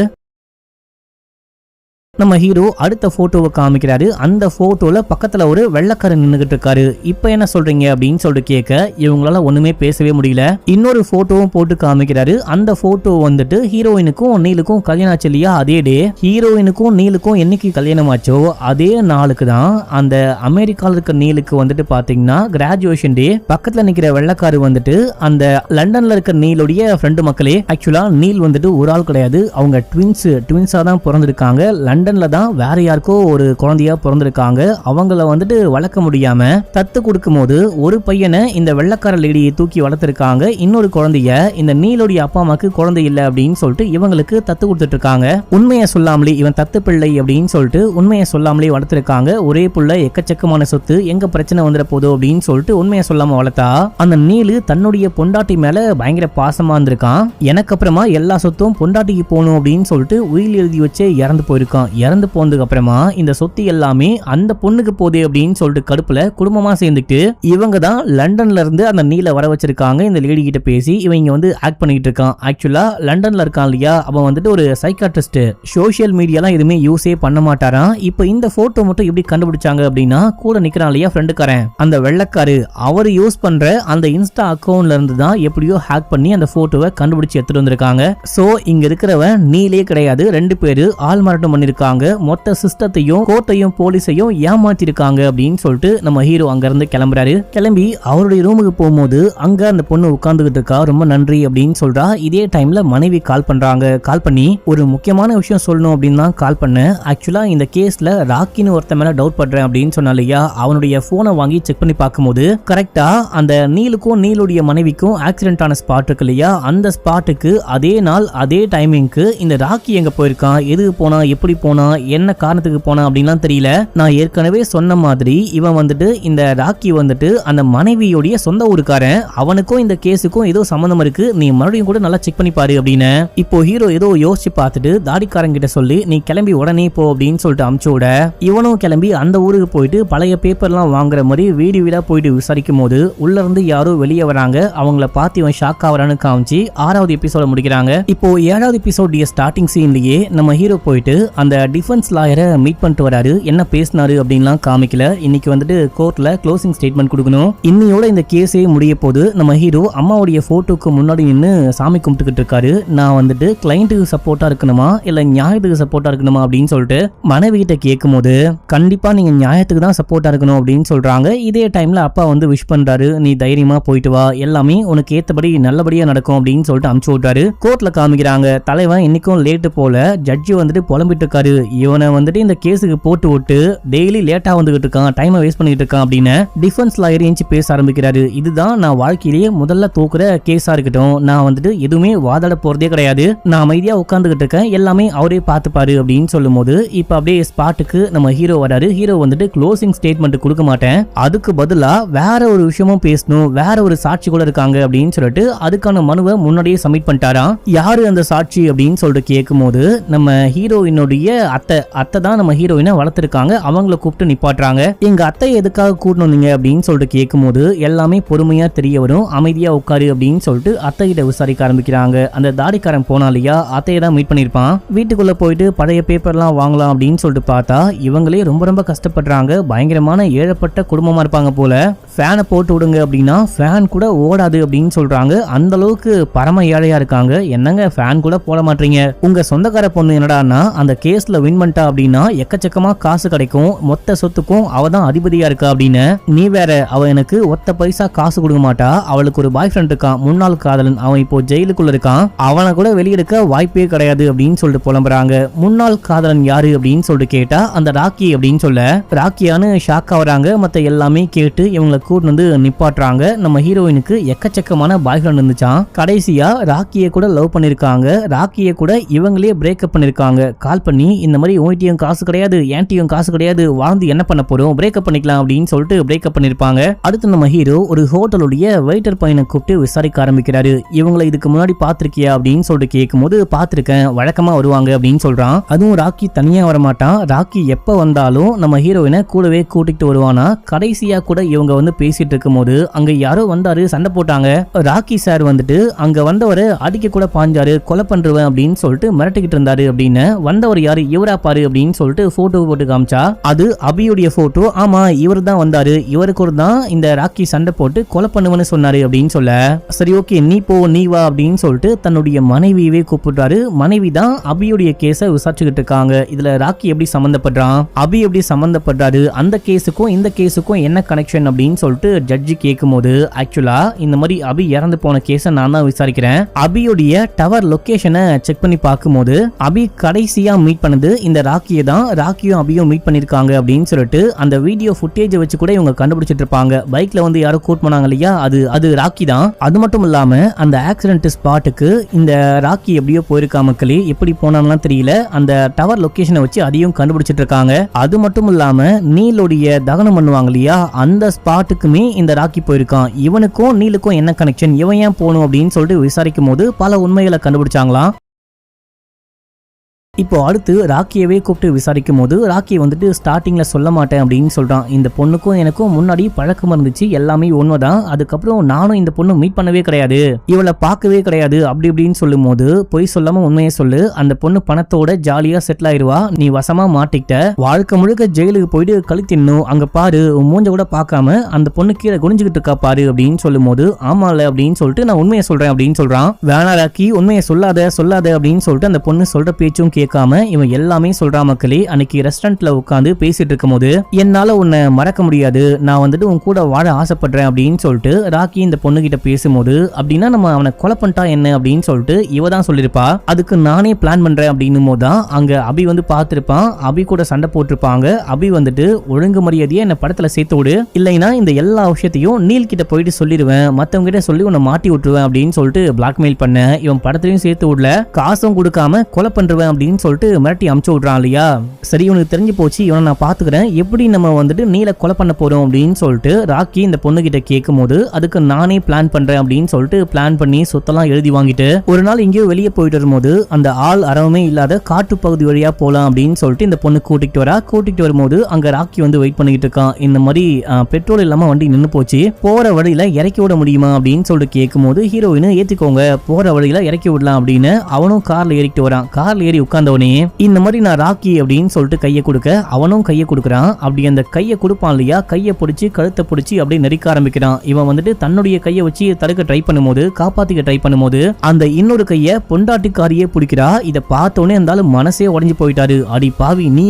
நம்ம ஹீரோ அடுத்த போட்டோவை காமிக்கிறாரு. அந்த போட்டோல பக்கத்துல ஒரு வெள்ளைக்காரன் நின்னுகிட்டு இருக்காரு. இப்ப என்ன சொல்றீங்க அப்படின்னு சொல்லிட்டு கேட்க இவங்களால ஒண்ணுமே பேசவே முடியல. இன்னொரு போட்டோவும் போட்டு காமிக்கிறாரு. அந்த போட்டோ வந்துட்டு ஹீரோயினுக்கும் நீலுக்கும் கல்யாணம் ஆச்சு இல்லையா, அதே டே. ஹீரோயினுக்கும் நீலுக்கும் என்னைக்கு கல்யாணம் ஆச்சோ அதே நாளுக்கு தான் அந்த அமெரிக்கால இருக்க நீலுக்கு வந்துட்டு பாத்தீங்கன்னா கிராஜுவேஷன் டே. பக்கத்துல நிக்கிற வெள்ளைக்காரு வந்துட்டு அந்த லண்டன்ல இருக்க நீலுடைய ஃப்ரெண்டு மக்களே. ஆக்சுவலா நீல் வந்துட்டு ஒரு ஆள் கிடையாது, அவங்க ட்வின்ஸா தான் பிறந்திருக்காங்க. லண்டன்ல தான் வேற யாருக்கோ ஒரு குழந்தையா பிறந்திருக்காங்க. அவங்கள வந்துட்டு வளர்க்க முடியாம தத்து கொடுக்கும் போது ஒரு பையனை இந்த வெள்ளைக்கார லேடியை தூக்கி வளர்த்திருக்காங்க. இன்னொரு குழந்தைய இந்த நீலோடைய அப்பா அம்மாக்கு குழந்தை இல்லை அப்படின்னு சொல்லிட்டு இவங்களுக்கு தத்து கொடுத்துட்டு இருக்காங்க. உண்மையை சொல்லாமலே இவன் தத்து பிள்ளை அப்படின்னு சொல்லிட்டு உண்மையை சொல்லாமலே வளர்த்திருக்காங்க. ஒரே புள்ள, எக்கச்சக்கமான சொத்து, எங்க பிரச்சனை வந்துட போதும் அப்படின்னு சொல்லிட்டு உண்மையை சொல்லாம வளர்த்தா அந்த நீலு தன்னுடைய பொண்டாட்டி மேல பயங்கர பாசமா இருந்திருக்கான். எனக்கு அப்புறமா எல்லா சொத்தும் பொண்டாட்டிக்கு போகணும் அப்படின்னு சொல்லிட்டு உயில் எழுதி வச்சே இறந்து போயிருக்கான். இறந்து போனதுக்கு அப்புறமா இந்த சொத்து எல்லாமே அந்த பொண்ணுக்கு போதே அப்படின்னு சொல்லிட்டு கடுப்புல குடும்பமா சேர்ந்துட்டு இவங்க தான் லண்டன்ல இருந்து அந்த நீல வர வச்சிருக்காங்க. இந்த லேடி கிட்ட பேசி இவங்க வந்து ஆக்ட் பண்ணிட்டு இருக்கான். ஆக்சுவலா லண்டன்ல இருக்கான் இல்லையா, அவன் வந்துட்டு ஒரு சைக்காட்ரிஸ்ட். சோசியல் மீடியாலாம் எதுவுமே யூஸே பண்ண மாட்டாராம். இப்போ இந்த போட்டோ மட்டும் எப்படி கண்டுபிடிச்சாங்க அப்படின்னா கூட நிக்கிறான் இல்லையா ஃப்ரெண்டுக்காரன், அந்த வெள்ளைக்காரு, அவர் யூஸ் பண்ற அந்த இன்ஸ்டா அக்கௌண்ட்ல இருந்து தான் எப்படியோ ஹேக் பண்ணி அந்த போட்டோவை கண்டுபிடிச்சு எடுத்துட்டு வந்திருக்காங்க. சோ இங்க இருக்கிறவன் நீலே கிடையாது, ரெண்டு பேரு ஆள் மாறாட்டம் பண்ணிருக்காங்க. மொத்த சிஸ்டத்தையும் கோர்ட்டையும் போலீஸையும் ஏமாத்திருக்காங்க அப்படின்னு சொல்லிட்டு நம்ம ஹீரோ அங்க இருந்து கிளம்புறாரு. கிளம்பி அவருடைய ரூமுக்கு போகும்போது அங்க அந்த பொண்ணு உட்கார்ந்துகிட்டு இருக்கா. ரொம்ப நன்றி அப்படின்னு சொல்றா. இதே டைம்ல மனைவி கால் பண்றாங்க. கால் பண்ணி ஒரு முக்கியமான விஷயம் சொல்லணும் அப்படின்னு தான் கால் பண்ணேன். ஆக்சுவலா இந்த கேஸ்ல ராக்கின்னு ஒருத்த மேல டவுட் பண்றேன் அப்படின்னு சொன்னா இல்லையா, அவனுடைய போனை வாங்கி செக் பண்ணி பார்க்கும்போது கரெக்டா அந்த நீலுக்கும் நீலுடைய மனைவிக்கும் ஆக்சிடென்ட் ஆன ஸ்பாட் இருக்கு இல்லையா, அந்த ஸ்பாட்டுக்கு அதே நாள் அதே டைமிங்க்கு இந்த ராக்கி எங்க போயிருக்கான், எதுக்கு போனா, எப்படி போனா, என்ன காரணத்துக்கு போனா அப்படின்லாம் தெரியல. நான் ஏற்கனவே சொன்ன மாதிரி இவன் வந்துட்டு இந்த ராக்கி வந்துட்டு அந்த மனைவியோடைய சொந்த ஊருக்காரன். அவனுக்கும் இந்த கேஸுக்கும் ஏதோ சம்பந்தம் இருக்கு, நீ மறுபடியும் கூட நல்லா செக் பண்ணி பாரு அப்படின்னு இப்போ ஹீரோ ஏதோ யோசிச்சு பார்த்துட்டு தாடிக்காரன் கிட்ட சொல்லி நீ கிளம்பி உடனே போ அப்படின்னு சொல்லிட்டு அமுச்சு விட இவனும் கிளம்பி அந்த ஊருக்கு போயிட்டு பழைய பேப்பர்லாம் வாங்குற மாதிரி வீடு வீடா போயிட்டு விசாரிக்கும் போது உள்ள இருந்து யாரோ வெளியே வராங்க. அவங்கள பார்த்து இவன் ஷாக் ஆவறான்னு காமிச்சு 6வது எபிசோட முடிக்கிறாங்க. இப்போ 7வது எபிசோடைய ஸ்டார்டிங் சீன்லயே நம்ம ஹீரோ போயிட்டு அந்த டிஃபென்ஸ் லாயரை மீட் பண்ணிட்டு வராரு. என்ன பேசினாரு அப்படின்லாம் காமிக்கல. இன்னைக்கு வந்துட்டு கோர்ட்ல க்ளோசிங் ஸ்டேட்மெண்ட் கொடுக்கணும். இன்னையோட இந்த கேஸே முடிய போது நம்ம ஹீரோ அம்மாவுடைய போட்டோக்கு முன்னாடி நின்று சாமி கும்பிட்டுக்கிட்டு இருக்காரு. நான் வந்துட்டு கிளைண்ட்டுக்கு சப்போர்ட்டா இருக்கணுமா இல்ல நியாயத்துக்கு சப்போர்ட்டா இருக்கணுமா அப்படின்னு சொல்லிட்டு மனைவி கிட்ட கேட்கும் போது கண்டிப்பா நீங்க நியாயத்துக்கு தான் சப்போர்ட்டா இருக்கணும் அப்படின்னு சொல்றாங்க. இதே டைம்ல அப்பா வந்து விஷ் பண்றாரு, நீ தைரியமா போயிட்டு வா, எல்லாமே உனக்கு ஏத்தபடி நல்லபடியா நடக்கும் அப்படின்னு சொல்லிட்டு அனுப்பிச்சு விட்டாரு. கோர்ட்ல காமிக்கிறாங்க. தலைவன் இன்னைக்கும் லேட்டு போல. ஜட்ஜி வந்துட்டு புலம்பிட்டு இருக்காரு, இவனை வந்துட்டு இந்த கேஸுக்கு போட்டு விட்டு டெய்லி லேட்டா வந்துகிட்டு இருக்கான், டைமை வேஸ்ட் பண்ணிட்டு இருக்கான் அப்படின்னு டிஃபென்ஸ் லாயர் ஏஞ்சி பேச ஆரம்பிக்கிறாரு. இதுதான் நான் வாழ்க்கையிலேயே முதல்ல தோக்குற கேஸா இருக்கட்டும், நான் வந்துட்டு எதுவுமே வாதாட போறதே கிடையாது, நான் அமைதியா உட்கார்ந்துகிட்டு இருக்கேன், எல்லாமே அவரே பார்த்துப்பாரு அப்படின்னு சொல்லும் போது இப்ப அப்படியே ஸ்பாட்டுக்கு நம்ம ஹீரோ வராரு. ஹீரோ வந்துட்டு க்ளோசிங் ஸ்டேட்மெண்ட் கொடுக்க மாட்டேன், அதுக்கு பதிலா வேற ஒரு விஷயமும் பேசணும், வேற ஒரு சாட்சி கூட இருக்காங்க அப்படின்னு சொல்லிட்டு அதுக்கான மனுவை முன்னாடியே சப்மிட் பண்ணிட்டாராம். யாரு அந்த சாட்சி அப்படின்னு சொல்லிட்டு கேட்கும் போது நம்ம ஹீரோயினுடைய அத்தை தான் நம்ம ஹீரோயினை வளர்த்திருக்காங்க. அவங்கள கூப்பிட்டு நிப்பாட்டுறாங்க. எங்க அத்தை எதுக்காக கூட்டணும் நீங்க அப்படின்னு சொல்லிட்டு கேட்கும் போது எல்லாமே பொறுமையா தெரிய வரும், அமைதியா உட்காரு அப்படின்னு சொல்லிட்டு அத்தை கிட்ட விசாரிக்க ஆரம்பிக்கிறாங்க. அந்த தாடிக்காரன் போனாலியா அத்தையை தான் மீட் பண்ணிருப்பான். வீட்டுக்குள்ள போயிட்டு பழைய பேப்பர்லாம் வாங்கலாம் அப்படின்னு சொல்லிட்டு பார்த்தா இவங்களே ரொம்ப ரொம்ப கஷ்டப்படுறாங்க. பயங்கரமான ஏழப்பட்ட குடும்பமா இருப்பாங்க போல. ஃபேனை போட்டு விடுங்க அப்படின்னா ஃபேன் கூட ஓடாது அப்படின்னு சொல்றாங்க. அந்த அளவுக்கு பரம ஏழையா இருக்காங்க. என்னங்க ஃபேன் கூட போட மாட்டீங்க, உங்க சொந்தக்கார பொண்ணு என்னடான்னா அந்த கேஸ்ல வின் பண்ணிட்டா அப்படின்னா எக்கச்சக்கமா காசு கிடைக்கும், மொத்த சொத்துக்கும் அவ தான் அதிபதியா இருக்கா அப்படின்னு. நீ வேற, அவ எனக்கு ஒத்த பைசா காசு கொடுக்க மாட்டா, அவளுக்கு ஒரு பாய் ஃப்ரெண்ட் இருக்கான், முன்னாள் காதலன், அவன் இப்போ ஜெயிலுக்குள்ள இருக்கான், அவனை கூட வெளியெடுக்க வாய்ப்பே கிடையாது அப்படின்னு சொல்லிட்டு புலம்புறாங்க. முன்னாள் காதலன் யாரு அப்படின்னு சொல்லிட்டு கேட்டா அந்த ராக்கி அப்படின்னு சொல்ல ராக்கியானு ஷாக் ஆகுறாங்க. மத்த எல்லாமே கேட்டு இவங்களை கூட்டு வந்து நிப்பாட்டுறாங்க. நம்ம ஹீரோயினுக்கு எக்கச்சக்கமான பாய் ஃப்ரெண்ட் இருந்துச்சான். கடைசியா ராக்கியை கூட லவ் பண்ணிருக்காங்க. ராக்கியை கூட இவங்களே பிரேக்கப் பண்ணிருக்காங்க. கால் பண்ணி இந்த மாதிரி உன்கிட்டயும் காசு கிடையாது, என்கிட்டயும் காசு கிடையாது, வாழ்ந்து என்ன பண்ண போறோம், பிரேக்கப் பண்ணிக்கலாம் அப்படின்னு சொல்லிட்டு பிரேக்கப் பண்ணிருப்பாங்க. அடுத்து நம்ம ஹீரோ ஒரு ஹோட்டலுடைய வெயிட்டர் பையனை கூப்பிட்டு விசாரிக்க ஆரம்பிக்கிறாரு. இவங்களை இதுக்கு முன்னாடி பாத்திருக்கியா அப்படின்னு சொல்லிட்டு கேட்கும்போது பாத்திருக்கேன், வழக்கமா வருவாங்க அப்படின்னு சொல்றான். அதுவும் ராக்கி தனியா வரமாட்டான். ராக்கி எப்ப வந்தாலும் நம்ம ஹீரோயினை கூடவே கூட்டிட்டு வருவானா. கடைசியா கூட இவங்க வந்து பேசிட்டு இருக்கும் போது அங்க யாரோ வந்தாரு, சண்டை போட்டாங்க. ராக்கி சார் வந்துட்டு அங்க வந்தவரை அடிக்க கூட பாஞ்சாரு, கொலை பண்றவன் அப்படின்னு சொல்லிட்டு மிரட்டிக்கிட்டு இருந்தாரு அப்படின்னு. வந்தவர் யாரு, இவரா பாரு அப்படின்னு சொல்லிட்டு போட்டோ போட்டு காமிச்சா அது அபியுடைய போட்டோ. ஆமா இவர் தான் வந்தாரு, இவருக்கு ஒரு தான் இந்த ராக்கி சண்டை போட்டு கொலை பண்ணுவன்னு சொன்னாரு அப்படின்னு சொல்ல, சரி ஓகே நீ போ நீ வா அப்படின்னு சொல்லிட்டு தன்னுடைய மனைவியவே கூப்பிட்டாரு. மனைவி தான் அபியுடைய கேஸ விசாரிச்சுக்கிட்டு இருக்காங்க. இதுல ராக்கி எப்படி சம்பந்தப்படுறான், அபி எப்படி சம்பந்தப்படுறாரு, அந்த கேஸுக்கும் இந்த கேஸுக்கும் என்ன கனெக்ஷன் அப்படின்னு சொல்லிட்டு ஜட்ஜி கேட்கும் போது, ஆக்சுவலா இந்த மாதிரி அபி இறந்து போன கேஸ நான் தான் விசாரிக்கிறேன். அபியுடைய டவர் லொகேஷனை செக் பண்ணி பார்க்கும்போது அபி கடைசியா மீட் பண்ணது இந்த ராக்கியை தான். ராக்கியும் அபியும் மீட் பண்ணிருக்காங்க அப்படின்னு சொல்லிட்டு அந்த வீடியோ ஃபுட்டேஜை வச்சு கூட இவங்க கண்டுபிடிச்சிட்டு இருப்பாங்க. பைக்ல வந்து யாரோ கூட் பண்ணாங்க இல்லையா, அது ராக்கி தான். அது மட்டும் இல்லாம அந்த ஆக்சிடென்ட் ஸ்பாட்டுக்கு இந்த ராக்கி எப்படியோ போயிருக்கா மக்களே, எப்படி போனான்லாம் தெரியல. அந்த டவர் லொகேஷனை வச்சு அதையும் கண்டுபிடிச்சிட்டு இருக்காங்க. அது மட்டும் இல்லாம நீலுடைய தகனம் பண்ணுவாங்க இல்லையா, அந்த ஸ்பாட்டுக்குமே இந்த ராக்கி போயிருக்கான். இவனுக்கும் நீலுக்கும் என்ன கனெக்ஷன், இவன் ஏன் போகணும் அப்படின்னு சொல்லிட்டு விசாரிக்கும் போது பல உண்மைகளை கண்டுபிடிச்சாங்களாம். இப்போ அடுத்து ராக்கியவே கூப்பிட்டு விசாரிக்கும் போது ராக்கி வந்துட்டு ஸ்டார்டிங்ல சொல்ல மாட்டேன் அப்படின்னு சொல்றான். இந்த பொண்ணுக்கும் எனக்கும் முன்னாடி பழக்கம் இருந்துச்சு, எல்லாமே உண்மைதான். அதுக்கப்புறம் நானும் இந்த பொண்ணு மீட் பண்ணவே கிடையாது, இவளை பார்க்கவே கிடையாது அப்படி இப்படின்னு சொல்லும் போது, பொய் சொல்லாம உண்மையை சொல்லு, அந்த பொண்ணு பணத்தோட ஜாலியா செட்டில் ஆயிருவா, நீ வசமா மாட்டிக்கிட்ட, வாழ்க்கை முழுக்க ஜெயிலுக்கு போயிட்டு கழித்தின்னும், அங்க பாரு உன் மூஞ்ச கூட பார்க்காம அந்த பொண்ணு கீழே குனிஞ்சுக்கிட்டு இருக்கா பாரு அப்படின்னு சொல்லும் போது, ஆமால அப்படின்னு சொல்லிட்டு நான் உண்மையை சொல்றேன் அப்படின்னு சொல்றான். வேணா ராக்கி உண்மையை சொல்லாத அப்படின்னு சொல்லிட்டு அந்த பொண்ணு சொல்ற பேச்சும் கேட்காம இவன் எல்லாமே சொல்றா. மக்களே அன்னைக்கு ரெஸ்டாரண்ட்ல உட்காந்து பேசிட்டு இருக்கும் போது, என்னால உன்னை மறக்க முடியாது, நான் வந்துட்டு உன் கூட வாழ ஆசைப்படுறேன் அப்படின்னு சொல்லிட்டு ராக்கி இந்த பொண்ணு கிட்ட பேசும்போது, அப்படின்னா நம்ம அவனை கொலை பண்ணிட்டா என்ன அப்படின்னு சொல்லிட்டு இவ தான் சொல்லிருப்பா. அதுக்கு நானே பிளான் பண்றேன் அப்படின்னும் போதுதான் அங்க அபி வந்து பார்த்திருப்பான். அபி கூட சண்டை போட்டிருப்பாங்க. அபி வந்துட்டு ஒழுங்கு மரியாதையா என்ன படத்துல சேர்த்து விடு, இல்லைன்னா இந்த எல்லா விஷயத்தையும் நீல் கிட்ட போயிட்டு சொல்லிடுவேன், மத்தவங்க கிட்ட சொல்லி உன்னை மாட்டி விட்டுருவேன் அப்படின்னு சொல்லிட்டு பிளாக்மெயில் பண்ண, இவன் படத்திலையும் சேர்த்து விடல, காசும் கொடுக்காம கொலை பண்றவன் அப்படின்னு சொல்லிட்டு மிரட்டி அமுச்சு விடுறான் இல்லையா. சரி இவனுக்கு தெரிஞ்சு போச்சு, இவனை நான் பாத்துக்கிறேன், எப்படி நம்ம வந்துட்டு நீல கொலை பண்ண போறோம் அப்படின்னு சொல்லிட்டு ராக்கி இந்த பொண்ணு கிட்ட கேட்கும் போது, அதுக்கு நானே பிளான் பண்றேன் அப்படின்னு சொல்லிட்டு பிளான் பண்ணி சொத்தெல்லாம் எழுதி வாங்கிட்டு ஒரு நாள் எங்கேயோ வெளியே போயிட்டு வரும்போது அந்த ஆள் அறவுமே இல்லாத காட்டு பகுதி வழியா போலாம் அப்படின்னு சொல்லிட்டு இந்த பொண்ணு கூட்டிட்டு வரும்போது அங்க ராக்கி வந்து வெயிட் பண்ணிட்டு இருக்கான். இந்த மாதிரி பெட்ரோல் இல்லாம வண்டி நின்று போச்சு, போற வழியில இறக்கி விட முடியுமா அப்படின்னு சொல்லிட்டு கேட்கும் போது, ஹீரோயின் ஏத்திக்கோங்க, போற வழியில இறக்கி விடலாம் அப்படின்னு அவனும் கார்ல ஏறிக்கிட்டு வரான். கார்ல ஏறி உட்கார்ந்தவனே இந்த மாதிரி நான் ராக்கி அப்படின்னு சொல்லிட்டு கையை கொடுக்க அவனும் கையை கொடுக்குறான். அப்படி அந்த கையை கொடுப்பான் இல்லையா, கையை பிடிச்சி கழுத்தை பிடிச்சி அப்படியே நெரிக்க ஆரம்பிக்கிறான். இவன் வந்துட்டு தன்னுடைய கையை வச்சு தடுக்க ட்ரை பண்ணும்போது, காப்பாத்திக்க ட்ரை பண்ணும்போது அந்த இன்னொரு கையை பொண்டாட்டிக்காரியே பிடிக்கிறா. இதை பார்த்தோன்னே இருந்தாலும் மனசே உடஞ்சு போயிட்டாரு. அடி பாவி நீ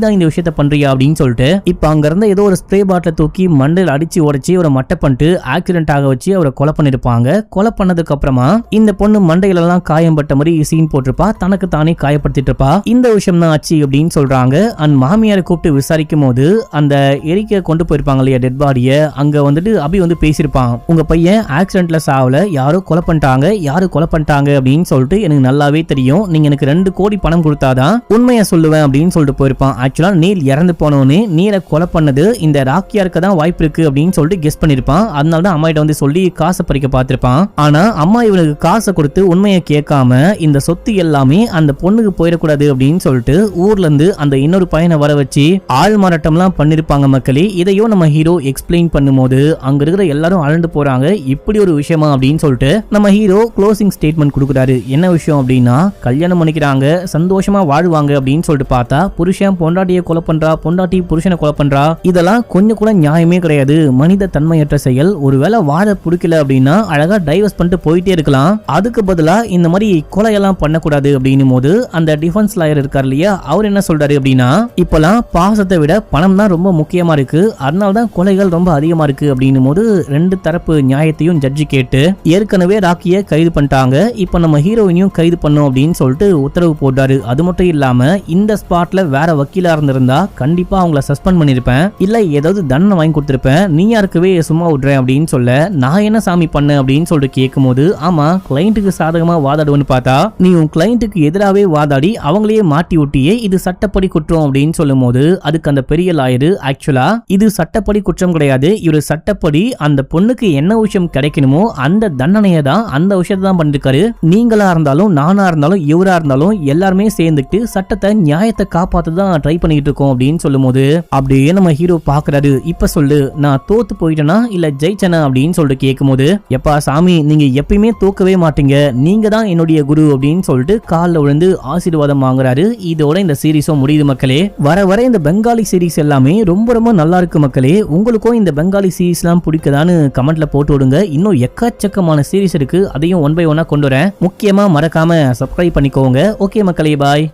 தான் இந்த விஷயத்த பண்றியா அப்படின்னு சொல்லிட்டு இப்ப அங்க இருந்த ஏதோ ஒரு ஸ்ப்ரே பாட்டில தூக்கி மண்டையில் அடிச்சு உடைச்சு அவரை மட்டை பண்ணிட்டு ஆக்சிடென்ட் ஆக வச்சு அவரை கொலை பண்ணிருப்பாங்க. கொலை பண்ணதுக்கு அப்புறமா இந்த பொண்ணு மண்டையில எல்லாம் காயம்பட்ட மாதிரி சீன் போட்டிருப்பா, தனக்கு தானே காயப்படுத்திட்டு இருப்பா. இந்த விஷயம் தான் ஆச்சு அப்படின்னு சொல்றாங்க. அண்ட் மாமியாரை கூப்பிட்டு விசாரிக்கும் போது அந்த எரிக்க கொண்டு போயிருப்பாங்க இல்லையா டெட் பாடியை, அங்க வந்துட்டு அபி வந்து பேசியிருப்பான், உங்க பையன் ஆக்சிடென்ட்ல சாவல, யாரோ கொலை பண்ணிட்டாங்க அப்படின்னு சொல்லிட்டு எனக்கு நல்லாவே தெரியும், நீங்க எனக்கு 2 கோடி பணம் கொடுத்தாதான் உண்மையை சொல்லுவேன் அப்படின்னு சொல்லிட்டு போயிருப்பான். ஆக்சுவலா நீல் இறந்து போனவனே நீலை கொலை பண்ணது இந்த ராக்கியா இருக்க தான் வாய்ப்பு இருக்கு அப்படின்னு சொல்லிட்டு கெஸ் பண்ணிருப்பான். அதனால தான் அம்மாயிட்ட வந்து சொல்லி காசை பறிக்க பார்த்திருப்பான். ஆனா அம்மா இவனுக்கு காசை கொடுத்து உண்மையை கேட்காம இந்த சொத்து எல்லாமே அந்த பொண்ணுக்கு போயிடக்கூடாது அப்படின்னு சொல்லிட்டு ஊர்ல இருந்து அந்த இன்னொரு பையனை வர வச்சு ஆள் மாறாட்டம்லாம் பண்ணிருப்பாங்க மக்களே. இதையும் நம்ம ஹீரோ எக்ஸ்பிளைன் பண்ணும்போது அங்க இருக்கிற எல்லாரும் அழண்டு போறாங்க, இப்படி ஒரு விஷயமா அப்படின்னு சொல்லிட்டு நம்ம ஹீரோ க்ளோசிங் ஸ்டேட்மெண்ட் கொடுக்குறாரு. என்ன விஷயம் அப்படின்னா, கல்யாணம் பண்ணிக்கிறாங்க, சந்தோஷமா வாழ்வாங்க அப்படின்னு சொல்லிட்டு பார்த்தா புருஷன் பொண்டாட்டியை கொலை பண்றா, பொண்டாட்டி புருஷனை கொலை பண்றா, இதெல்லாம் கொஞ்சம் கூட நியாயமே கிடையாது, மனித தன்மையற்ற செயல். ஒருவேளை வாழ பிடிக்கல அப்படின்னா அழகா டைவர்ஸ் பண்ணிட்டு போயிட்டே இருக்கலாம், அதுக்கு பதிலா இந்த மாதிரி கொலையெல்லாம் பண்ணக்கூடாது அப்படின்னும் போது அந்த டிஃபென்ஸ் லாயர் இருக்கார் இல்லையா, அவர் என்ன சொல்றாரு அப்படின்னா, இப்பெல்லாம் பாசத்தை விட பணம் தான் ரொம்ப முக்கியமா இருக்கு, அதனாலதான் கொலைகள் ரொம்ப அதிகமா இருக்கு அப்படின்னும் போது 2 தரப்பு நியாயத்தையும் ஜட்ஜி கேட்டு ஏற்கனவே ராக்கிய கைது பண்ணிட்டாங்க, இப்ப நம்ம ஹீரோயினையும் கைது பண்ணும் அப்படின்னு சொல்லிட்டு உத்தரவு போட்டாரு. அது மட்டும் இல்லாம இந்த ஸ்பாட்ல வேற வக்கீலா இருந்திருந்தா கண்டிப்பா அவங்கள சஸ்பெண்ட் பண்ணிருப்பேன், இல்ல ஏதாவது தண்டனை வாங்கி கொடுத்திருப்பேன், நீ யாருக்கவே சும்மா விடுறேன் அப்படின்னு சொல்ல, நான் என்ன சாமி பண்ண அப்படின்னு சொல்லிட்டு கேட்கும் போது, ஆமா கிளைண்ட்டுக்கு சாதகமா வாதாடுவேன்னு பார்த்தா நீ உன் கிளைண்ட்டுக்கு எதிராகவே வாதாடி முன்னாடி அவங்களையே மாட்டி ஒட்டியே இது சட்டப்படி குற்றம் அப்படின்னு சொல்லும் போது அதுக்கு அந்த பெரிய லாயரு ஆக்சுவலா இது சட்டப்படி குற்றம் கிடையாது, இவரு சட்டப்படி அந்த பொண்ணுக்கு என்ன விஷயம் கிடைக்கணுமோ அந்த தண்டனையை தான் அந்த விஷயத்தை தான் பண்ணிருக்காரு. நீங்களா இருந்தாலும் நானா இருந்தாலும் இவரா இருந்தாலும் எல்லாருமே சேர்ந்துட்டு சட்டத்தை நியாயத்தை காப்பாத்த தான் ட்ரை பண்ணிட்டு இருக்கோம் அப்படின்னு சொல்லும் போது அப்படியே நம்ம ஹீரோ பாக்குறாரு. இப்ப சொல்லு, நான் தோத்து போயிட்டேனா இல்ல ஜெயிச்சனா அப்படின்னு சொல்லிட்டு கேட்கும் போது, எப்பா சாமி நீங்க எப்பயுமே தோக்கவே மாட்டீங்க, நீங்க தான் என்னுடைய குரு அப்படின்னு சொல்லிட்டு காலில் விழுந்து ஆசீர்வாதம் வாங்குறாரு. இதோட இந்த சீரீஸும் முடியுது மக்களே. வர வர இந்த பெங்காலி சீரீஸ் எல்லாமே ரொம்ப ரொம்ப நல்லா இருக்கு மக்களே. உங்களுக்கும் இந்த பெங்காலி சீரீஸ் எல்லாம் பிடிக்குதான்னு கமெண்ட்ல போட்டு விடுங்க. இன்னும் எக்கச்சக்கமான சீரீஸ் இருக்கு, அதையும் ஒன் பை ஒன்னா கொண்டு வரேன். முக்கியமா மறக்காம சப்ஸ்கிரைப் பண்ணிக்கோங்க. ஓகே மக்களே, பாய்.